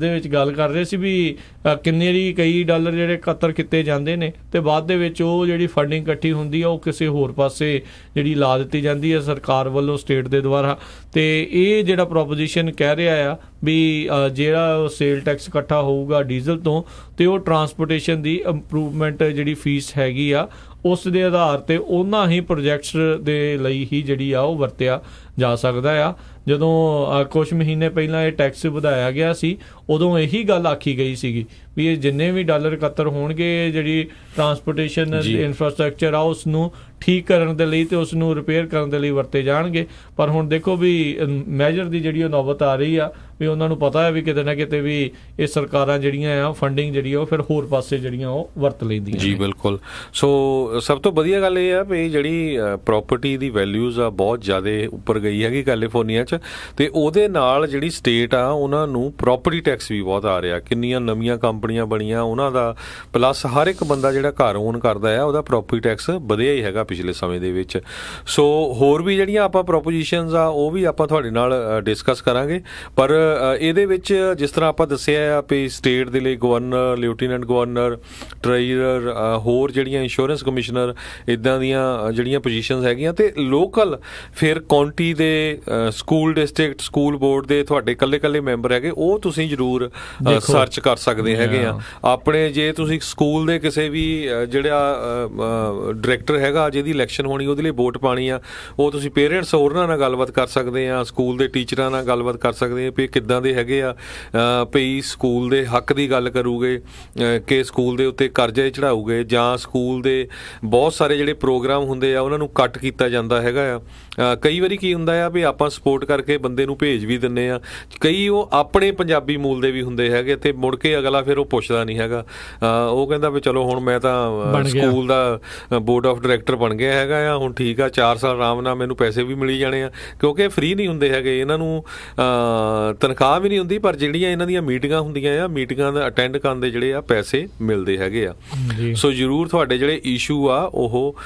ਦੇ ਵਿੱਚ ਗੱਲ ਕਰ ਰਹੇ ਸੀ ਵੀ ਕਿੰਨੇ ਕਈ ਡਾਲਰ ਜਿਹੜੇ ਇਕੱਤਰ ਕੀਤੇ ਜਾਂਦੇ ਨੇ ਤੇ ਬਾਅਦ ਦੇ ਵਿੱਚ ਉਹ ਜਿਹੜੀ ਫੰਡਿੰਗ ਇਕੱਠੀ ਹੁੰਦੀ ਆ ਉਹ ਕਿਸੇ ਹੋਰ ਪਾਸੇ ਜਿਹੜੀ ਲਾ ਦਿੱਤੀ ਜਾਂਦੀ ਹੈ ਸਰਕਾਰ ਵੱਲੋਂ ਸਟੇਟ ਦੇ ਦੁਆਰਾ, ਤੇ ਇਹ ਜਿਹੜਾ ਪ੍ਰੋਪੋਜੀਸ਼ਨ ਕਹਿ ਰਿਹਾ ਆ ਵੀ ਜਿਹੜਾ ਸੇਲ ਟੈਕਸ ਇਕੱਠਾ ਹੋਊਗਾ ਡੀਜ਼ਲ ਤੋਂ ਤੇ ਉਹ ਟਰਾਂਸਪੋਰਟੇਸ਼ਨ ਦੀ ਇੰਪਰੂਵਮੈਂਟ ਜਿਹੜੀ ਫੀਸ ਹੈਗੀ ਆ ਉਸ ਦੇ ਆਧਾਰ ਤੇ ਉਹਨਾਂ ਹੀ ਪ੍ਰੋਜੈਕਟਸ ਦੇ ਲਈ ਹੀ ਜਿਹੜੀ ਆ ਉਹ ਵਰਤਿਆ ਜਾ ਸਕਦਾ ਆ। ਜਦੋਂ ਕੁਝ ਮਹੀਨੇ ਪਹਿਲਾਂ ਇਹ ਟੈਕਸ ਵਧਾਇਆ ਗਿਆ ਸੀ ਉਦੋਂ ਇਹੀ ਗੱਲ ਆਖੀ ਗਈ ਸੀਗੀ ਵੀ ਇਹ ਜਿੰਨੇ ਵੀ ਡਾਲਰ ਇਕੱਤਰ ਹੋਣਗੇ ਜਿਹੜੀ ਟਰਾਂਸਪੋਰਟੇਸ਼ਨ ਇਨਫਰਾਸਟ੍ਰਕਚਰ ਆ ਉਸ ਨੂੰ ਠੀਕ ਕਰਨ ਦੇ ਲਈ ਤੇ ਉਸ ਨੂੰ ਰਿਪੇਅਰ ਕਰਨ ਦੇ ਲਈ ਵਰਤੇ ਜਾਣਗੇ। ਪਰ ਹੁਣ ਦੇਖੋ ਵੀ ਮੈਜਰ ਦੀ ਜਿਹੜੀ ਉਹ ਨੌਬਤ ਆ ਰਹੀ ਆ ਵੀ ਉਹਨਾਂ ਨੂੰ ਪਤਾ ਹੈ ਵੀ ਕਿਤੇ ਨਾ ਕਿਤੇ ਵੀ ਇਹ ਸਰਕਾਰਾਂ ਜਿਹੜੀਆਂ ਆ ਫੰਡਿੰਗ ਜਿਹੜੀ ਆ ਉਹ ਫਿਰ ਹੋਰ ਪਾਸੇ ਜਿਹੜੀਆਂ ਉਹ ਵਰਤ ਲੈਂਦੀਆਂ ਜੀ। ਬਿਲਕੁਲ। ਸੋ ਸਭ ਤੋਂ ਵਧੀਆ ਗੱਲ ਇਹ ਆ ਵੀ ਜਿਹੜੀ ਪ੍ਰੋਪਰਟੀ ਦੀ ਵੈਲਿਊਜ਼ ਆ ਬਹੁਤ ਜ਼ਿਆਦਾ ਉੱਪਰ ਗਈ ਹੈਗੀ ਕੈਲੀਫੋਰਨੀਆ 'ਚ, ਤੇ ਉਹਦੇ ਨਾਲ ਜਿਹੜੀ ਸਟੇਟ ਆ ਉਹਨਾਂ ਨੂੰ ਪ੍ਰੋਪਰਟੀ ਟੈਕਸ ਵੀ ਬਹੁਤ ਆ ਰਿਹਾ। ਕਿੰਨੀਆਂ ਨਵੀਆਂ ਕੰਪਨੀਆਂ ਬਣੀਆਂ ਉਹਨਾਂ ਦਾ, ਪਲੱਸ ਹਰ ਇੱਕ ਬੰਦਾ ਜਿਹੜਾ ਘਰ ਓਨ ਕਰਦਾ ਆ ਉਹਦਾ ਪ੍ਰੋਪਰਟੀ ਟੈਕਸ ਵਧਿਆ ਹੀ ਹੈਗਾ ਪਿਛਲੇ ਸਮੇਂ ਦੇ ਵਿੱਚ। ਸੋ ਹੋਰ ਵੀ ਜਿਹੜੀਆਂ ਆਪਾਂ ਪ੍ਰੋਪੋਜੀਸ਼ਨਸ ਆ ਉਹ ਵੀ ਆਪਾਂ ਤੁਹਾਡੇ ਨਾਲ ਡਿਸਕਸ ਕਰਾਂਗੇ, ਪਰ ਇਹਦੇ ਵਿੱਚ ਜਿਸ ਤਰ੍ਹਾਂ ਆਪਾਂ ਦੱਸਿਆ ਆ ਵੀ ਸਟੇਟ ਦੇ ਲਈ ਗਵਰਨਰ, ਲੈਫਟੀਨੈਂਟ ਗਵਰਨਰ, ਟ੍ਰੇਜ਼ਰਰ, ਹੋਰ ਜਿਹੜੀਆਂ ਇੰਸ਼ੋਰੈਂਸ ਕਮਿਸ਼ਨਰ, ਇੱਦਾਂ ਦੀਆਂ ਜਿਹੜੀਆਂ ਪੋਜੀਸ਼ਨਸ ਹੈਗੀਆਂ, ਤੇ ਲੋਕਲ ਫਿਰ ਕਾਉਂਟੀ ਦੇ ਸਕੂਲ ਡਿਸਟ੍ਰਿਕਟ ਸਕੂਲ ਬੋਰਡ ਦੇ ਤੁਹਾਡੇ ਇਕੱਲੇ ਮੈਂਬਰ ਹੈਗੇ ਉਹ ਤੁਸੀਂ ਜ਼ਰੂਰ ਸਰਚ ਕਰ ਸਕਦੇ ਹੈਗੇ ਆ ਆਪਣੇ। ਜੇ ਤੁਸੀਂ ਸਕੂਲ ਦੇ ਕਿਸੇ ਵੀ ਜਿਹੜਾ ਡਾਇਰੈਕਟਰ ਹੈਗਾ ਜਿਹਦੀ ਇਲੈਕਸ਼ਨ ਹੋਣੀ ਉਹਦੇ ਲਈ ਵੋਟ ਪਾਣੀ ਆ, ਉਹ ਤੁਸੀਂ ਪੇਰੈਂਟਸ ਹੋਰਨਾਂ ਨਾਲ ਗੱਲਬਾਤ ਕਰ ਸਕਦੇ ਆ, ਸਕੂਲ ਦੇ ਟੀਚਰਾਂ ਨਾਲ ਗੱਲਬਾਤ ਕਰ ਸਕਦੇ ਆ ਵੀ ਕਿੱਦਾਂ ਦੇ ਹੈਗੇ ਆ, ਵੀ ਸਕੂਲ ਦੇ ਹੱਕ ਦੀ ਗੱਲ ਕਰੂਗੇ ਕਿ ਸਕੂਲ ਦੇ ਉੱਤੇ ਕਰਜ਼ੇ ਚੜਾਊਗੇ ਜਾਂ ਸਕੂਲ ਦੇ ਬਹੁਤ ਸਾਰੇ ਜਿਹੜੇ ਪ੍ਰੋਗਰਾਮ ਹੁੰਦੇ ਆ ਉਹਨਾਂ ਨੂੰ ਕੱਟ ਕੀਤਾ ਜਾਂਦਾ ਹੈਗਾ ਆ। ਕਈ ਵਾਰੀ ਕੀ ਹੁੰਦਾ ਆ ਵੀ ਆਪਾਂ ਸਪੋਰਟ ਕਰਕੇ ਬੰਦੇ ਨੂੰ ਭੇਜ ਵੀ ਦਿੰਦੇ ਆ, ਕਈ ਉਹ ਆਪਣੇ ਪੰਜਾਬੀ ਮੂਲ ਦੇ ਵੀ ਹੁੰਦੇ ਹੈਗੇ ਤੇ ਮੁੜ ਕੇ ਅਗਲਾ ਫਿਰ ਉਹ ਪੁੱਛਦਾ ਨਹੀਂ ਹੈਗਾ, ਉਹ ਕਹਿੰਦਾ ਵੀ ਚਲੋ ਹੁਣ ਮੈਂ ਤਾਂ school the board of director ਬਣ ਗਿਆ ਹੈਗਾ ਆ, ਹੁਣ ਠੀਕ ਆ 4 ਸਾਲ ਆਰਾਮ ਨਾਲ ਮੈਨੂੰ ਪੈਸੇ ਵੀ ਮਿਲੀ ਜਾਣੇ ਆ, ਕਿਉਂਕਿ ਫ੍ਰੀ ਨਹੀਂ ਹੁੰਦੇ ਹੈਗੇ, ਇਹਨਾਂ ਨੂੰ ਤਨਖਾਹ ਵੀ ਨਹੀਂ ਹੁੰਦੀ, ਪਰ ਜਿਹੜੀਆਂ ਇਹਨਾਂ ਦੀਆਂ ਮੀਟਿੰਗਾਂ ਹੁੰਦੀਆਂ ਆ ਮੀਟਿੰਗਾਂ ਦਾ ਅਟੈਂਡ ਕਰਨ ਦੇ ਜਿਹੜੇ ਆ ਪੈਸੇ ਮਿਲਦੇ ਹੈਗੇ ਆ। ਸੋ ਜ਼ਰੂਰ ਤੁਹਾਡੇ ਜਿਹੜੇ ਇਸ਼ੂ ਆ ਉਹ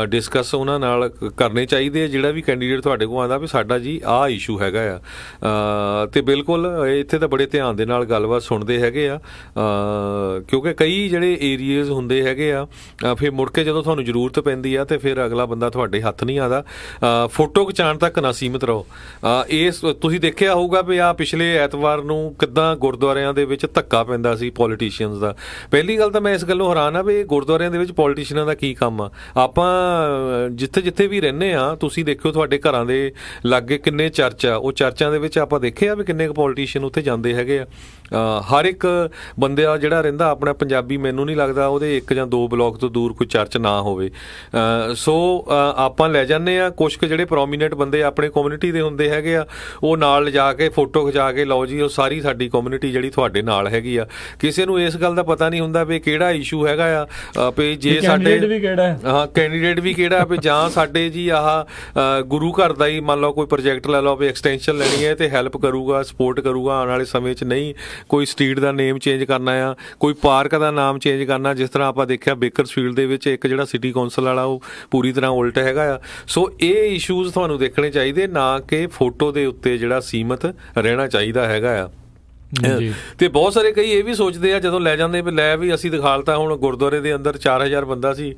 ਡਿਸਕਸ ਉਹਨਾਂ ਨਾਲ ਕਰਨੇ ਚਾਹੀਦੇ ਆ। ਜਿਹੜਾ ਵੀ ਕੈਂਡੀਡੇਟ ਤੁਹਾਡੇ ਕੋਲ ਆਉਂਦਾ ਵੀ ਸਾਡਾ ਜੀ ਆਹ ਇਸ਼ੂ ਹੈਗਾ ਆ, ਤੇ ਬਿਲਕੁਲ ਇੱਥੇ ਤਾਂ ਬੜੇ ਧਿਆਨ ਦੇ ਨਾਲ ਗੱਲਬਾਤ ਸੁਣਦੇ ਹੈਗੇ ਆ, ਕਿਉਂਕਿ ਕਈ ਜਿਹੜੇ ਏਰੀਆਜ਼ ਹੁੰਦੇ ਹੈਗੇ ਆ ਫਿਰ ਮੁੜ ਕੇ ਜਦੋਂ ਤੁਹਾਨੂੰ ਜ਼ਰੂਰਤ ਪੈਂਦੀ ਆ ਤੇ ਫਿਰ ਅਗਲਾ ਬੰਦਾ ਤੁਹਾਡੇ ਹੱਥ ਨਹੀਂ ਆਉਂਦਾ। ਫੋਟੋ ਖਿਚਾਉਣ ਤੱਕ ਨਾ ਸੀਮਿਤ ਰਹੋ। ਇਸ ਤੁਸੀਂ ਦੇਖਿਆ ਹੋਊਗਾ ਵੀ ਆ ਪਿਛਲੇ ਐਤਵਾਰ ਨੂੰ ਕਿੱਦਾਂ ਗੁਰਦੁਆਰਿਆਂ ਦੇ ਵਿੱਚ ਧੱਕਾ ਪੈਂਦਾ ਸੀ ਪੋਲੀਟੀਸ਼ੀਅਨਸ ਦਾ। ਪਹਿਲੀ ਗੱਲ ਤਾਂ ਮੈਂ ਇਸ ਗੱਲੋਂ ਹੈਰਾਨ ਆ ਵੀ ਗੁਰਦੁਆਰਿਆਂ ਦੇ ਵਿੱਚ ਪੋਲੀਟੀਸ਼ੀਅਨਾਂ ਦਾ ਕੀ ਕੰਮ ਆ। ਆਪਾਂ ਜਿੱਥੇ ਜਿੱਥੇ ਵੀ ਰਹਿੰਦੇ ਆ, ਤੁਸੀਂ ਦੇਖਿਓ ਤੁਹਾਡੇ ਘਰਾਂ ਦੇ ਲਾਗੇ ਕਿੰਨੇ ਚਰਚ ਆ, ਉਹ ਚਰਚਾਂ ਦੇ ਵਿੱਚ ਆਪਾਂ ਦੇਖਿਆ ਵੀ ਕਿੰਨੇ ਕੁ ਪੋਲੀਟੀਸ਼ੀਅਨ ਉੱਥੇ ਜਾਂਦੇ ਹੈਗੇ ਆ। ਹਰ ਇੱਕ ਬੰਦੇ ਆ ਜਿਹੜਾ ਰਹਿੰਦਾ ਆਪਣਾ ਪੰਜਾਬੀ, ਮੈਨੂੰ ਨਹੀਂ ਲੱਗਦਾ ਉਹਦੇ 1 ਜਾਂ 2 ਬਲਾਕ ਤੋਂ ਦੂਰ ਕੋਈ ਚਰਚ ਨਾ ਹੋਵੇ। ਸੋ ਆਪਾਂ ਲੈ ਜਾਂਦੇ ਆ ਕੁਛ ਕੁ ਜਿਹੜੇ ਪ੍ਰੋਮੀਨੈਂਟ ਬੰਦੇ ਆਪਣੇ ਕਮਿਊਨਿਟੀ ਦੇ ਹੁੰਦੇ ਹੈਗੇ ਆ, ਉਹ ਨਾਲ ਲਿਜਾ ਕੇ ਫੋਟੋ ਖਿਚਾ ਕੇ ਲਓ ਜੀ ਉਹ ਸਾਰੀ ਸਾਡੀ ਕਮਿਊਨਿਟੀ ਜਿਹੜੀ ਤੁਹਾਡੇ ਨਾਲ ਹੈਗੀ ਆ। ਕਿਸੇ ਨੂੰ ਇਸ ਗੱਲ ਦਾ ਪਤਾ ਨਹੀਂ ਹੁੰਦਾ ਵੀ ਕਿਹੜਾ ਇਸ਼ੂ ਹੈਗਾ ਆ, ਵੀ ਜੇ ਸਾਡੇ ਹਾਂ ਕੈਂਡੀਡੇਟ ਵੀ ਕਿਹੜਾ, ਵੀ ਜਾਂ ਸਾਡੇ ਜੀ ਆਹ ਗੁਰੂ ਘਰ ਦਾ ਹੀ ਮੰਨ ਲਓ ਕੋਈ ਪ੍ਰੋਜੈਕਟ ਲੈ ਲਓ ਵੀ ਐਕਸਟੈਂਸ਼ਨ ਲੈਣੀ ਹੈ ਤੇ ਹੈਲਪ ਕਰੂਗਾ, ਸਪੋਰਟ ਕਰੂਗਾ ਆਉਣ ਵਾਲੇ ਸਮੇਂ 'ਚ। ਨਹੀਂ ਕੋਈ ਸਟਰੀਟ ਦਾ ਨੇਮ ਚੇਂਜ ਕਰਨਾ ਆ, ਕੋਈ ਪਾਰਕ ਦਾ ਨਾਮ ਚੇਂਜ ਕਰਨਾ, ਜਿਸ ਤਰ੍ਹਾਂ ਆਪਾਂ ਦੇਖਿਆ ਬੇਕਰਸਫੀਲਡ ਦੇ ਵਿੱਚ ਇੱਕ ਜਿਹੜਾ ਸਿਟੀ ਕੌਂਸਲ ਵਾਲਾ ਉਹ ਪੂਰੀ ਤਰ੍ਹਾਂ ਉਲਟ ਹੈਗਾ ਆ। ਸੋ ਇਹ ਇਸ਼ੂਜ਼ ਤੁਹਾਨੂੰ ਦੇਖਣੇ ਚਾਹੀਦੇ, ਨਾ ਕਿ ਫੋਟੋ ਦੇ ਉੱਤੇ ਜਿਹੜਾ ਸੀਮਤ ਰਹਿਣਾ ਚਾਹੀਦਾ ਹੈਗਾ ਆ। ਤੇ ਬਹੁਤ ਸਾਰੇ ਕਈ ਇਹ ਵੀ ਸੋਚਦੇ ਆ ਜਦੋਂ ਲੈ ਜਾਂਦੇ ਵੀ ਲੈ ਵੀ ਅਸੀਂ ਦਿਖਾਲਤਾ, ਹੁਣ ਗੁਰਦੁਆਰੇ ਦੇ ਅੰਦਰ 4000 ਬੰਦਾ ਸੀ,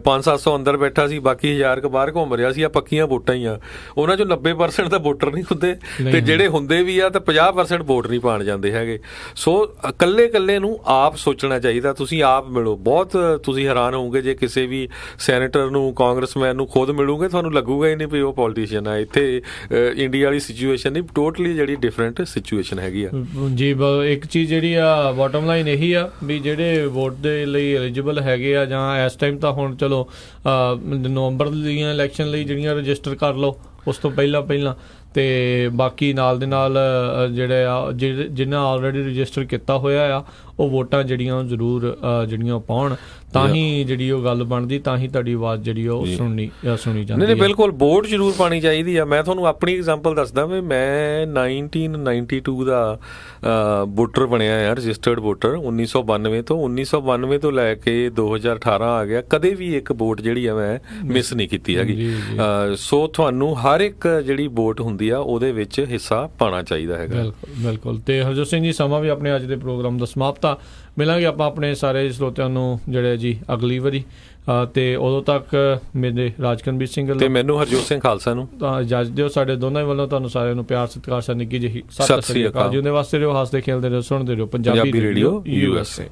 500-700 ਅੰਦਰ ਬੈਠਾ ਸੀ, ਬਾਕੀ 1000 ਕੁ ਬਾਹਰ ਘੁੰਮ ਰਿਹਾ ਸੀ, ਆ ਪੱਕੀਆਂ ਵੋਟਾਂ ਹੀ ਆ। ਉਹਨਾਂ 'ਚੋਂ 90% ਤਾਂ ਵੋਟਰ ਨਹੀਂ ਹੁੰਦੇ, ਤੇ ਜਿਹੜੇ ਹੁੰਦੇ ਵੀ ਆ ਤਾਂ 50% ਵੋਟ ਨਹੀਂ ਪਾਉਣ ਜਾਂਦੇ ਹੈਗੇ। ਸੋ ਇਕੱਲੇ ਨੂੰ ਆਪ ਸੋਚਣਾ ਚਾਹੀਦਾ। ਤੁਸੀਂ ਆਪ ਮਿਲੋ, ਬਹੁਤ ਤੁਸੀਂ ਹੈਰਾਨ ਹੋਵੋਗੇ ਜੇ ਕਿਸੇ ਵੀ ਸੈਨੇਟਰ ਨੂੰ, ਕਾਂਗਰਸਮੈਨ ਨੂੰ ਖੁਦ ਮਿਲੂਗੇ, ਤੁਹਾਨੂੰ ਲੱਗੂਗਾ ਹੀ ਨਹੀਂ ਵੀ ਉਹ ਪੋਲੀਟੀਸ਼ੀਅਨ ਆ। ਇੱਥੇ ਇੰਡੀਆ ਵਾਲੀ ਸਿਚੁਏਸ਼ਨ ਨਹੀਂ, ਟੋਟਲੀ ਜਿਹੜੀ ਡਿਫਰੈਂਟ ਸਿਚੁਏਸ਼ਨ ਹੈਗੀ ਆ ਜੀ। ਇੱਕ ਚੀਜ਼ ਜਿਹੜੀ ਆ ਬਾਟਮ ਲਾਈਨ ਇਹੀ ਆ ਵੀ ਜਿਹੜੇ ਵੋਟ ਦੇ ਲਈ ਐਲੀਜੀਬਲ ਹੈਗੇ ਆ, ਜਾਂ ਇਸ ਟਾਈਮ ਤਾਂ ਹੁਣ ਚਲੋ ਨਵੰਬਰ ਦੀਆਂ ਇਲੈਕਸ਼ਨ ਲਈ ਜਿਹੜੀਆਂ ਰਜਿਸਟਰ ਕਰ ਲਓ ਉਸ ਤੋਂ ਪਹਿਲਾਂ, ਤੇ ਬਾਕੀ ਨਾਲ ਦੇ ਨਾਲ ਜਿਹੜੇ ਆ ਜਿਨ੍ਹਾਂ ਆਲਰੇਡੀ ਰਜਿਸਟਰ ਕੀਤਾ ਹੋਇਆ ਆ ਉਹ ਵੋਟਾਂ ਜਿਹੜੀਆਂ ਜ਼ਰੂਰ ਜਿਹੜੀਆਂ ਪਾਉਣ, ਤਾਂ ਹੀ ਜਿਹੜੀ ਉਹ ਗੱਲ ਬਣਦੀ, ਤਾਂ ਹੀ ਤੁਹਾਡੀ ਆਵਾਜ਼ ਜਿਹੜੀ ਉਹ ਸੁਣੀ ਜਾਂਦੀ। ਨਹੀਂ ਬਿਲਕੁਲ ਵੋਟ ਜ਼ਰੂਰ ਪਾਉਣੀ ਚਾਹੀਦੀ ਆ। ਮੈਂ ਤੁਹਾਨੂੰ ਆਪਣੀ ਐਗਜ਼ਾਮਪਲ ਦੱਸਦਾ ਵੀ ਮੈਂ 1992 ਦਾ ਵੋਟਰ ਬਣਿਆ ਆ, ਰਜਿਸਟਰਡ ਵੋਟਰ 1992 ਤੋਂ ਲੈ ਕੇ 2018 ਆ ਗਿਆ। ਕਦੇ ਵੀ ਇੱਕ ਵੋਟ ਜਿਹੜੀ ਆ ਮੈਂ ਮਿਸ ਨਹੀਂ ਕੀਤੀ ਹੈਗੀ। ਸੋ ਤੁਹਾਨੂੰ ਹਰ ਇੱਕ ਜਿਹੜੀ ਵੋਟ ਹੁੰਦੀ ਆ ਉਹਦੇ ਵਿੱਚ ਹਿੱਸਾ ਪਾਉਣਾ ਚਾਹੀਦਾ ਹੈਗਾ। ਬਿਲਕੁਲ। ਤੇ ਹਰਜੋਤ ਸਿੰਘ ਜੀ, ਸਮਾਂ ਵੀ ਆਪਣੇ ਅੱਜ ਦੇ ਪ੍ਰੋਗਰਾਮ ਦਾ ਸਮਾਪਤ ਆ। ਮਿਲਾਂਗੇ ਆਪਾਂ ਆਪਣੇ ਸਾਰੇ ਸਰੋਤਿਆਂ ਨੂੰ ਜਿਹੜੇ ਜੀ ਅਗਲੀ ਵਾਰੀ, ਤੇ ਉਦੋਂ ਤੱਕ ਮੇਰੇ ਰਾਜਕਨਵੀਰ ਸਿੰਘ ਤੇ ਮੈਨੂੰ ਹਰਜੋਤ ਸਿੰਘ ਖਾਲਸਾ ਨੂੰ ਤਾਂ ਇਜਾਜ਼ਤ ਦਿਓ। ਸਾਡੇ ਦੋਨਾਂ ਹੀ ਵੱਲੋਂ ਤੁਹਾਨੂੰ ਸਾਰਿਆਂ ਨੂੰ ਪਿਆਰ ਸਤਿਕਾਰ ਨਿੱਘੀ ਜਿਹੀ ਸਤਿ ਸ੍ਰੀ ਅਕਾਲ। ਜਿਉਂਦੇ ਵਾਸਤੇ ਰਹੋ, ਹੱਸਦੇ ਖੇਲਦੇ ਰਹੋ, ਸੁਣਦੇ ਰਹੋ ਪੰਜਾਬੀ ਰੇਡੀਓ USA।